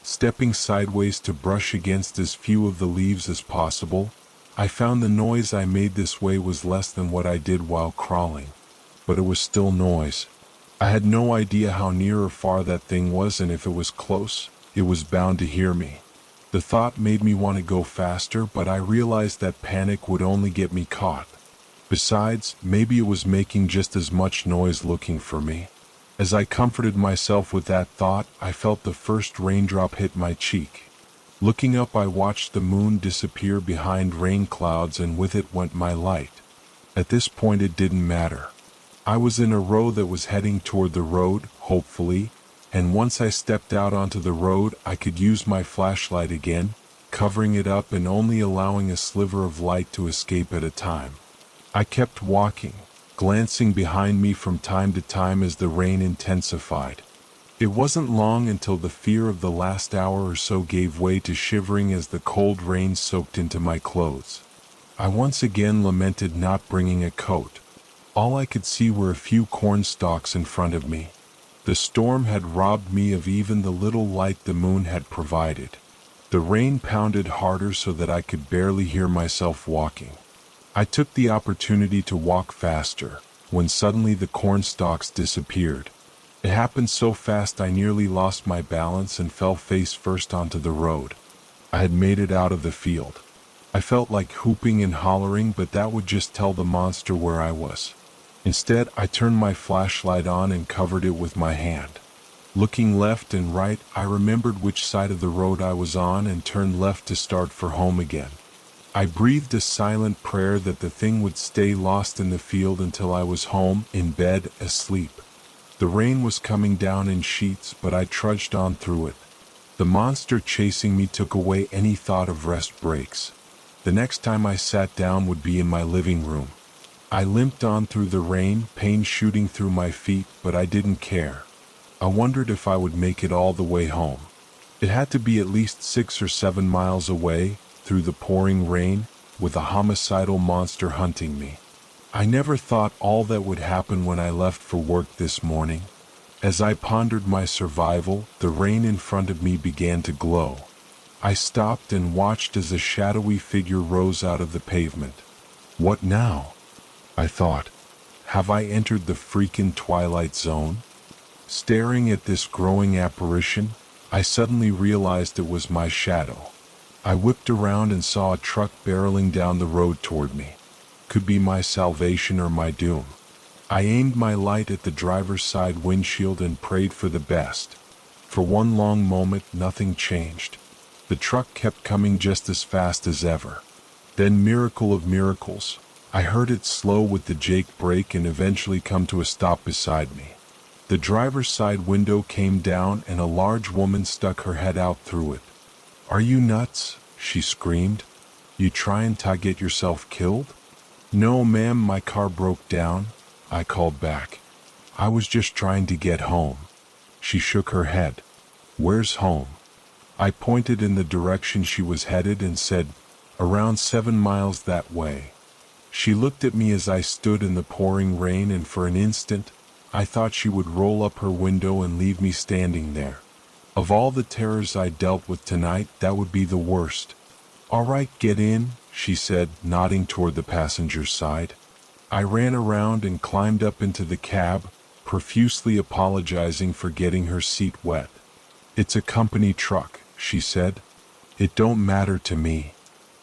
stepping sideways to brush against as few of the leaves as possible. I found the noise I made this way was less than what I did while crawling, but it was still noise. I had no idea how near or far that thing was, and if it was close, it was bound to hear me. The thought made me want to go faster, but I realized that panic would only get me caught. Besides, maybe it was making just as much noise looking for me. As I comforted myself with that thought, I felt the first raindrop hit my cheek. Looking up, I watched the moon disappear behind rain clouds, and with it went my light. At this point it didn't matter. I was in a road that was heading toward the road, hopefully, and once I stepped out onto the road, I could use my flashlight again, covering it up and only allowing a sliver of light to escape at a time. I kept walking, glancing behind me from time to time as the rain intensified. It wasn't long until the fear of the last hour or so gave way to shivering as the cold rain soaked into my clothes. I once again lamented not bringing a coat. All I could see were a few corn stalks in front of me. The storm had robbed me of even the little light the moon had provided. The rain pounded harder so that I could barely hear myself walking. I took the opportunity to walk faster, when suddenly the corn stalks disappeared. It happened so fast I nearly lost my balance and fell face first onto the road. I had made it out of the field. I felt like hooping and hollering, but that would just tell the monster where I was. Instead, I turned my flashlight on and covered it with my hand. Looking left and right, I remembered which side of the road I was on and turned left to start for home again. I breathed a silent prayer that the thing would stay lost in the field until I was home, in bed, asleep. The rain was coming down in sheets, but I trudged on through it. The monster chasing me took away any thought of rest breaks. The next time I sat down would be in my living room. I limped on through the rain, pain shooting through my feet, but I didn't care. I wondered if I would make it all the way home. It had to be at least 6 or 7 miles away, through the pouring rain, with a homicidal monster hunting me. I never thought all that would happen when I left for work this morning. As I pondered my survival, the rain in front of me began to glow. I stopped and watched as a shadowy figure rose out of the pavement. What now? I thought. Have I entered the freaking twilight zone? Staring at this growing apparition, I suddenly realized it was my shadow. I whipped around and saw a truck barreling down the road toward me. Could be my salvation or my doom. I aimed my light at the driver's side windshield and prayed for the best. For one long moment, nothing changed. The truck kept coming just as fast as ever. Then, miracle of miracles, I heard it slow with the Jake brake and eventually come to a stop beside me. The driver's side window came down and a large woman stuck her head out through it. "Are you nuts?" she screamed. "You trying to get yourself killed?" "No, ma'am, my car broke down," I called back. "I was just trying to get home." She shook her head. "Where's home?" I pointed in the direction she was headed and said, "Around 7 miles that way." She looked at me as I stood in the pouring rain, and for an instant, I thought she would roll up her window and leave me standing there. Of all the terrors I dealt with tonight, that would be the worst. "All right, get in," she said, nodding toward the passenger side. I ran around and climbed up into the cab, profusely apologizing for getting her seat wet. "It's a company truck," she said. "It don't matter to me."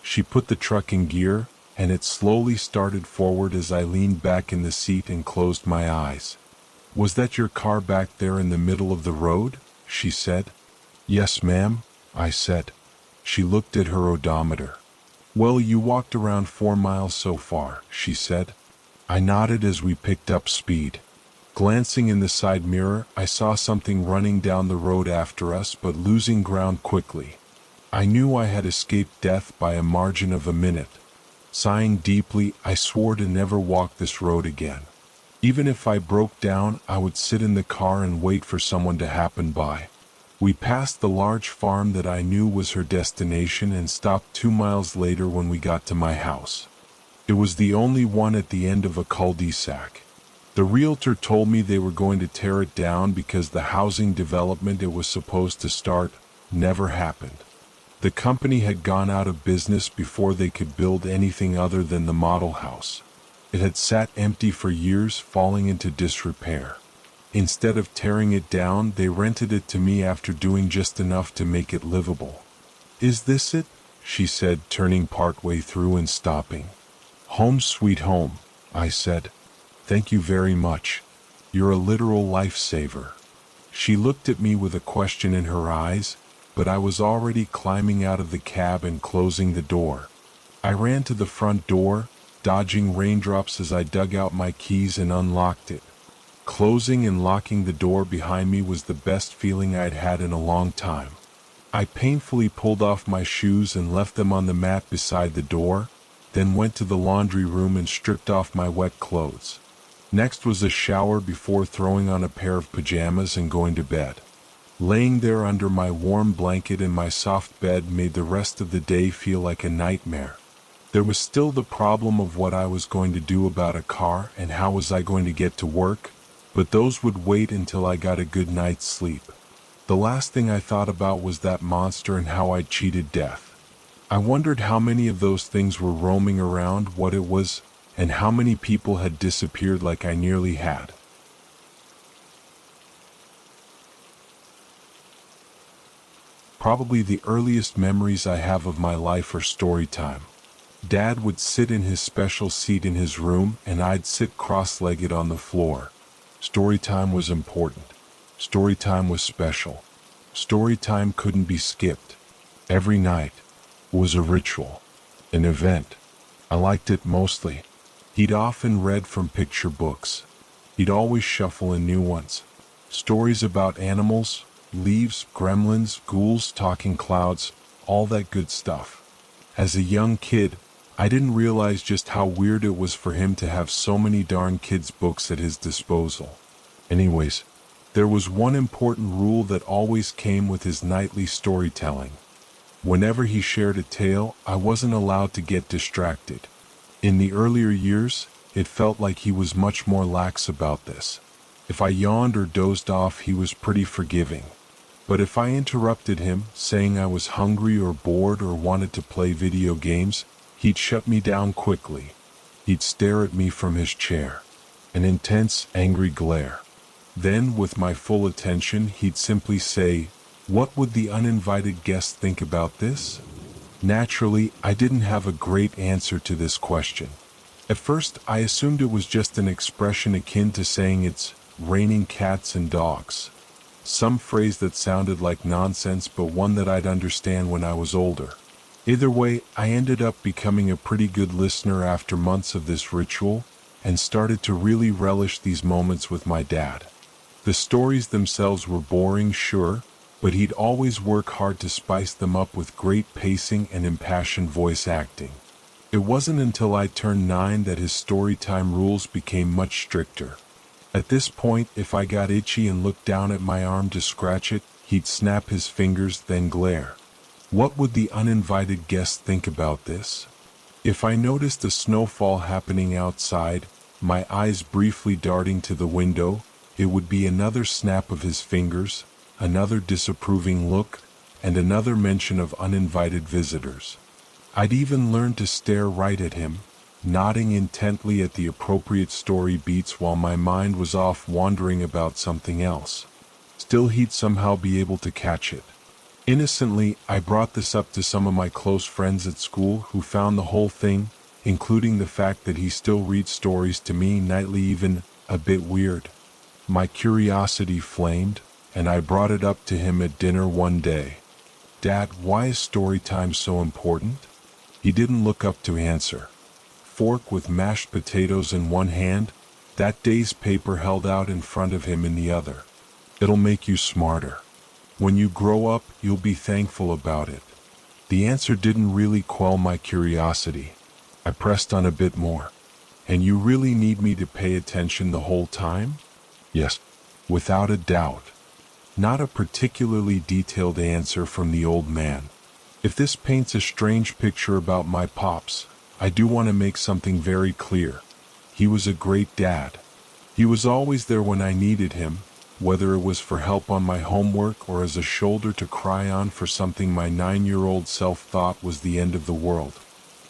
She put the truck in gear, and it slowly started forward as I leaned back in the seat and closed my eyes. "Was that your car back there in the middle of the road?" she said. "Yes, ma'am," I said. She looked at her odometer. "Well, you walked around 4 miles so far," she said. I nodded as we picked up speed. Glancing in the side mirror, I saw something running down the road after us but losing ground quickly. I knew I had escaped death by a margin of a minute. Sighing deeply, I swore to never walk this road again. Even if I broke down, I would sit in the car and wait for someone to happen by. We passed the large farm that I knew was her destination and stopped 2 miles later when we got to my house. It was the only one at the end of a cul-de-sac. The realtor told me they were going to tear it down because the housing development it was supposed to start never happened. The company had gone out of business before they could build anything other than the model house. It had sat empty for years, falling into disrepair. Instead of tearing it down, they rented it to me after doing just enough to make it livable. "Is this it?" she said, turning partway through and stopping. "Home sweet home," I said. "Thank you very much. You're a literal lifesaver." She looked at me with a question in her eyes, but I was already climbing out of the cab and closing the door. I ran to the front door, dodging raindrops as I dug out my keys and unlocked it. Closing and locking the door behind me was the best feeling I'd had in a long time. I painfully pulled off my shoes and left them on the mat beside the door, then went to the laundry room and stripped off my wet clothes. Next was a shower before throwing on a pair of pajamas and going to bed. Laying there under my warm blanket in my soft bed made the rest of the day feel like a nightmare. There was still the problem of what I was going to do about a car and how was I going to get to work, but those would wait until I got a good night's sleep. The last thing I thought about was that monster and how I'd cheated death. I wondered how many of those things were roaming around, what it was, and how many people had disappeared like I nearly had. Probably the earliest memories I have of my life are story time. Dad would sit in his special seat in his room and I'd sit cross-legged on the floor. Story time was important. Story time was special. Story time couldn't be skipped. Every night was a ritual, an event. I liked it mostly. He'd often read from picture books. He'd always shuffle in new ones. Stories about animals, leaves, gremlins, ghouls, talking clouds, all that good stuff. As a young kid, I didn't realize just how weird it was for him to have so many darn kids' books at his disposal. Anyways, there was one important rule that always came with his nightly storytelling. Whenever he shared a tale, I wasn't allowed to get distracted. In the earlier years, it felt like he was much more lax about this. If I yawned or dozed off, he was pretty forgiving. But if I interrupted him, saying I was hungry or bored or wanted to play video games, he'd shut me down quickly. He'd stare at me from his chair. An intense, angry glare. Then, with my full attention, he'd simply say, "What would the uninvited guest think about this?" Naturally, I didn't have a great answer to this question. At first, I assumed it was just an expression akin to saying it's raining cats and dogs. Some phrase that sounded like nonsense, but one that I'd understand when I was older. Either way, I ended up becoming a pretty good listener after months of this ritual, and started to really relish these moments with my dad. The stories themselves were boring, sure, but he'd always work hard to spice them up with great pacing and impassioned voice acting. It wasn't until I turned 9 that his storytime rules became much stricter. At this point, if I got itchy and looked down at my arm to scratch it, he'd snap his fingers, then glare. What would the uninvited guest think about this? If I noticed a snowfall happening outside, my eyes briefly darting to the window, it would be another snap of his fingers, another disapproving look, and another mention of uninvited visitors. I'd even learned to stare right at him, nodding intently at the appropriate story beats while my mind was off wandering about something else. Still, he'd somehow be able to catch it. Innocently, I brought this up to some of my close friends at school who found the whole thing, including the fact that he still reads stories to me nightly, even a bit weird. My curiosity flamed, and I brought it up to him at dinner one day. "Dad, why is story time so important?" He didn't look up to answer. Fork with mashed potatoes in one hand, that day's paper held out in front of him in the other. "It'll make you smarter. When you grow up, you'll be thankful about it." The answer didn't really quell my curiosity. I pressed on a bit more. "And you really need me to pay attention the whole time?" "Yes, without a doubt." Not a particularly detailed answer from the old man. If this paints a strange picture about my pops, I do want to make something very clear. He was a great dad. He was always there when I needed him, whether it was for help on my homework or as a shoulder to cry on for something my 9-year-old self thought was the end of the world.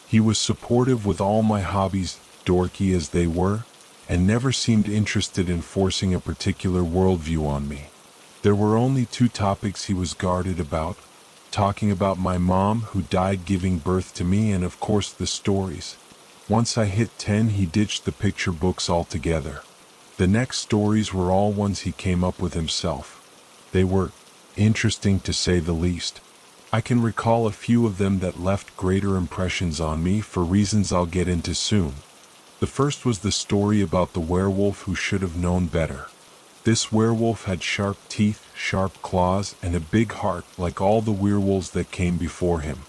He was supportive with all my hobbies, dorky as they were, and never seemed interested in forcing a particular worldview on me. There were only two topics he was guarded about: talking about my mom, who died giving birth to me, and of course the stories. Once I hit 10, he ditched the picture books altogether. The next stories were all ones he came up with himself. They were interesting, to say the least. I can recall a few of them that left greater impressions on me for reasons I'll get into soon. The first was the story about the werewolf who should have known better. This werewolf had sharp teeth, sharp claws, and a big heart like all the werewolves that came before him.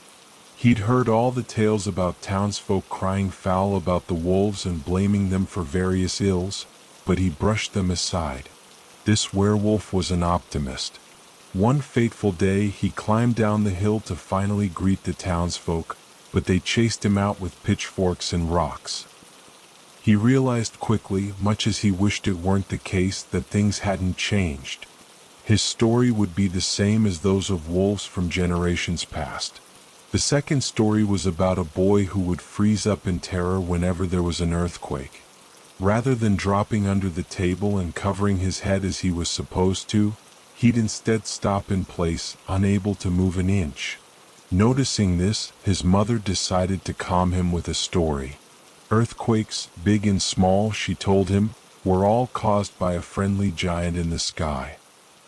He'd heard all the tales about townsfolk crying foul about the wolves and blaming them for various ills, but he brushed them aside. This werewolf was an optimist. One fateful day, he climbed down the hill to finally greet the townsfolk, but they chased him out with pitchforks and rocks. He realized quickly, much as he wished it weren't the case, that things hadn't changed. His story would be the same as those of wolves from generations past. The second story was about a boy who would freeze up in terror whenever there was an earthquake. Rather than dropping under the table and covering his head as he was supposed to, he'd instead stop in place, unable to move an inch. Noticing this, his mother decided to calm him with a story. Earthquakes, big and small, she told him, were all caused by a friendly giant in the sky.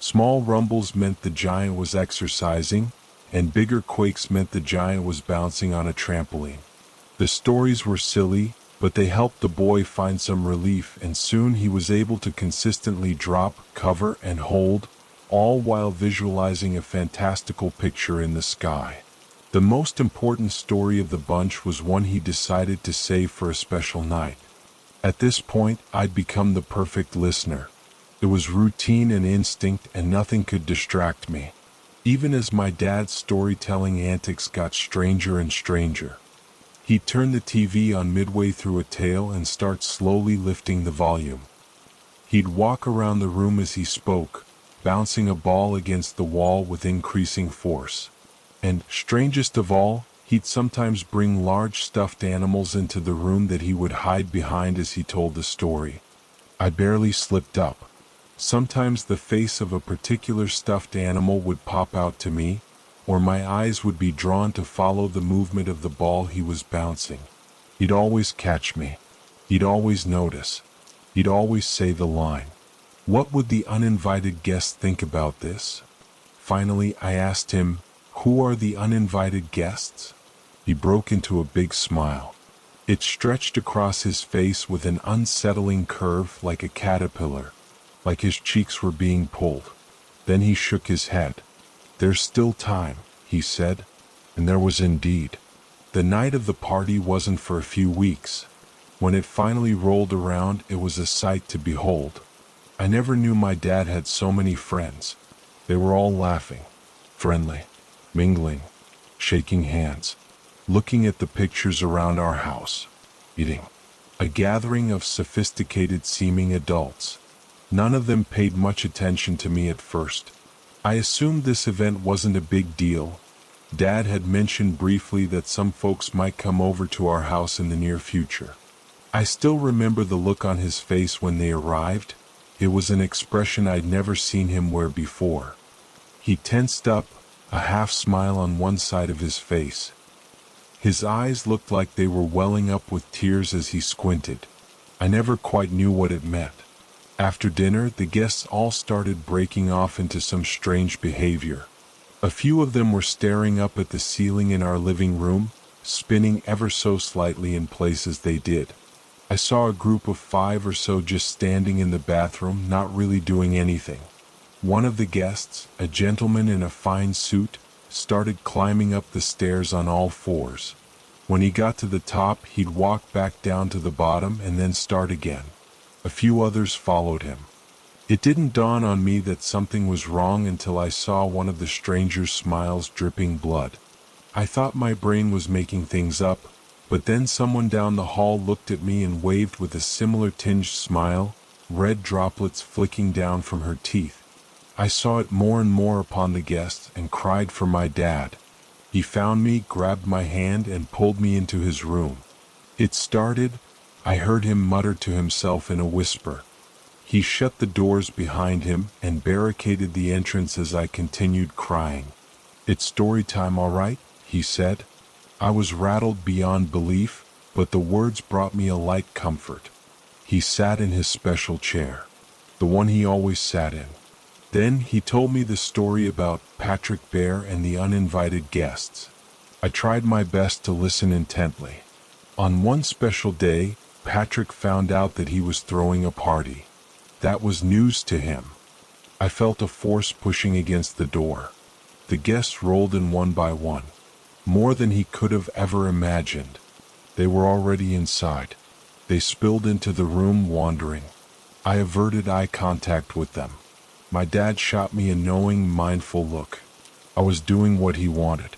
Small rumbles meant the giant was exercising, and bigger quakes meant the giant was bouncing on a trampoline. The stories were silly, but they helped the boy find some relief, and soon he was able to consistently drop, cover, and hold, all while visualizing a fantastical picture in the sky. The most important story of the bunch was one he decided to save for a special night. At this point, I'd become the perfect listener. It was routine and instinct, and nothing could distract me, even as my dad's storytelling antics got stranger and stranger. He'd turn the TV on midway through a tale and start slowly lifting the volume. He'd walk around the room as he spoke, bouncing a ball against the wall with increasing force. And, strangest of all, he'd sometimes bring large stuffed animals into the room that he would hide behind as he told the story. I barely slipped up. Sometimes the face of a particular stuffed animal would pop out to me, or my eyes would be drawn to follow the movement of the ball he was bouncing. He'd always catch me. He'd always notice. He'd always say the line. What would the uninvited guests think about this? Finally, I asked him, "Who are the uninvited guests?" He broke into a big smile. It stretched across his face with an unsettling curve like a caterpillar, like his cheeks were being pulled. Then he shook his head. "There's still time," he said, and there was indeed. The night of the party wasn't for a few weeks. When it finally rolled around, it was a sight to behold. I never knew my dad had so many friends. They were all laughing, friendly, mingling, shaking hands, looking at the pictures around our house, eating. A gathering of sophisticated-seeming adults. None of them paid much attention to me at first. I assumed this event wasn't a big deal. Dad had mentioned briefly that some folks might come over to our house in the near future. I still remember the look on his face when they arrived. It was an expression I'd never seen him wear before. He tensed up, a half smile on one side of his face. His eyes looked like they were welling up with tears as he squinted. I never quite knew what it meant. After dinner, the guests all started breaking off into some strange behavior. A few of them were staring up at the ceiling in our living room, spinning ever so slightly in places they did. I saw a group of 5 or so just standing in the bathroom, not really doing anything. One of the guests, a gentleman in a fine suit, started climbing up the stairs on all 4s. When he got to the top, he'd walk back down to the bottom and then start again. A few others followed him. It didn't dawn on me that something was wrong until I saw one of the stranger's smiles dripping blood. I thought my brain was making things up, but then someone down the hall looked at me and waved with a similar tinged smile, red droplets flicking down from her teeth. I saw it more and more upon the guests and cried for my dad. He found me, grabbed my hand, and pulled me into his room. It started. I heard him mutter to himself in a whisper. He shut the doors behind him and barricaded the entrance as I continued crying. "It's story time, all right?" he said. I was rattled beyond belief, but the words brought me a light comfort. He sat in his special chair, the one he always sat in. Then he told me the story about Patrick Bear and the uninvited guests. I tried my best to listen intently. On one special day, Patrick found out that he was throwing a party. That was news to him. I felt a force pushing against the door. The guests rolled in one by one, more than he could have ever imagined. They were already inside. They spilled into the room, wandering. I averted eye contact with them. My dad shot me a knowing, mindful look. I was doing what he wanted.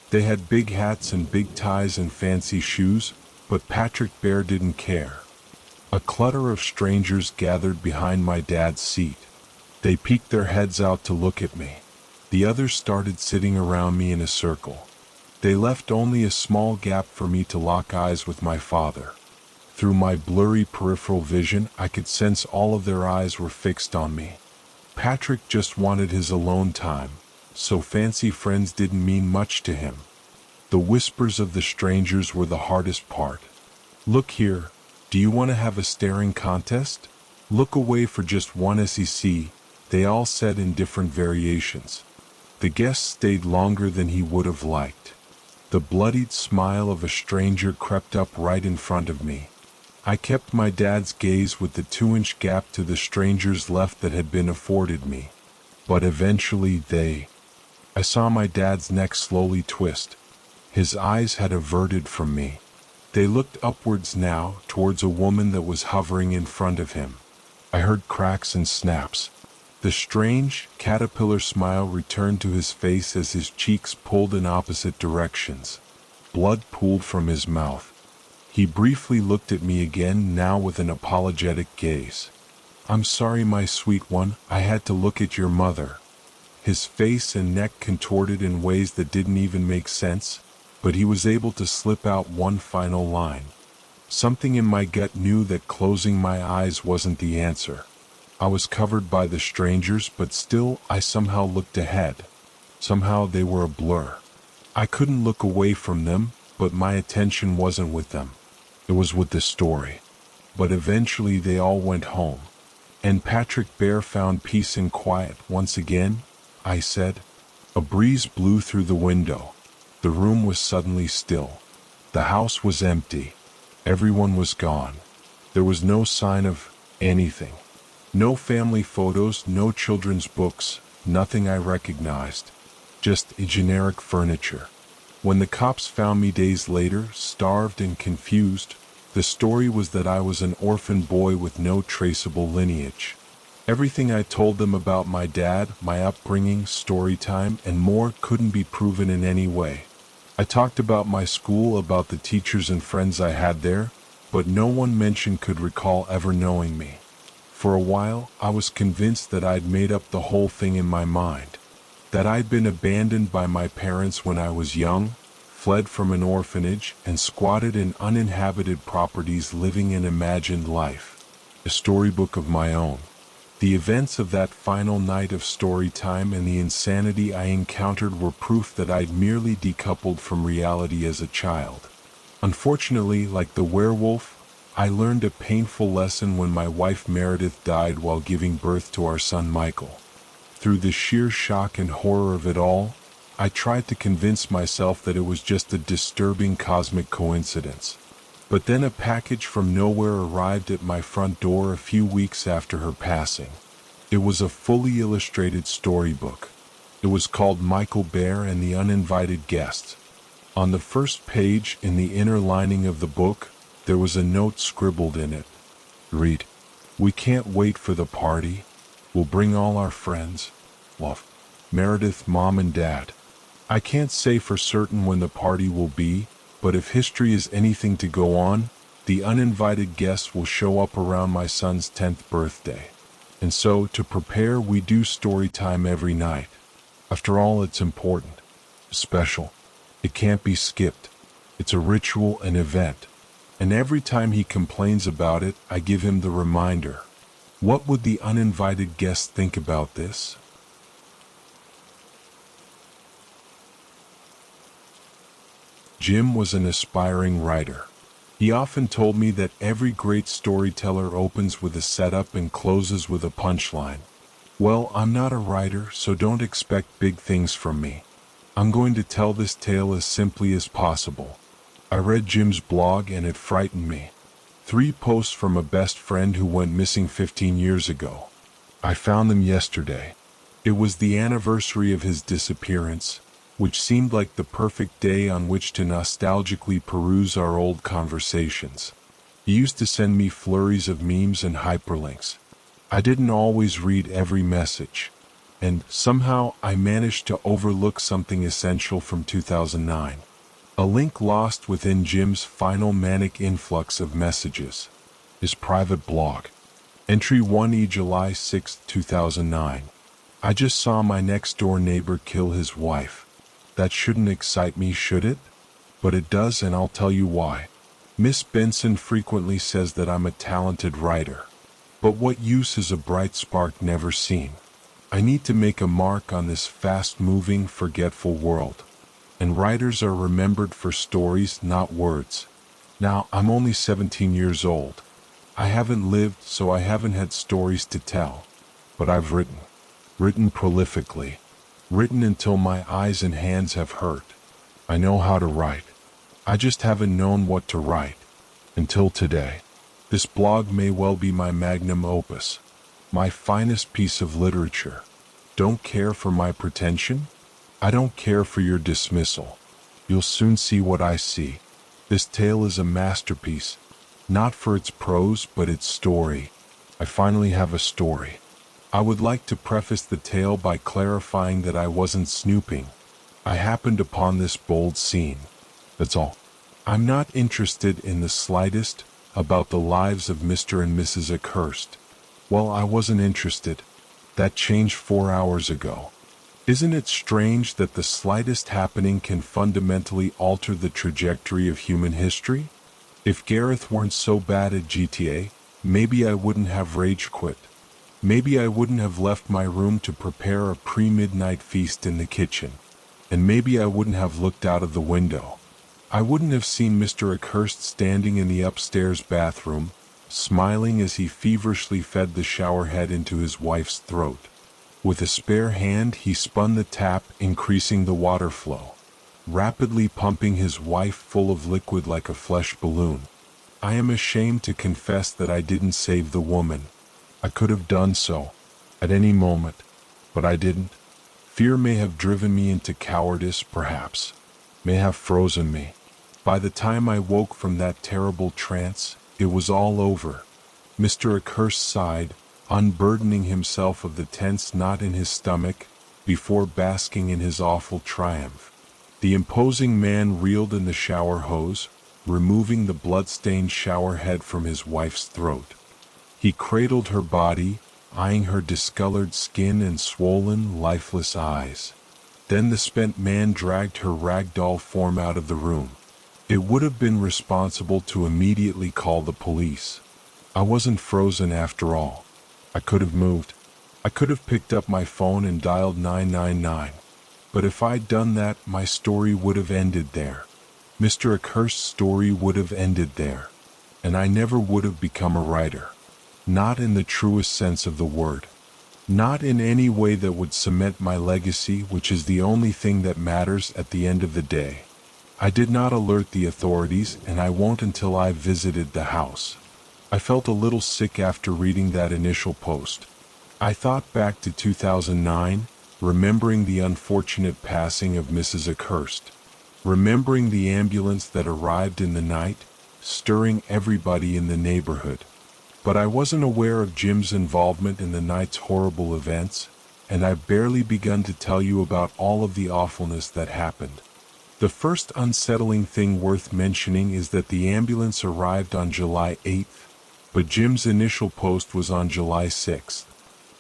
They had big hats and big ties and fancy shoes, but Patrick Bear didn't care. A clutter of strangers gathered behind my dad's seat. They peeked their heads out to look at me. The others started sitting around me in a circle. They left only a small gap for me to lock eyes with my father. Through my blurry peripheral vision, I could sense all of their eyes were fixed on me. Patrick just wanted his alone time, so fancy friends didn't mean much to him. The whispers of the strangers were the hardest part. "Look here, do you want to have a staring contest? Look away for just one SEC," they all said in different variations. The guest stayed longer than he would have liked. The bloodied smile of a stranger crept up right in front of me. I kept my dad's gaze with the 2-inch gap to the stranger's left that had been afforded me. But eventually I saw my dad's neck slowly twist. His eyes had averted from me. They looked upwards now, towards a woman that was hovering in front of him. I heard cracks and snaps. The strange, caterpillar smile returned to his face as his cheeks pulled in opposite directions. Blood pooled from his mouth. He briefly looked at me again, now with an apologetic gaze. "I'm sorry, my sweet one, I had to look at your mother." His face and neck contorted in ways that didn't even make sense, but he was able to slip out one final line. Something in my gut knew that closing my eyes wasn't the answer. I was covered by the strangers, but still I somehow looked ahead. Somehow they were a blur. I couldn't look away from them, but my attention wasn't with them. It was with the story. But eventually they all went home. And Patrick Bear found peace and quiet once again, I said. A breeze blew through the window. The room was suddenly still. The house was empty. Everyone was gone. There was no sign of anything. No family photos, no children's books, nothing I recognized. Just a generic furniture. When the cops found me days later, starved and confused, the story was that I was an orphan boy with no traceable lineage. Everything I told them about my dad, my upbringing, story time, and more couldn't be proven in any way. I talked about my school, about the teachers and friends I had there, but no one mentioned could recall ever knowing me. For a while, I was convinced that I'd made up the whole thing in my mind. that I'd been abandoned by my parents when I was young, fled from an orphanage, and squatted in uninhabited properties living an imagined life. A storybook of my own. The events of that final night of story time and the insanity I encountered were proof that I'd merely decoupled from reality as a child. Unfortunately, like the werewolf, I learned a painful lesson when my wife Meredith died while giving birth to our son Michael. Through the sheer shock and horror of it all, I tried to convince myself that it was just a disturbing cosmic coincidence. But then a package from nowhere arrived at my front door a few weeks after her passing. It was a fully illustrated storybook. It was called Michael Bear and the Uninvited Guest. On the first page, in the inner lining of the book, there was a note scribbled in it. Read, "We can't wait for the party. We'll bring all our friends. Love, Meredith, Mom and Dad." I can't say for certain when the party will be, but if history is anything to go on, the uninvited guests will show up around my son's 10th birthday. And so, to prepare, we do story time every night. After all, it's important, special. It can't be skipped. It's a ritual, an event. And every time he complains about it, I give him the reminder. What would the uninvited guests think about this? Jim was an aspiring writer. He often told me that every great storyteller opens with a setup and closes with a punchline. Well, I'm not a writer, so don't expect big things from me. I'm going to tell this tale as simply as possible. I read Jim's blog and it frightened me. 3 posts from a best friend who went missing 15 years ago. I found them yesterday. It was the anniversary of his disappearance, which seemed like the perfect day on which to nostalgically peruse our old conversations. He used to send me flurries of memes and hyperlinks. I didn't always read every message, and somehow I managed to overlook something essential from 2009. A link lost within Jim's final manic influx of messages. His private blog. Entry 1E July 6, 2009. I just saw my next-door neighbor kill his wife. That shouldn't excite me, should it? But it does, and I'll tell you why. Miss Benson frequently says that I'm a talented writer. But what use is a bright spark never seen? I need to make a mark on this fast-moving, forgetful world. And writers are remembered for stories, not words. Now, I'm only 17 years old. I haven't lived, so I haven't had stories to tell. But I've written. Written prolifically. Written until my eyes and hands have hurt. I know how to write. I just haven't known what to write. Until today. This blog may well be my magnum opus. My finest piece of literature. Don't care for my pretension? I don't care for your dismissal. You'll soon see what I see. This tale is a masterpiece. Not for its prose, but its story. I finally have a story. I would like to preface the tale by clarifying that I wasn't snooping. I happened upon this bold scene. That's all. I'm not interested in the slightest about the lives of Mr. and Mrs. Accursed. Well, I wasn't interested. That changed 4 hours ago. Isn't it strange that the slightest happening can fundamentally alter the trajectory of human history? If Gareth weren't so bad at GTA, maybe I wouldn't have rage quit. Maybe I wouldn't have left my room to prepare a pre-midnight feast in the kitchen. And maybe I wouldn't have looked out of the window. I wouldn't have seen Mr. Accursed standing in the upstairs bathroom, smiling as he feverishly fed the shower head into his wife's throat. With a spare hand, he spun the tap, increasing the water flow, rapidly pumping his wife full of liquid like a flesh balloon. I am ashamed to confess that I didn't save the woman. I could have done so, at any moment, but I didn't. Fear may have driven me into cowardice, perhaps, may have frozen me. By the time I woke from that terrible trance, it was all over. Mr. Accursed sighed, unburdening himself of the tense knot in his stomach, before basking in his awful triumph. The imposing man reeled in the shower hose, removing the blood-stained shower head from his wife's throat. He cradled her body, eyeing her discolored skin and swollen, lifeless eyes. Then the spent man dragged her ragdoll form out of the room. It would have been responsible to immediately call the police. I wasn't frozen after all. I could have moved. I could have picked up my phone and dialed 999. But if I'd done that, my story would have ended there. Mr. Accursed story would have ended there. And I never would have become a writer. Not in the truest sense of the word. Not in any way that would cement my legacy, which is the only thing that matters at the end of the day. I did not alert the authorities, and I won't until I visited the house. I felt a little sick after reading that initial post. I thought back to 2009, remembering the unfortunate passing of Mrs. Accursed. Remembering the ambulance that arrived in the night, stirring everybody in the neighborhood. But I wasn't aware of Jim's involvement in the night's horrible events, and I've barely begun to tell you about all of the awfulness that happened. The first unsettling thing worth mentioning is that the ambulance arrived on July 8th, but Jim's initial post was on July 6th.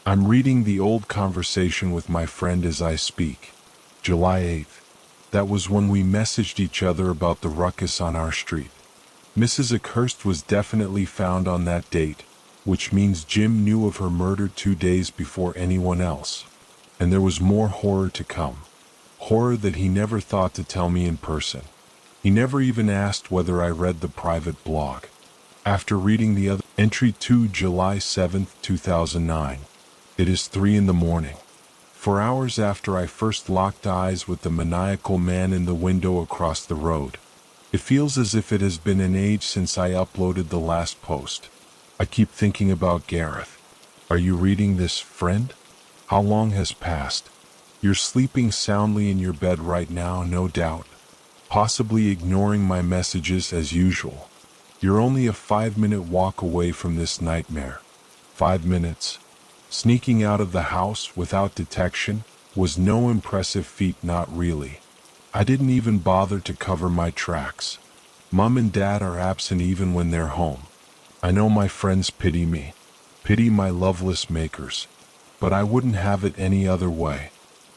I'm reading the old conversation with my friend as I speak. July 8th. That was when we messaged each other about the ruckus on our street. Mrs. Accursed was definitely found on that date, which means Jim knew of her murder 2 days before anyone else. And there was more horror to come. Horror that he never thought to tell me in person. He never even asked whether I read the private blog. After reading the other entry to July 7th, 2009, it is 3 in the morning. For hours after I first locked eyes with the maniacal man in the window across the road. It feels as if it has been an age since I uploaded the last post. I keep thinking about Gareth. Are you reading this, friend? How long has passed? You're sleeping soundly in your bed right now, no doubt. Possibly ignoring my messages as usual. You're only a 5-minute walk away from this nightmare. 5 minutes. Sneaking out of the house without detection was no impressive feat, not really. I didn't even bother to cover my tracks. Mom and Dad are absent even when they're home. I know my friends pity me. Pity my loveless makers. But I wouldn't have it any other way.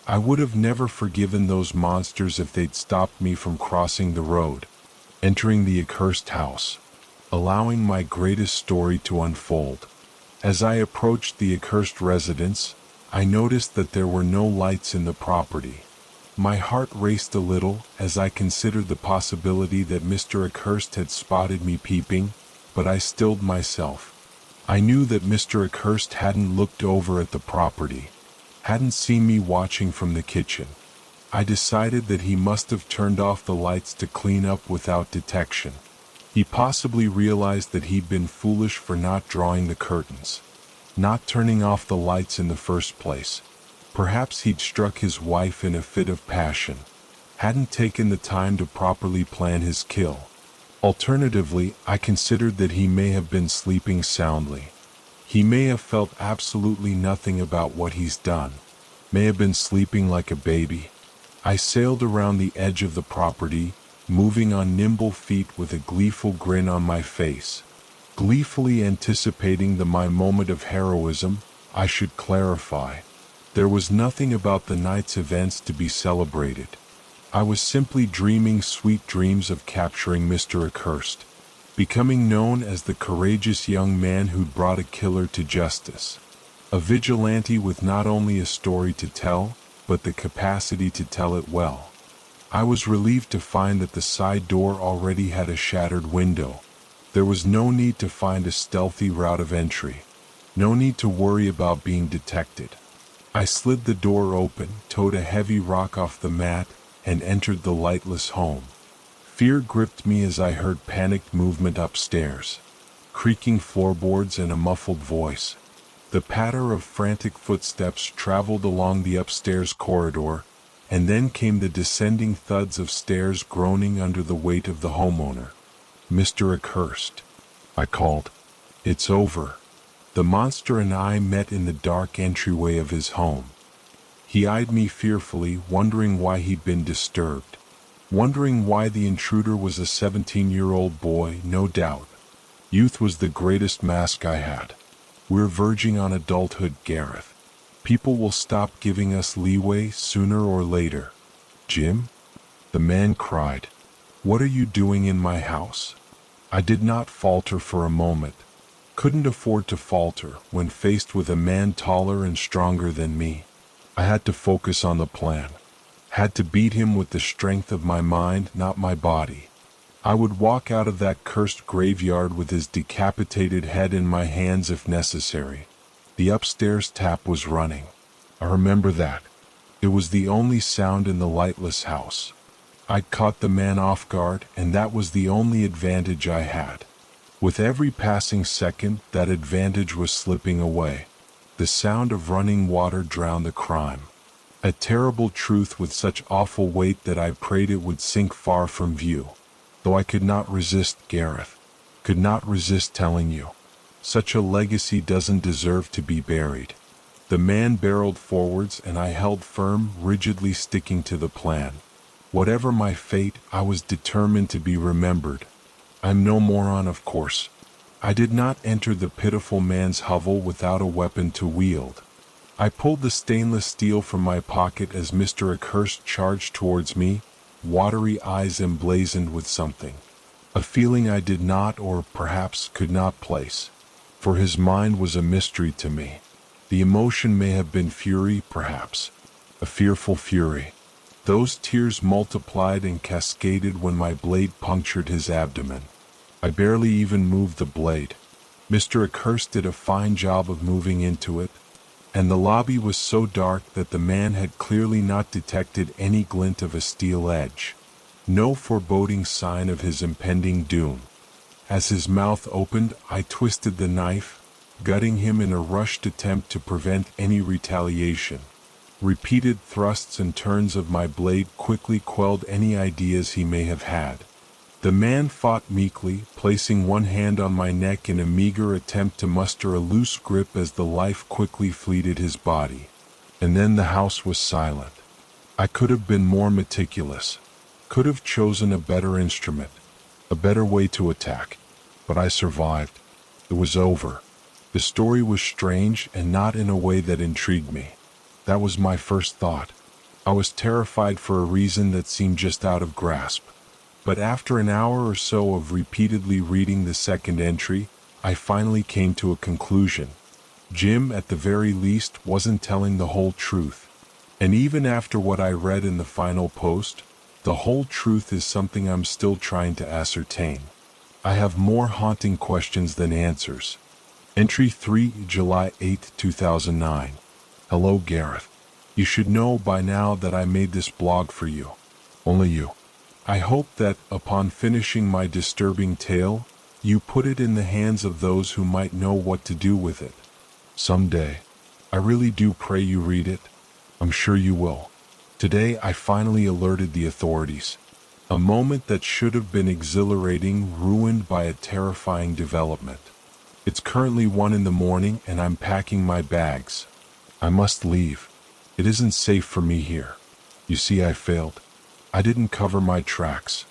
I would have never forgiven those monsters if they'd stopped me from crossing the road, entering the accursed house, allowing my greatest story to unfold. As I approached the accursed residence, I noticed that there were no lights in the property. My heart raced a little as I considered the possibility that Mr. Accursed had spotted me peeping, but I stilled myself. I knew that Mr. Accursed hadn't looked over at the property, hadn't seen me watching from the kitchen. I decided that he must have turned off the lights to clean up without detection. He possibly realized that he'd been foolish for not drawing the curtains, not turning off the lights in the first place. Perhaps he'd struck his wife in a fit of passion, hadn't taken the time to properly plan his kill. Alternatively, I considered that he may have been sleeping soundly. He may have felt absolutely nothing about what he's done, may have been sleeping like a baby. I sailed around the edge of the property, moving on nimble feet with a gleeful grin on my face, gleefully anticipating my moment of heroism. I should clarify. There was nothing about the night's events to be celebrated. I was simply dreaming sweet dreams of capturing Mr. Accursed, becoming known as the courageous young man who'd brought a killer to justice. A vigilante with not only a story to tell, but the capacity to tell it well. I was relieved to find that the side door already had a shattered window. There was no need to find a stealthy route of entry. No need to worry about being detected. I slid the door open, towed a heavy rock off the mat, and entered the lightless home. Fear gripped me as I heard panicked movement upstairs, creaking floorboards and a muffled voice. The patter of frantic footsteps traveled along the upstairs corridor, and then came the descending thuds of stairs groaning under the weight of the homeowner. Mr. Accursed, I called. It's over. The monster and I met in the dark entryway of his home. He eyed me fearfully, wondering why he'd been disturbed. Wondering why the intruder was a 17-year-old boy, no doubt. Youth was the greatest mask I had. We're verging on adulthood, Gareth. People will stop giving us leeway sooner or later. Jim? The man cried. What are you doing in my house? I did not falter for a moment. Couldn't afford to falter when faced with a man taller and stronger than me. I had to focus on the plan. Had to beat him with the strength of my mind, not my body. I would walk out of that cursed graveyard with his decapitated head in my hands if necessary. The upstairs tap was running. I remember that. It was the only sound in the lightless house. I'd caught the man off guard, and that was the only advantage I had. With every passing second, that advantage was slipping away. The sound of running water drowned the crime. A terrible truth with such awful weight that I prayed it would sink far from view. Though I could not resist, Gareth. Could not resist telling you. Such a legacy doesn't deserve to be buried. The man barreled forwards and I held firm, rigidly sticking to the plan. Whatever my fate, I was determined to be remembered. I'm no moron, of course. I did not enter the pitiful man's hovel without a weapon to wield. I pulled the stainless steel from my pocket as Mr. Accursed charged towards me, watery eyes emblazoned with something. A feeling I did not, or perhaps could not place. For his mind was a mystery to me. The emotion may have been fury, perhaps. A fearful fury. Those tears multiplied and cascaded when my blade punctured his abdomen. I barely even moved the blade. Mr. Accursed did a fine job of moving into it, and the lobby was so dark that the man had clearly not detected any glint of a steel edge. No foreboding sign of his impending doom. As his mouth opened, I twisted the knife, gutting him in a rushed attempt to prevent any retaliation. Repeated thrusts and turns of my blade quickly quelled any ideas he may have had. The man fought meekly, placing one hand on my neck in a meager attempt to muster a loose grip as the life quickly fleeted his body. And then the house was silent. I could have been more meticulous, could have chosen a better instrument, a better way to attack, but I survived. It was over. The story was strange and not in a way that intrigued me. That was my first thought. I was terrified for a reason that seemed just out of grasp. But after an hour or so of repeatedly reading the second entry, I finally came to a conclusion. Jim, at the very least, wasn't telling the whole truth. And even after what I read in the final post, the whole truth is something I'm still trying to ascertain. I have more haunting questions than answers. Entry 3, July 8, 2009. Hello, Gareth. You should know by now that I made this blog for you. Only you. I hope that, upon finishing my disturbing tale, you put it in the hands of those who might know what to do with it. Someday. I really do pray you read it. I'm sure you will. Today I finally alerted the authorities. A moment that should have been exhilarating ruined by a terrifying development. It's currently 1 in the morning and I'm packing my bags. I must leave. It isn't safe for me here. You see, I failed. I didn't cover my tracks.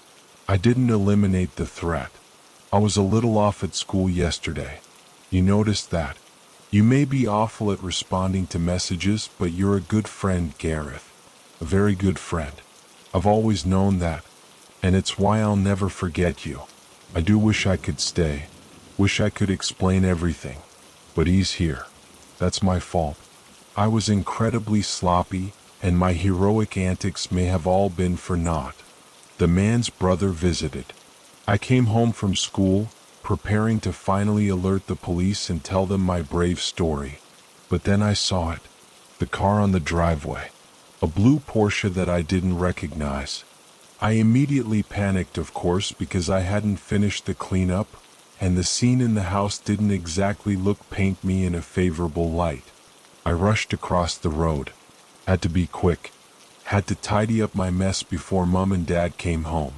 I didn't eliminate the threat. I was a little off at school yesterday. You noticed that. You may be awful at responding to messages, but you're a good friend, Gareth. A very good friend. I've always known that. And it's why I'll never forget you. I do wish I could stay. Wish I could explain everything. But he's here. That's my fault. I was incredibly sloppy, and my heroic antics may have all been for naught. The man's brother visited. I came home from school, preparing to finally alert the police and tell them my brave story. But then I saw it. The car on the driveway. A blue Porsche that I didn't recognize. I immediately panicked, of course, because I hadn't finished the cleanup, and the scene in the house didn't exactly paint me in a favorable light. I rushed across the road. Had to be quick. Had to tidy up my mess before Mom and Dad came home.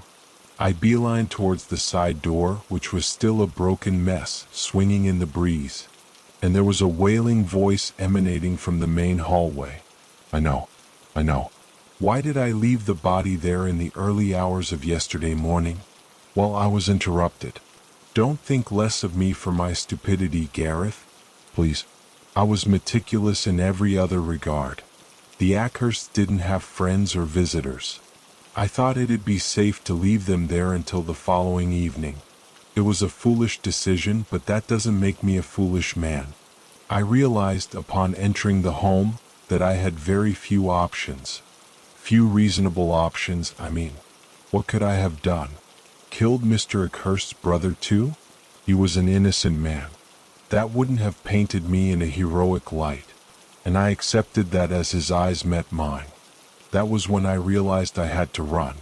I beelined towards the side door, which was still a broken mess, swinging in the breeze. And there was a wailing voice emanating from the main hallway. I know. Why did I leave the body there in the early hours of yesterday morning? Well, I was interrupted. Don't think less of me for my stupidity, Gareth. Please, I was meticulous in every other regard. The Ackhursts didn't have friends or visitors. I thought it'd be safe to leave them there until the following evening. It was a foolish decision, but that doesn't make me a foolish man. I realized upon entering the home that I had very few options. Few reasonable options, I mean. What could I have done? Killed Mr. Ackhurst's brother too? He was an innocent man. That wouldn't have painted me in a heroic light, and I accepted that as his eyes met mine. That was when I realized I had to run.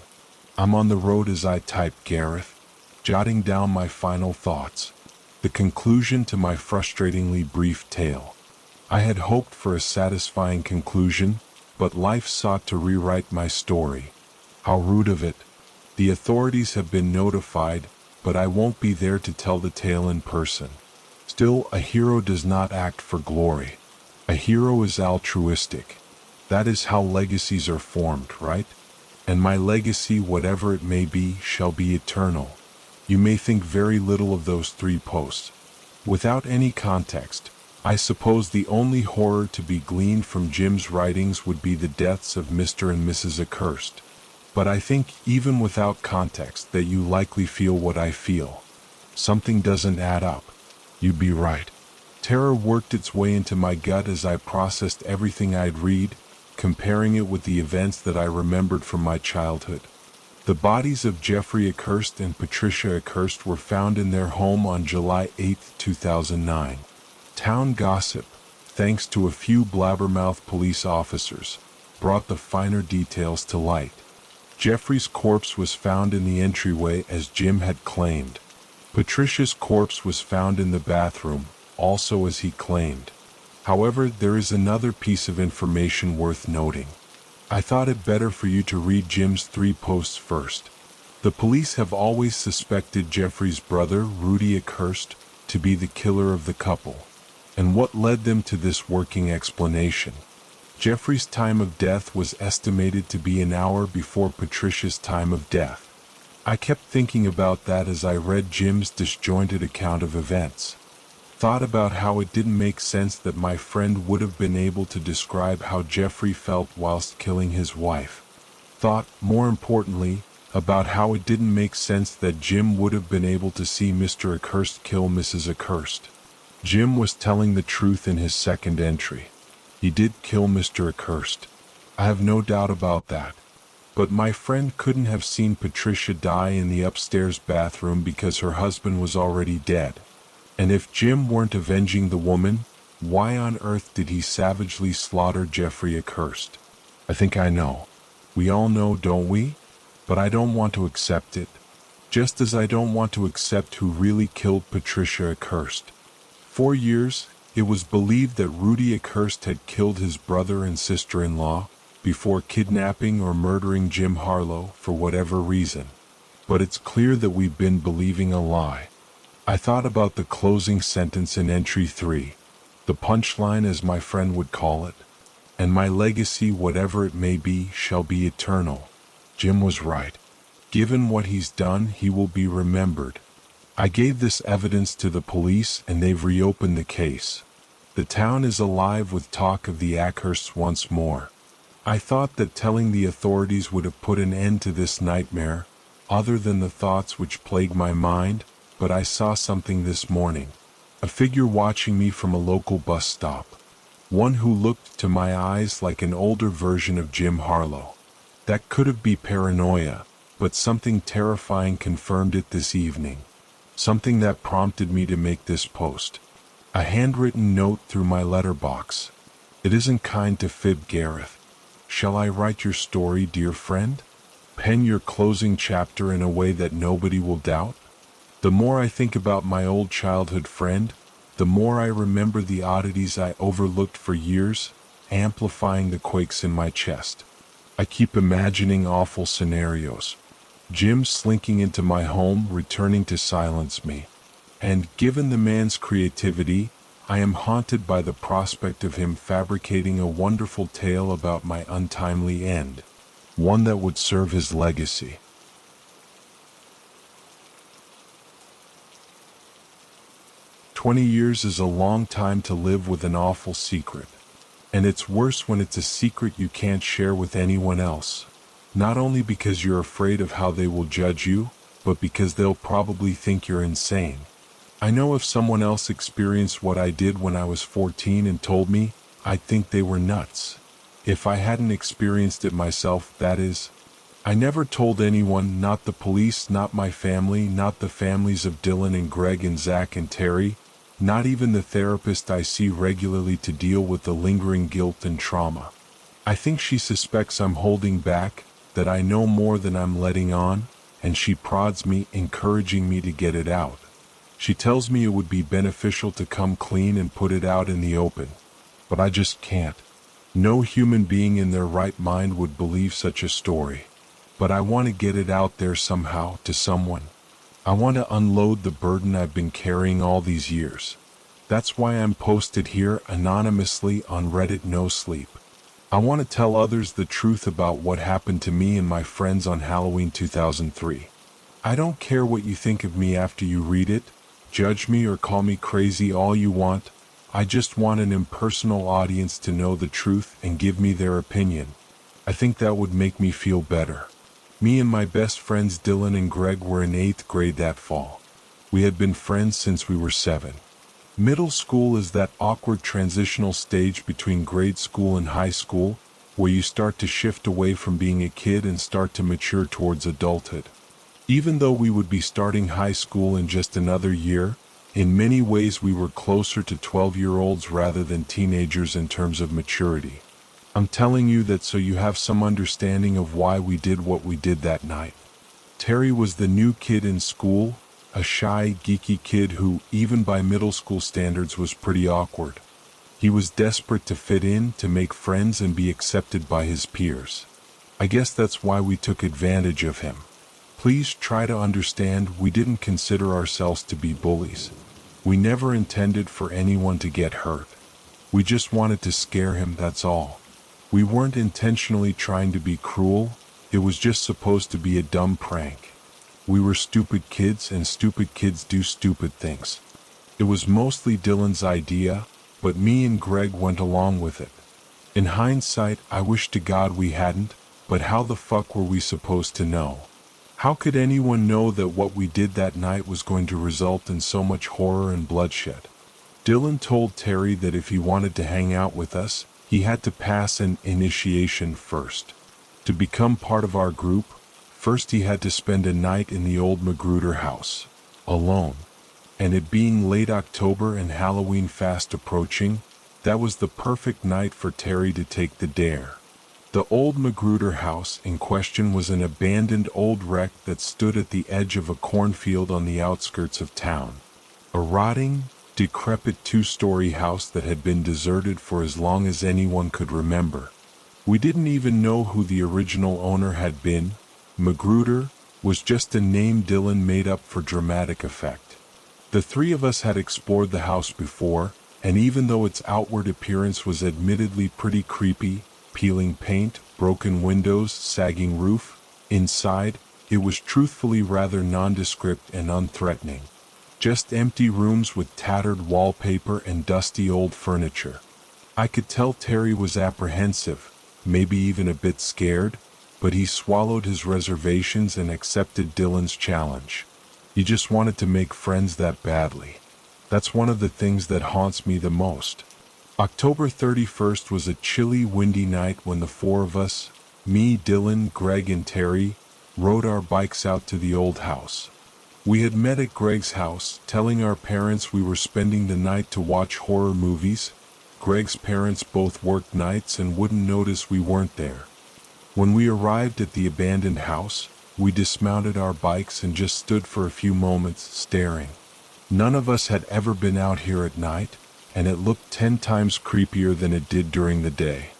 I'm on the road as I type Gareth, jotting down my final thoughts, the conclusion to my frustratingly brief tale. I had hoped for a satisfying conclusion, but life sought to rewrite my story. How rude of it. The authorities have been notified, but I won't be there to tell the tale in person. Still, a hero does not act for glory. A hero is altruistic. That is how legacies are formed, right? And my legacy, whatever it may be, shall be eternal. You may think very little of those 3 posts. Without any context, I suppose the only horror to be gleaned from Jim's writings would be the deaths of Mr. and Mrs. Ackhurst. But I think, even without context, that you likely feel what I feel. Something doesn't add up. You'd be right. Terror worked its way into my gut as I processed everything I'd read, comparing it with the events that I remembered from my childhood. The bodies of Jeffrey Ackhurst and Patricia Ackhurst were found in their home on July 8, 2009. Town gossip, thanks to a few blabbermouth police officers, brought the finer details to light. Jeffrey's corpse was found in the entryway as Jim had claimed. Patricia's corpse was found in the bathroom, also as he claimed. However, there is another piece of information worth noting. I thought it better for you to read Jim's 3 posts first. The police have always suspected Jeffrey's brother, Rudy Ackhurst, to be the killer of the couple. And what led them to this working explanation? Jeffrey's time of death was estimated to be an hour before Patricia's time of death. I kept thinking about that as I read Jim's disjointed account of events. Thought about how it didn't make sense that my friend would have been able to describe how Jeffrey felt whilst killing his wife. Thought, more importantly, about how it didn't make sense that Jim would have been able to see Mr. Ackhurst kill Mrs. Ackhurst. Jim was telling the truth in his second entry. He did kill Mr. Ackhurst. I have no doubt about that. But my friend couldn't have seen Patricia die in the upstairs bathroom because her husband was already dead. And if Jim weren't avenging the woman, why on earth did he savagely slaughter Jeffrey Ackhurst? I think I know. We all know, don't we? But I don't want to accept it. Just as I don't want to accept who really killed Patricia Ackhurst. 4 years, it was believed that Rudy Ackhurst had killed his brother and sister-in-law before kidnapping or murdering Jim Harlow for whatever reason. But it's clear that we've been believing a lie. I thought about the closing sentence in entry 3, the punchline as my friend would call it, and my legacy, whatever it may be, shall be eternal. Jim was right. Given what he's done, he will be remembered. I gave this evidence to the police and they've reopened the case. The town is alive with talk of the Ackhursts once more. I thought that telling the authorities would have put an end to this nightmare, other than the thoughts which plague my mind, but I saw something this morning. A figure watching me from a local bus stop. One who looked to my eyes like an older version of Jim Harlow. That could have been paranoia, but something terrifying confirmed it this evening. Something that prompted me to make this post. A handwritten note through my letterbox. It isn't kind to fib, Gareth. Shall I write your story, dear friend? Pen your closing chapter in a way that nobody will doubt? The more I think about my old childhood friend, the more I remember the oddities I overlooked for years, amplifying the quakes in my chest. I keep imagining awful scenarios. Jim slinking into my home, returning to silence me. And given the man's creativity, I am haunted by the prospect of him fabricating a wonderful tale about my untimely end, one that would serve his legacy. 20 years is a long time to live with an awful secret. And it's worse when it's a secret you can't share with anyone else. Not only because you're afraid of how they will judge you, but because they'll probably think you're insane. I know if someone else experienced what I did when I was 14 and told me, I'd think they were nuts. If I hadn't experienced it myself, that is. I never told anyone, not the police, not my family, not the families of Dylan and Greg and Zach and Terry, not even the therapist I see regularly to deal with the lingering guilt and trauma. I think she suspects I'm holding back, that I know more than I'm letting on, and she prods me, encouraging me to get it out. She tells me it would be beneficial to come clean and put it out in the open. But I just can't. No human being in their right mind would believe such a story. But I want to get it out there somehow, to someone. I want to unload the burden I've been carrying all these years. That's why I'm posted here anonymously on Reddit No Sleep. I want to tell others the truth about what happened to me and my friends on Halloween 2003. I don't care what you think of me after you read it, judge me or call me crazy all you want. I just want an impersonal audience to know the truth and give me their opinion. I think that would make me feel better. Me and my best friends Dylan and Greg were in 8th grade that fall. We had been friends since we were 7. Middle school is that awkward transitional stage between grade school and high school, where you start to shift away from being a kid and start to mature towards adulthood. Even though we would be starting high school in just another year, in many ways we were closer to 12-year-olds rather than teenagers in terms of maturity. I'm telling you that so you have some understanding of why we did what we did that night. Terry was the new kid in school, a shy, geeky kid who, even by middle school standards, was pretty awkward. He was desperate to fit in, to make friends and be accepted by his peers. I guess that's why we took advantage of him. Please try to understand, we didn't consider ourselves to be bullies. We never intended for anyone to get hurt. We just wanted to scare him, that's all. We weren't intentionally trying to be cruel, it was just supposed to be a dumb prank. We were stupid kids and stupid kids do stupid things. It was mostly Dylan's idea, but me and Greg went along with it. In hindsight, I wish to God we hadn't, but how the fuck were we supposed to know? How could anyone know that what we did that night was going to result in so much horror and bloodshed? Dylan told Terry that if he wanted to hang out with us, he had to pass an initiation first. To become part of our group, first he had to spend a night in the old Magruder house, alone. And it being late October and Halloween fast approaching, that was the perfect night for Terry to take the dare. The old Magruder house in question was an abandoned old wreck that stood at the edge of a cornfield on the outskirts of town. A rotting, decrepit 2-story house that had been deserted for as long as anyone could remember. We didn't even know who the original owner had been. Magruder was just a name Dylan made up for dramatic effect. The three of us had explored the house before, and even though its outward appearance was admittedly pretty creepy, peeling paint, broken windows, sagging roof, inside, it was truthfully rather nondescript and unthreatening. Just empty rooms with tattered wallpaper and dusty old furniture. I could tell Terry was apprehensive, maybe even a bit scared, but he swallowed his reservations and accepted Dylan's challenge. He just wanted to make friends that badly. That's one of the things that haunts me the most. October 31st was a chilly, windy night when the four of us, me, Dylan, Greg, and Terry, rode our bikes out to the old house. We had met at Greg's house, telling our parents we were spending the night to watch horror movies. Greg's parents both worked nights and wouldn't notice we weren't there. When we arrived at the abandoned house, we dismounted our bikes and just stood for a few moments, staring. None of us had ever been out here at night, and it looked 10 times creepier than it did during the day.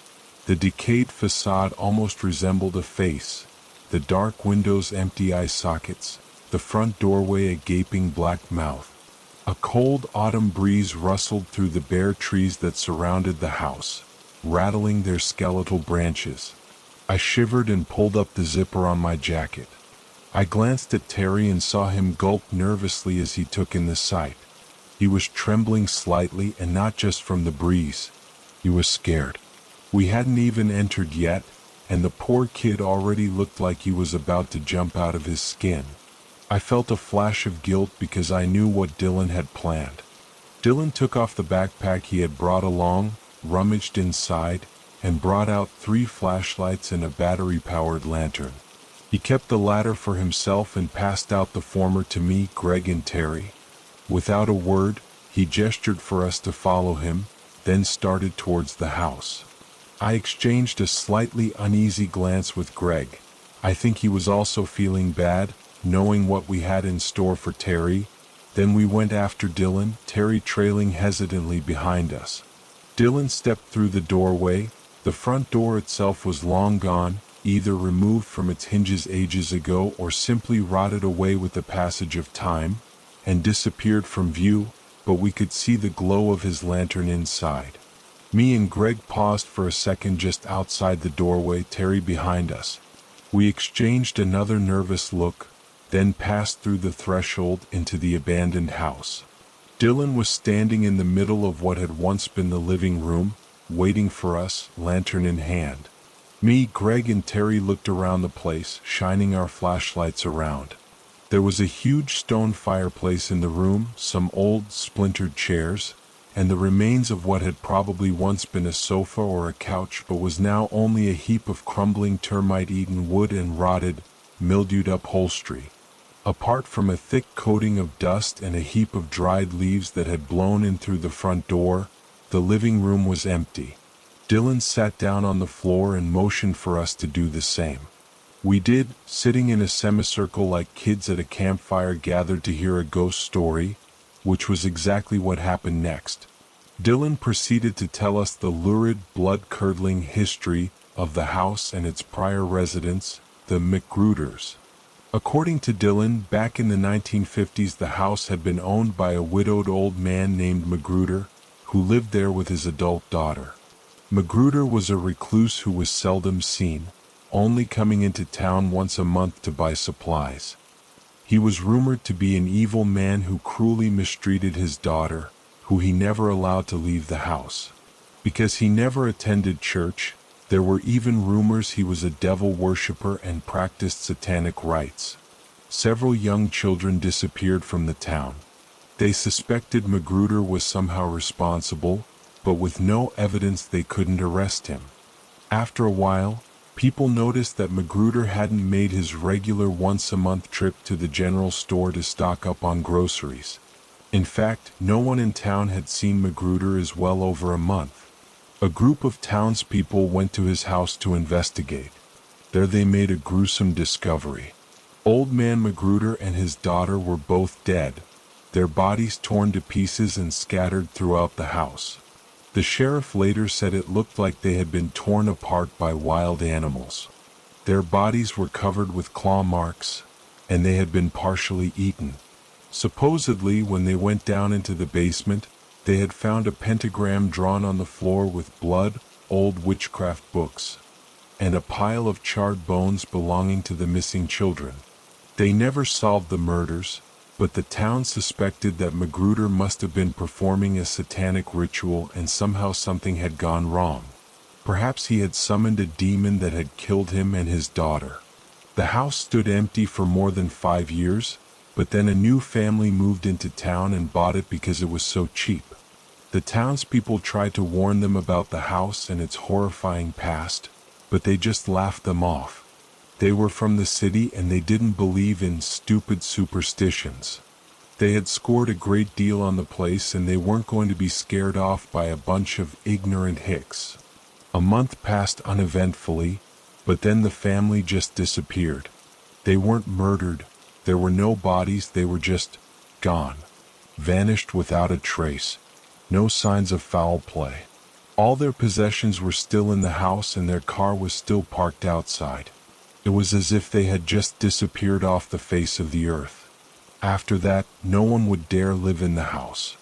The decayed facade almost resembled a face, the dark windows empty eye sockets, the front doorway a gaping black mouth. A cold autumn breeze rustled through the bare trees that surrounded the house, rattling their skeletal branches. I shivered and pulled up the zipper on my jacket. I glanced at Terry and saw him gulp nervously as he took in the sight. He was trembling slightly, and not just from the breeze. He was scared. We hadn't even entered yet, and the poor kid already looked like he was about to jump out of his skin. I felt a flash of guilt because I knew what Dylan had planned. Dylan took off the backpack he had brought along, rummaged inside, and brought out 3 flashlights and a battery-powered lantern. He kept the latter for himself and passed out the former to me, Greg, and Terry. Without a word, he gestured for us to follow him, then started towards the house. I exchanged a slightly uneasy glance with Greg. I think he was also feeling bad, knowing what we had in store for Terry. Then we went after Dylan, Terry trailing hesitantly behind us. Dylan stepped through the doorway. The front door itself was long gone, either removed from its hinges ages ago or simply rotted away with the passage of time, and disappeared from view, but we could see the glow of his lantern inside. Me and Greg paused for a second just outside the doorway, Terry behind us. We exchanged another nervous look, then passed through the threshold into the abandoned house. Dylan was standing in the middle of what had once been the living room, waiting for us, lantern in hand. Me, Greg, and Terry looked around the place, shining our flashlights around. There was a huge stone fireplace in the room, some old, splintered chairs, and the remains of what had probably once been a sofa or a couch but was now only a heap of crumbling termite-eaten wood and rotted, mildewed upholstery. Apart from a thick coating of dust and a heap of dried leaves that had blown in through the front door, the living room was empty. Dylan sat down on the floor and motioned for us to do the same. We did, sitting in a semicircle like kids at a campfire gathered to hear a ghost story, which was exactly what happened next. Dylan proceeded to tell us the lurid, blood-curdling history of the house and its prior residents, the Magruder's. According to Dylan, back in the 1950s the house had been owned by a widowed old man named Magruder, who lived there with his adult daughter. Magruder was a recluse who was seldom seen, only coming into town once a month to buy supplies. He was rumored to be an evil man who cruelly mistreated his daughter, who he never allowed to leave the house. Because he never attended church, there were even rumors he was a devil worshipper and practiced satanic rites. Several young children disappeared from the town. They suspected Magruder was somehow responsible, but with no evidence they couldn't arrest him. After a while, people noticed that Magruder hadn't made his regular once-a-month trip to the general store to stock up on groceries. In fact, no one in town had seen Magruder in well over a month. A group of townspeople went to his house to investigate. There they made a gruesome discovery. Old man Magruder and his daughter were both dead, their bodies torn to pieces and scattered throughout the house. The sheriff later said it looked like they had been torn apart by wild animals. Their bodies were covered with claw marks, and they had been partially eaten. Supposedly, when they went down into the basement, they had found a pentagram drawn on the floor with blood, old witchcraft books, and a pile of charred bones belonging to the missing children. They never solved the murders, but the town suspected that Magruder must have been performing a satanic ritual and somehow something had gone wrong. Perhaps he had summoned a demon that had killed him and his daughter. The house stood empty for more than 5 years, but then a new family moved into town and bought it because it was so cheap. The townspeople tried to warn them about the house and its horrifying past, but they just laughed them off. They were from the city and they didn't believe in stupid superstitions. They had scored a great deal on the place and they weren't going to be scared off by a bunch of ignorant hicks. A month passed uneventfully, but then the family just disappeared. They weren't murdered. There were no bodies, they were just gone. Vanished without a trace. No signs of foul play. All their possessions were still in the house and their car was still parked outside. It was as if they had just disappeared off the face of the earth. After that, no one would dare live in the house.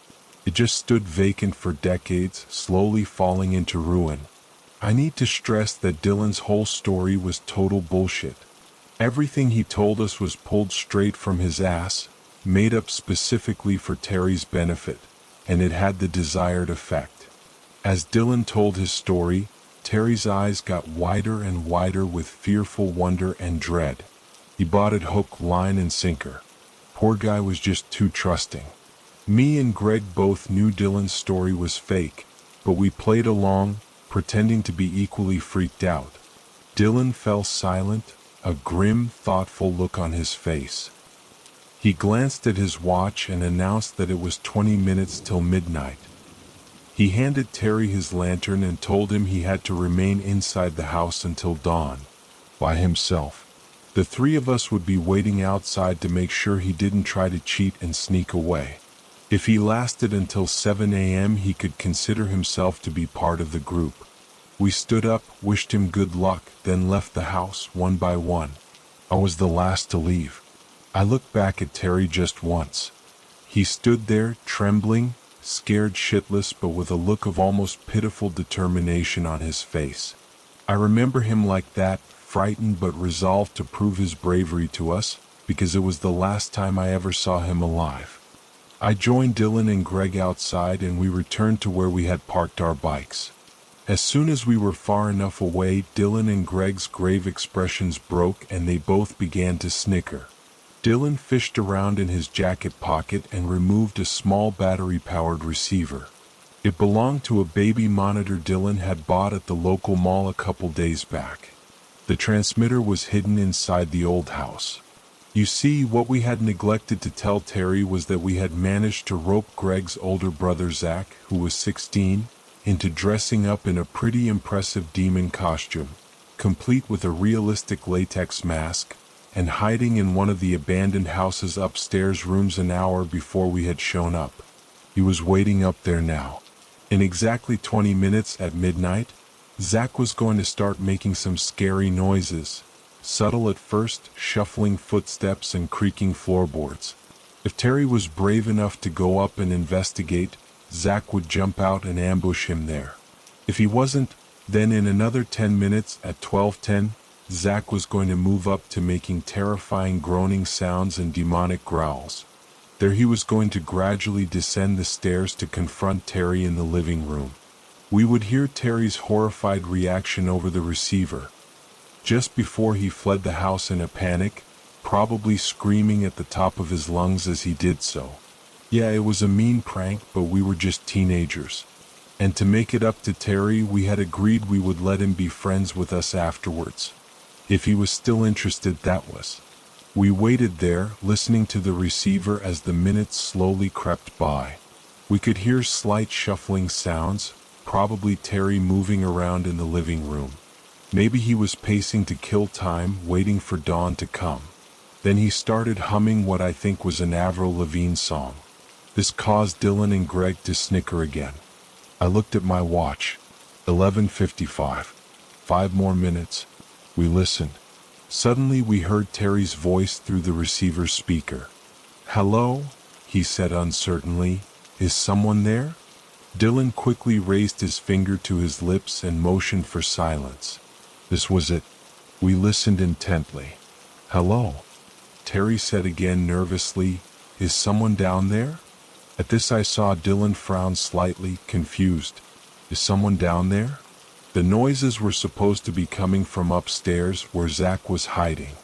It just stood vacant for decades, slowly falling into ruin. I need to stress that Dylan's whole story was total bullshit. Everything he told us was pulled straight from his ass, made up specifically for Terry's benefit, and it had the desired effect. As Dylan told his story, Terry's eyes got wider and wider with fearful wonder and dread. He bought it hook, line, and sinker. Poor guy was just too trusting. Me and Greg both knew Dylan's story was fake, but we played along, pretending to be equally freaked out. Dylan fell silent, a grim, thoughtful look on his face. He glanced at his watch and announced that it was 20 minutes till midnight. He handed Terry his lantern and told him he had to remain inside the house until dawn, by himself. The three of us would be waiting outside to make sure he didn't try to cheat and sneak away. If he lasted until 7 a.m., he could consider himself to be part of the group. We stood up, wished him good luck, then left the house one by one. I was the last to leave. I looked back at Terry just once. He stood there, trembling, scared shitless, but with a look of almost pitiful determination on his face. I remember him like that, frightened but resolved to prove his bravery to us, because it was the last time I ever saw him alive. I joined Dylan and Greg outside and we returned to where we had parked our bikes. As soon as we were far enough away, Dylan and Greg's grave expressions broke and they both began to snicker. Dylan fished around in his jacket pocket and removed a small battery-powered receiver. It belonged to a baby monitor Dylan had bought at the local mall a couple days back. The transmitter was hidden inside the old house. You see, what we had neglected to tell Terry was that we had managed to rope Greg's older brother Zach, who was 16, into dressing up in a pretty impressive demon costume, complete with a realistic latex mask, and hiding in one of the abandoned house's upstairs rooms an hour before we had shown up. He was waiting up there now. In exactly 20 minutes at midnight, Zach was going to start making some scary noises, subtle at first, shuffling footsteps and creaking floorboards. If Terry was brave enough to go up and investigate, Zach would jump out and ambush him there. If he wasn't, then in another 10 minutes at 12:10, Zach was going to move up to making terrifying groaning sounds and demonic growls. There he was going to gradually descend the stairs to confront Terry in the living room. We would hear Terry's horrified reaction over the receiver. Just before he fled the house in a panic, probably screaming at the top of his lungs as he did so. Yeah, it was a mean prank, but we were just teenagers. And to make it up to Terry, we had agreed we would let him be friends with us afterwards. If he was still interested, that was. We waited there, listening to the receiver as the minutes slowly crept by. We could hear slight shuffling sounds, probably Terry moving around in the living room. Maybe he was pacing to kill time, waiting for dawn to come. Then he started humming what I think was an Avril Lavigne song. This caused Dylan and Greg to snicker again. I looked at my watch. 11:55. 5 more minutes. We listened. Suddenly we heard Terry's voice through the receiver's speaker. "Hello?" he said uncertainly. "Is someone there?" Dylan quickly raised his finger to his lips and motioned for silence. This was it. We listened intently. "Hello?" Terry said again nervously. "Is someone down there?" At this I saw Dylan frown slightly, confused. "Is someone down there?" The noises were supposed to be coming from upstairs where Zach was hiding.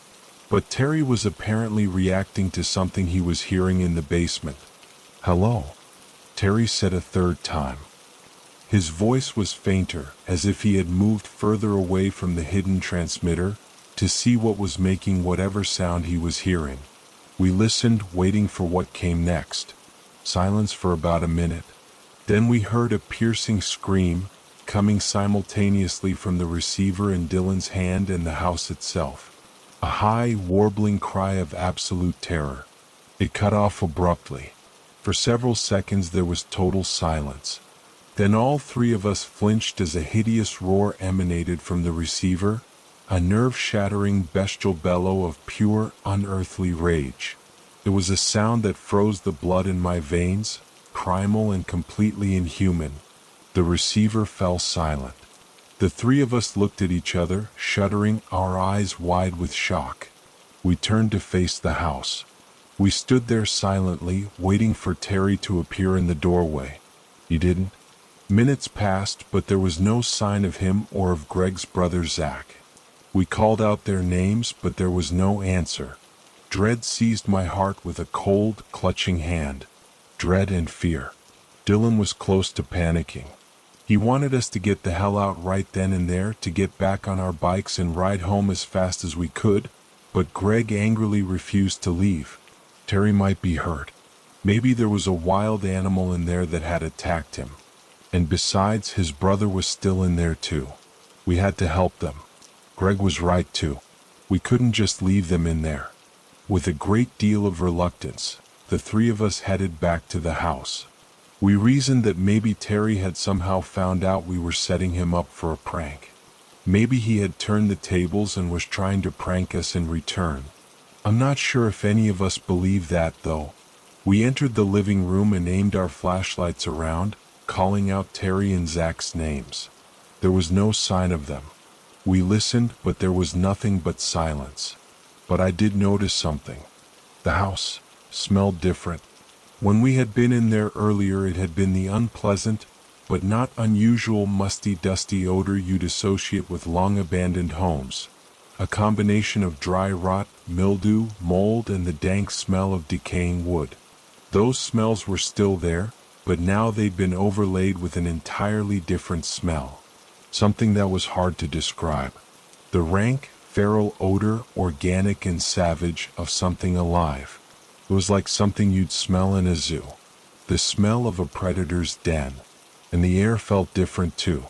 But Terry was apparently reacting to something he was hearing in the basement. "Hello?" Terry said a third time. His voice was fainter, as if he had moved further away from the hidden transmitter to see what was making whatever sound he was hearing. We listened, waiting for what came next. Silence for about a minute. Then we heard a piercing scream, coming simultaneously from the receiver in Dylan's hand and the house itself. A high, warbling cry of absolute terror. It cut off abruptly. For several seconds there was total silence. Then all three of us flinched as a hideous roar emanated from the receiver, a nerve-shattering bestial bellow of pure, unearthly rage. It was a sound that froze the blood in my veins, primal and completely inhuman. The receiver fell silent. The three of us looked at each other, shuddering, our eyes wide with shock. We turned to face the house. We stood there silently, waiting for Terry to appear in the doorway. He didn't. Minutes passed, but there was no sign of him or of Greg's brother Zach. We called out their names, but there was no answer. Dread seized my heart with a cold, clutching hand. Dread and fear. Dylan was close to panicking. He wanted us to get the hell out right then and there, to get back on our bikes and ride home as fast as we could, but Greg angrily refused to leave. Terry might be hurt. Maybe there was a wild animal in there that had attacked him. And besides, his brother was still in there too. We had to help them. Greg was right too. We couldn't just leave them in there. With a great deal of reluctance, the three of us headed back to the house. We reasoned that maybe Terry had somehow found out we were setting him up for a prank. Maybe he had turned the tables and was trying to prank us in return. I'm not sure if any of us believed that, though. We entered the living room and aimed our flashlights around, calling out Terry and Zach's names. There was no sign of them. We listened, but there was nothing but silence. But I did notice something. The house smelled different. When we had been in there earlier, it had been the unpleasant, but not unusual musty, dusty odor you'd associate with long-abandoned homes. A combination of dry rot, mildew, mold, and the dank smell of decaying wood. Those smells were still there, but now they'd been overlaid with an entirely different smell. Something that was hard to describe. The rank, feral odor, organic and savage, of something alive. It was like something you'd smell in a zoo. The smell of a predator's den. And the air felt different too.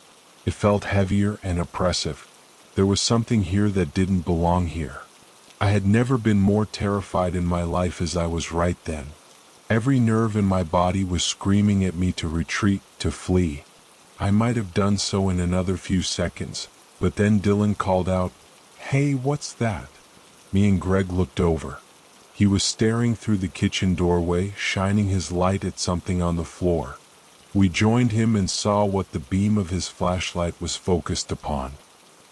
It felt heavier and oppressive. There was something here that didn't belong here. I had never been more terrified in my life as I was right then. Every nerve in my body was screaming at me to retreat, to flee. I might have done so in another few seconds, but then Dylan called out, "Hey, what's that?" Me and Greg looked over. He was staring through the kitchen doorway, shining his light at something on the floor. We joined him and saw what the beam of his flashlight was focused upon.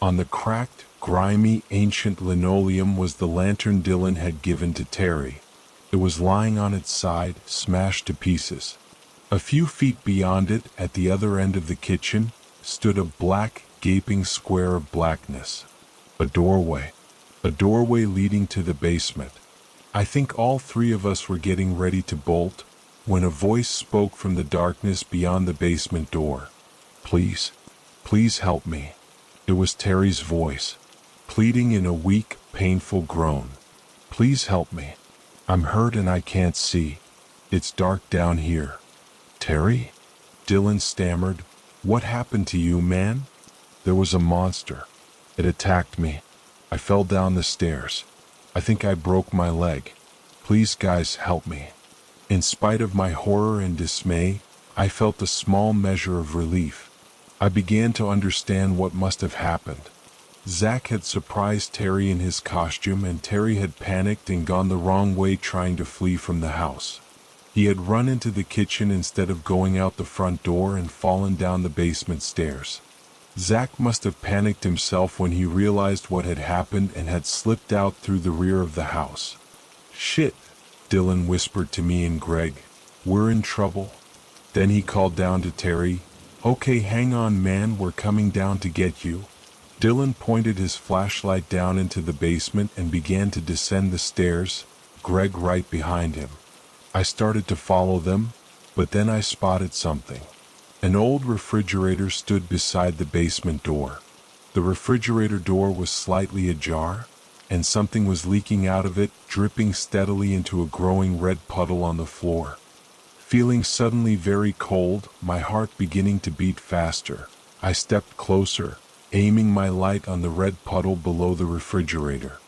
On the cracked, grimy, ancient linoleum was the lantern Dylan had given to Terry. It was lying on its side, smashed to pieces. A few feet beyond it, at the other end of the kitchen, stood a black, gaping square of blackness. A doorway. A doorway leading to the basement. I think all three of us were getting ready to bolt, when a voice spoke from the darkness beyond the basement door. "Please, please help me." It was Terry's voice, pleading in a weak, painful groan. "Please help me. I'm hurt and I can't see. It's dark down here." "Terry?" Dylan stammered. "What happened to you, man?" "There was a monster. It attacked me. I fell down the stairs. I think I broke my leg. Please, guys, help me." In spite of my horror and dismay, I felt a small measure of relief. I began to understand what must have happened. Zach had surprised Terry in his costume, and Terry had panicked and gone the wrong way trying to flee from the house. He had run into the kitchen instead of going out the front door and fallen down the basement stairs. Zach must have panicked himself when he realized what had happened and had slipped out through the rear of the house. "Shit," Dylan whispered to me and Greg. "We're in trouble." Then he called down to Terry, "Okay, hang on, man, we're coming down to get you." Dylan pointed his flashlight down into the basement and began to descend the stairs, Greg right behind him. I started to follow them, but then I spotted something. An old refrigerator stood beside the basement door. The refrigerator door was slightly ajar, and something was leaking out of it, dripping steadily into a growing red puddle on the floor. Feeling suddenly very cold, my heart beginning to beat faster, I stepped closer, aiming my light on the red puddle below the refrigerator.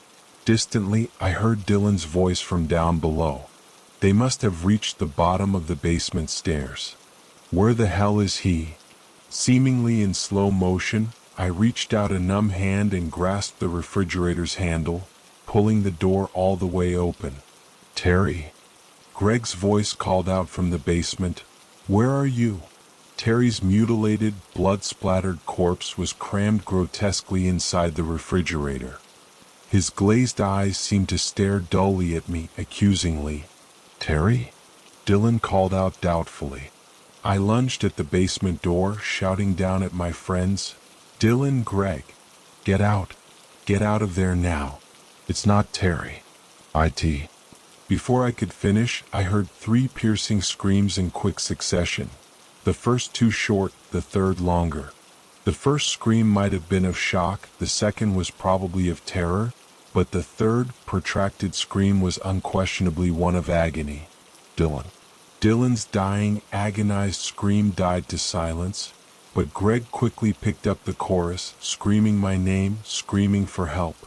Distantly, I heard Dylan's voice from down below. They must have reached the bottom of the basement stairs. Where the hell is he? Seemingly in slow motion, I reached out a numb hand and grasped the refrigerator's handle, pulling the door all the way open. "Terry." Greg's voice called out from the basement. "Where are you?" Terry's mutilated, blood-splattered corpse was crammed grotesquely inside the refrigerator. His glazed eyes seemed to stare dully at me, accusingly. "Terry?" Dylan called out doubtfully. I lunged at the basement door, shouting down at my friends, "Dylan, Greg, get out. Get out of there now. It's not Terry." IT. Before I could finish, I heard 3 piercing screams in quick succession. The first 2 short, the third longer. The first scream might have been of shock, the second was probably of terror, but the third, protracted scream was unquestionably one of agony. "Dylan." Dylan's dying, agonized scream died to silence, but Greg quickly picked up the chorus, screaming my name, screaming for help.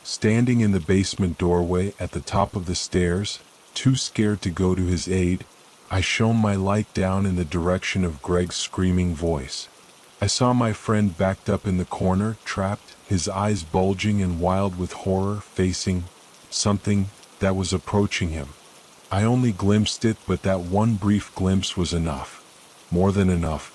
Standing in the basement doorway at the top of the stairs, too scared to go to his aid, I shone my light down in the direction of Greg's screaming voice. I saw my friend backed up in the corner, trapped, his eyes bulging and wild with horror, facing something that was approaching him. I only glimpsed it, but that one brief glimpse was enough. More than enough.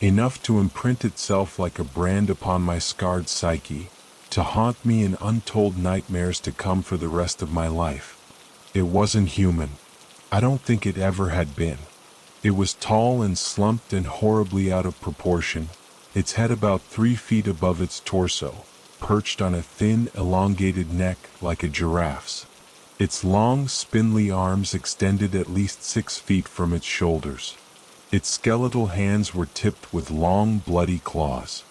Enough to imprint itself like a brand upon my scarred psyche, to haunt me in untold nightmares to come for the rest of my life. It wasn't human. I don't think it ever had been. It was tall and slumped and horribly out of proportion, its head about 3 feet above its torso, perched on a thin, elongated neck like a giraffe's. Its long, spindly arms extended at least 6 feet from its shoulders. Its skeletal hands were tipped with long, bloody claws.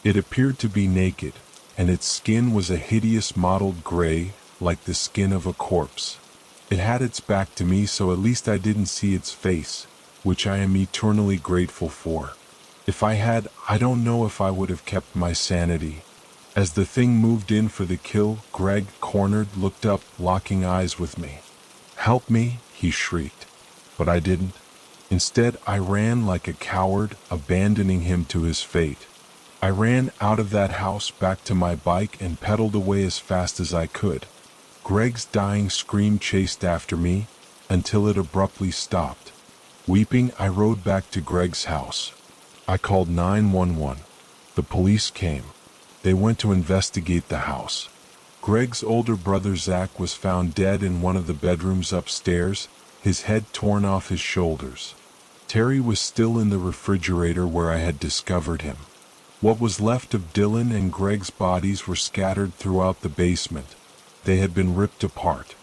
It appeared to be naked, and its skin was a hideous mottled gray, like the skin of a corpse. It had its back to me, so at least I didn't see its face, which I am eternally grateful for. If I had, I don't know if I would have kept my sanity. As the thing moved in for the kill, Greg, cornered, looked up, locking eyes with me. "Help me," he shrieked. But I didn't. Instead, I ran like a coward, abandoning him to his fate. I ran out of that house, back to my bike, and pedaled away as fast as I could. Greg's dying scream chased after me, until it abruptly stopped. Weeping, I rode back to Greg's house. I called 911. The police came. They went to investigate the house. Greg's older brother Zach was found dead in one of the bedrooms upstairs, his head torn off his shoulders. Terry was still in the refrigerator where I had discovered him. What was left of Dylan and Greg's bodies were scattered throughout the basement. They had been ripped apart.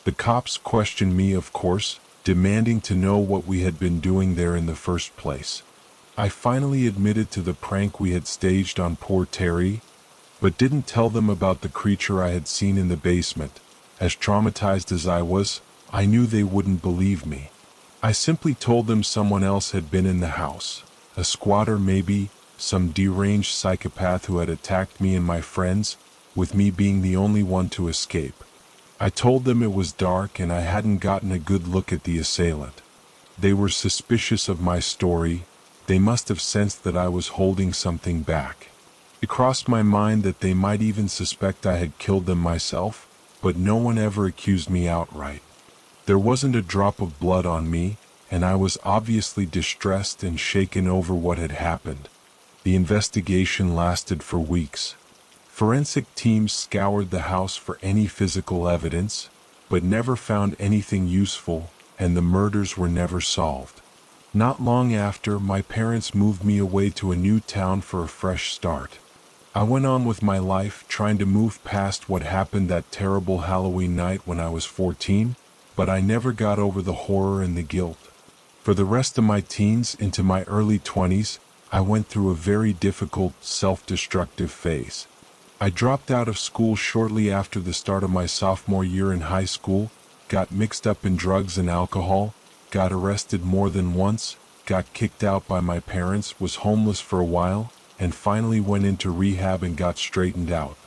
The cops questioned me, of course, demanding to know what we had been doing there in the first place. I finally admitted to the prank we had staged on poor Terry, but didn't tell them about the creature I had seen in the basement. As traumatized as I was, I knew they wouldn't believe me. I simply told them someone else had been in the house. A squatter maybe, some deranged psychopath who had attacked me and my friends, with me being the only one to escape. I told them it was dark and I hadn't gotten a good look at the assailant. They were suspicious of my story. They must have sensed that I was holding something back. It crossed my mind that they might even suspect I had killed them myself, but no one ever accused me outright. There wasn't a drop of blood on me, and I was obviously distressed and shaken over what had happened. The investigation lasted for weeks. Forensic teams scoured the house for any physical evidence, but never found anything useful, and the murders were never solved. Not long after, my parents moved me away to a new town for a fresh start. I went on with my life, trying to move past what happened that terrible Halloween night when I was 14, but I never got over the horror and the guilt. For the rest of my teens into my early 20s, I went through a very difficult, self-destructive phase. I dropped out of school shortly after the start of my sophomore year in high school, got mixed up in drugs and alcohol, got arrested more than once, got kicked out by my parents, was homeless for a while, and finally went into rehab and got straightened out.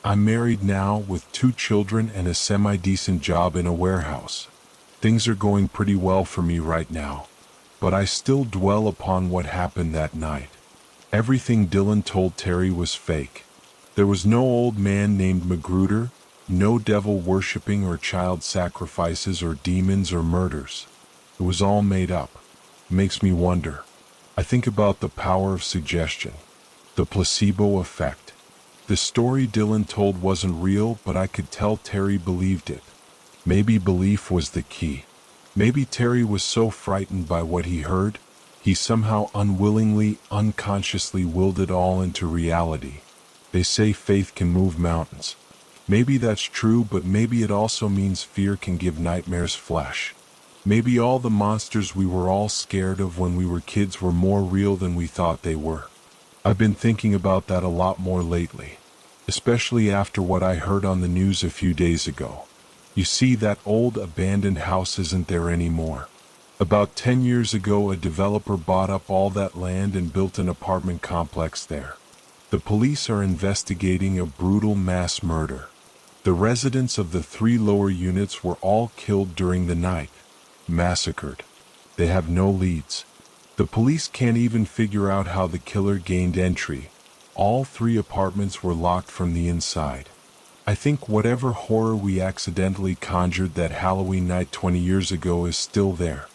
I'm married now with 2 children and a semi-decent job in a warehouse. Things are going pretty well for me right now, but I still dwell upon what happened that night. Everything Dylan told Terry was fake. There was no old man named Magruder, no devil worshipping or child sacrifices or demons or murders. It was all made up. It makes me wonder. I think about the power of suggestion, the placebo effect. The story Dylan told wasn't real, but I could tell Terry believed it. Maybe belief was the key. Maybe Terry was so frightened by what he heard, he somehow unwillingly, unconsciously willed it all into reality. They say faith can move mountains. Maybe that's true, but maybe it also means fear can give nightmares flesh. Maybe all the monsters we were all scared of when we were kids were more real than we thought they were. I've been thinking about that a lot more lately, especially after what I heard on the news a few days ago. You see, that old abandoned house isn't there anymore. About 10 years ago, a developer bought up all that land and built an apartment complex there. The police are investigating a brutal mass murder. The residents of the 3 lower units were all killed during the night, massacred. They have no leads. The police can't even figure out how the killer gained entry. All 3 apartments were locked from the inside. I think whatever horror we accidentally conjured that Halloween night 20 years ago is still there.